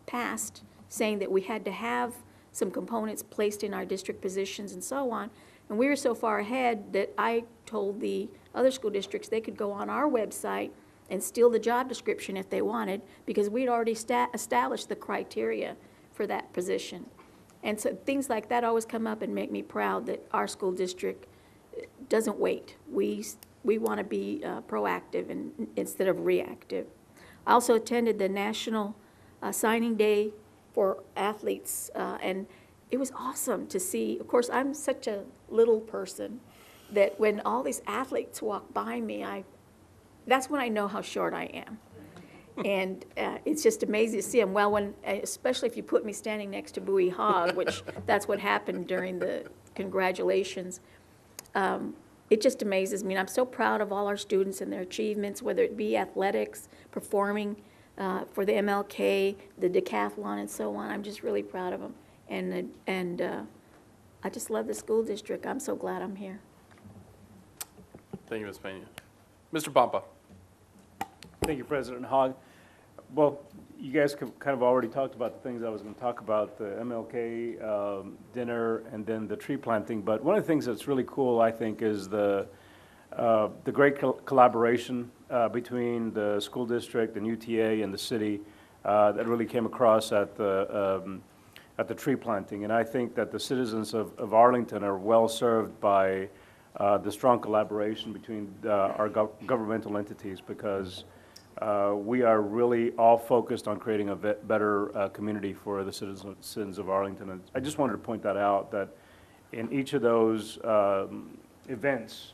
passed, saying that we had to have some components placed in our district positions and so on. And we were so far ahead that I told the other school districts they could go on our website and steal the job description if they wanted, because we'd already established the criteria for that position. And so things like that always come up and make me proud that our school district doesn't wait. We want to be proactive instead of reactive. I also attended the National Signing Day for athletes, and it was awesome to see. Of course, I'm such a little person that when all these athletes walk by me, that's when I know how short I am. And it's just amazing to see them. Well, especially if you put me standing next to Bowie Hogg, which that's what happened during the congratulations. It just amazes me. And I'm so proud of all our students and their achievements, whether it be athletics, performing, for the MLK, the decathlon, and so on. I'm just really proud of them. And I just love the school district. I'm so glad I'm here. Thank you, Ms. Pena. Mr. Pompa. Thank you, President Hogg. Well, you guys kind of already talked about the things I was going to talk about, the MLK dinner and then the tree planting. But one of the things that's really cool, I think, is the great collaboration between the school district and UTA and the city that really came across at the tree planting. And I think that the citizens of Arlington are well served by the strong collaboration between our governmental entities, because We are really all focused on creating a better community for the citizens of Arlington. And I just wanted to point that out, that in each of those events,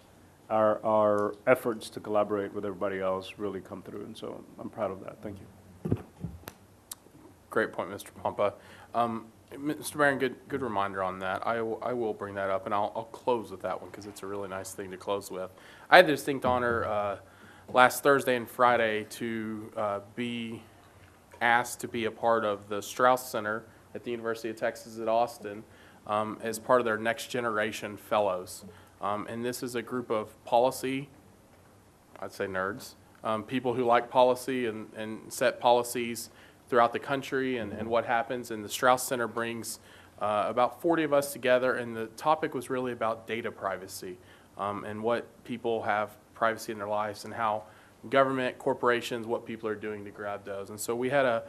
our efforts to collaborate with everybody else really come through, and so I'm proud of that. Thank you. Great point, Mr. Pompa. Mr. Barron, good reminder on that. I will bring that up, and I'll close with that one because it's a really nice thing to close with. I had the distinct honor last Thursday and Friday to be asked to be a part of the Strauss Center at the University of Texas at Austin as part of their Next Generation Fellows. And this is a group of policy, I'd say nerds, people who like policy and set policies throughout the country and what happens. And the Strauss Center brings about 40 of us together, and the topic was really about data privacy and what people have privacy in their lives and how government, corporations, what people are doing to grab those. And so we had a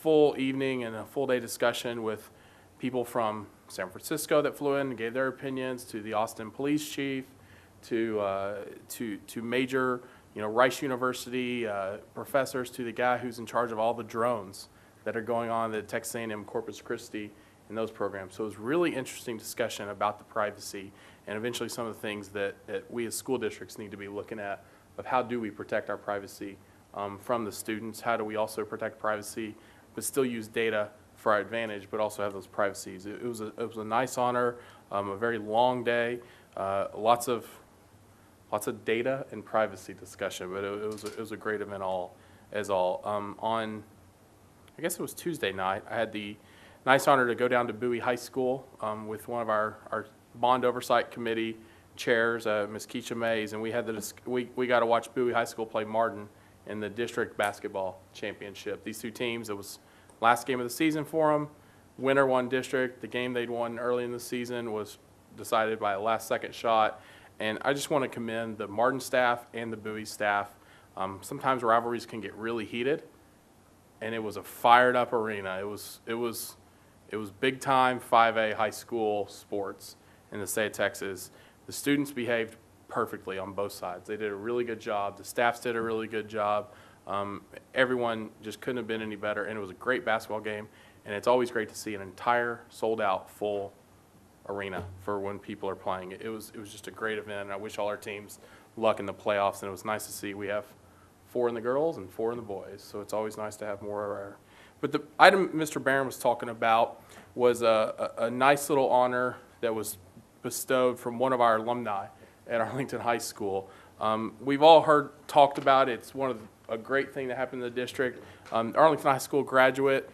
full evening and a full day discussion with people from San Francisco that flew in and gave their opinions, to the Austin police chief, to major, Rice University professors, to the guy who's in charge of all the drones that are going on at Texas A&M Corpus Christi in those programs. So it was really interesting discussion about the privacy and eventually some of the things that we as school districts need to be looking at of how do we protect our privacy from the students, how do we also protect privacy but still use data for our advantage, but also have those privacies. It was a nice honor, a very long day, lots of data and privacy discussion, but it was a great event on, I guess it was Tuesday night, I had the nice honor to go down to Bowie High School with one of our bond oversight committee chairs, Ms. Keisha Mays, and we got to watch Bowie High School play Martin in the district basketball championship. These two teams, it was last game of the season for them. Winner won district. The game they'd won early in the season was decided by a last-second shot. And I just want to commend the Martin staff and the Bowie staff. Sometimes rivalries can get really heated, and it was a fired-up arena. It was big-time 5A high school sports in the state of Texas. The students behaved perfectly on both sides. They did a really good job. The staffs did a really good job. Everyone just couldn't have been any better, and it was a great basketball game, and it's always great to see an entire sold-out full arena for when people are playing. It was just a great event, and I wish all our teams luck in the playoffs, and it was nice to see we have 4 in the girls and 4 in the boys, so it's always nice to have more of our. But the item Mr. Barron was talking about was a nice little honor that was bestowed from one of our alumni at Arlington High School. We've all talked about it. It's a great thing that happened in the district. Arlington High School graduate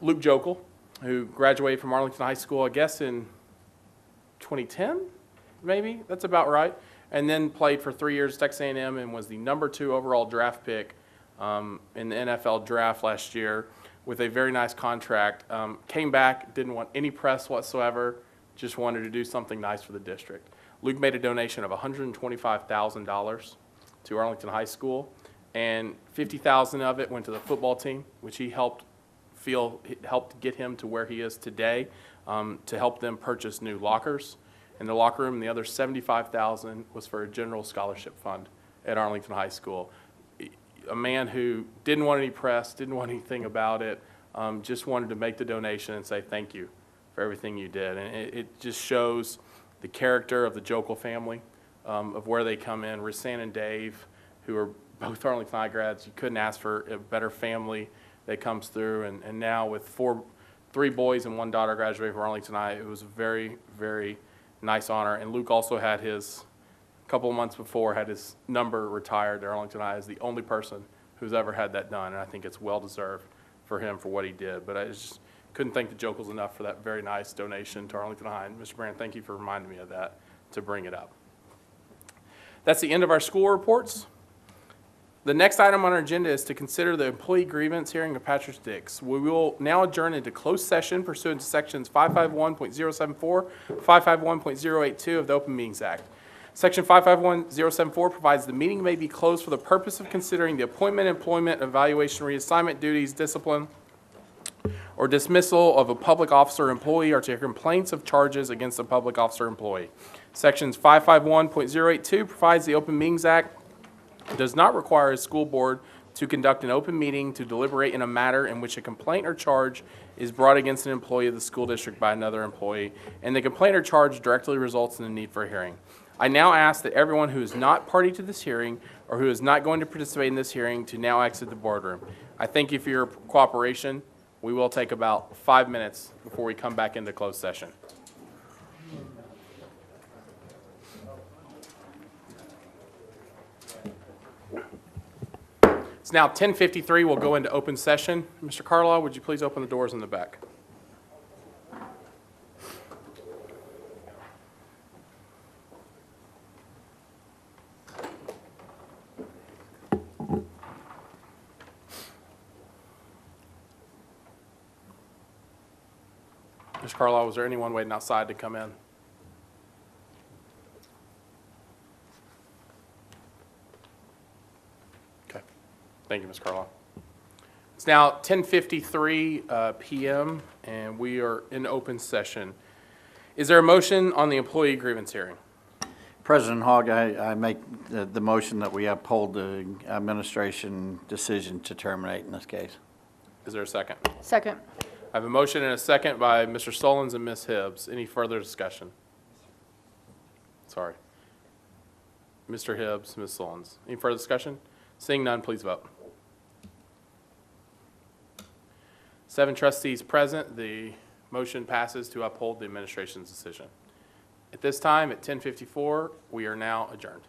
Luke Jokel, who graduated from Arlington High School, I guess in 2010, maybe, that's about right, and then played for 3 years at Texas A&M and was the #2 overall draft pick in the NFL draft last year with a very nice contract. Came back, didn't want any press whatsoever, just wanted to do something nice for the district. Luke made a donation of $125,000 to Arlington High School, and $50,000 of it went to the football team, which he helped get him to where he is today, to help them purchase new lockers in the locker room. And the other $75,000 was for a general scholarship fund at Arlington High School. A man who didn't want any press, didn't want anything about it, just wanted to make the donation and say thank you for everything you did. And it just shows the character of the Jokel family, of where they come in. Rissan and Dave, who are both Arlington High grads, you couldn't ask for a better family that comes through. And now with 3 boys and 1 daughter graduating from Arlington High, it was a very, very nice honor. And Luke also had a couple of months before, had his number retired at Arlington High as the only person who's ever had that done. And I think it's well-deserved for him for what he did. But I just couldn't thank the Jokels enough for that very nice donation to Arlington High. And Mr. Brand, thank you for reminding me of that, to bring it up. That's the end of our school reports. The next item on our agenda is to consider the employee grievance hearing of Patrick Dix. We will now adjourn into closed session pursuant to sections 551.074, 551.082 of the Open Meetings Act. Section 551.074 provides the meeting may be closed for the purpose of considering the appointment, employment, evaluation, reassignment, duties, discipline, or dismissal of a public officer or employee, or to hear complaints of charges against a public officer or employee. Sections 551.082 provides the Open Meetings Act does not require a school board to conduct an open meeting to deliberate in a matter in which a complaint or charge is brought against an employee of the school district by another employee, and the complaint or charge directly results in the need for a hearing. I now ask that everyone who is not party to this hearing or who is not going to participate in this hearing to now exit the boardroom. I thank you for your cooperation. We will take about 5 minutes before we come back into closed session. It's now 10:53. We'll go into open session. Mr. Carlisle, would you please open the doors in the back? Mr. Carlisle, was there anyone waiting outside to come in? Okay. Thank you, Ms. Carlisle. It's now 10:53 p.m. and we are in open session. Is there a motion on the employee grievance hearing? President Hogg, I make the motion that we uphold the administration decision to terminate in this case. Is there a second? Second. I have a motion and a second by Mr. Stolens and Ms. Hibbs. Any further discussion? Sorry. Mr. Hibbs, Ms. Stolens. Any further discussion? Seeing none, please vote. 7 trustees present. The motion passes to uphold the administration's decision. At this time, at 10:54, we are now adjourned.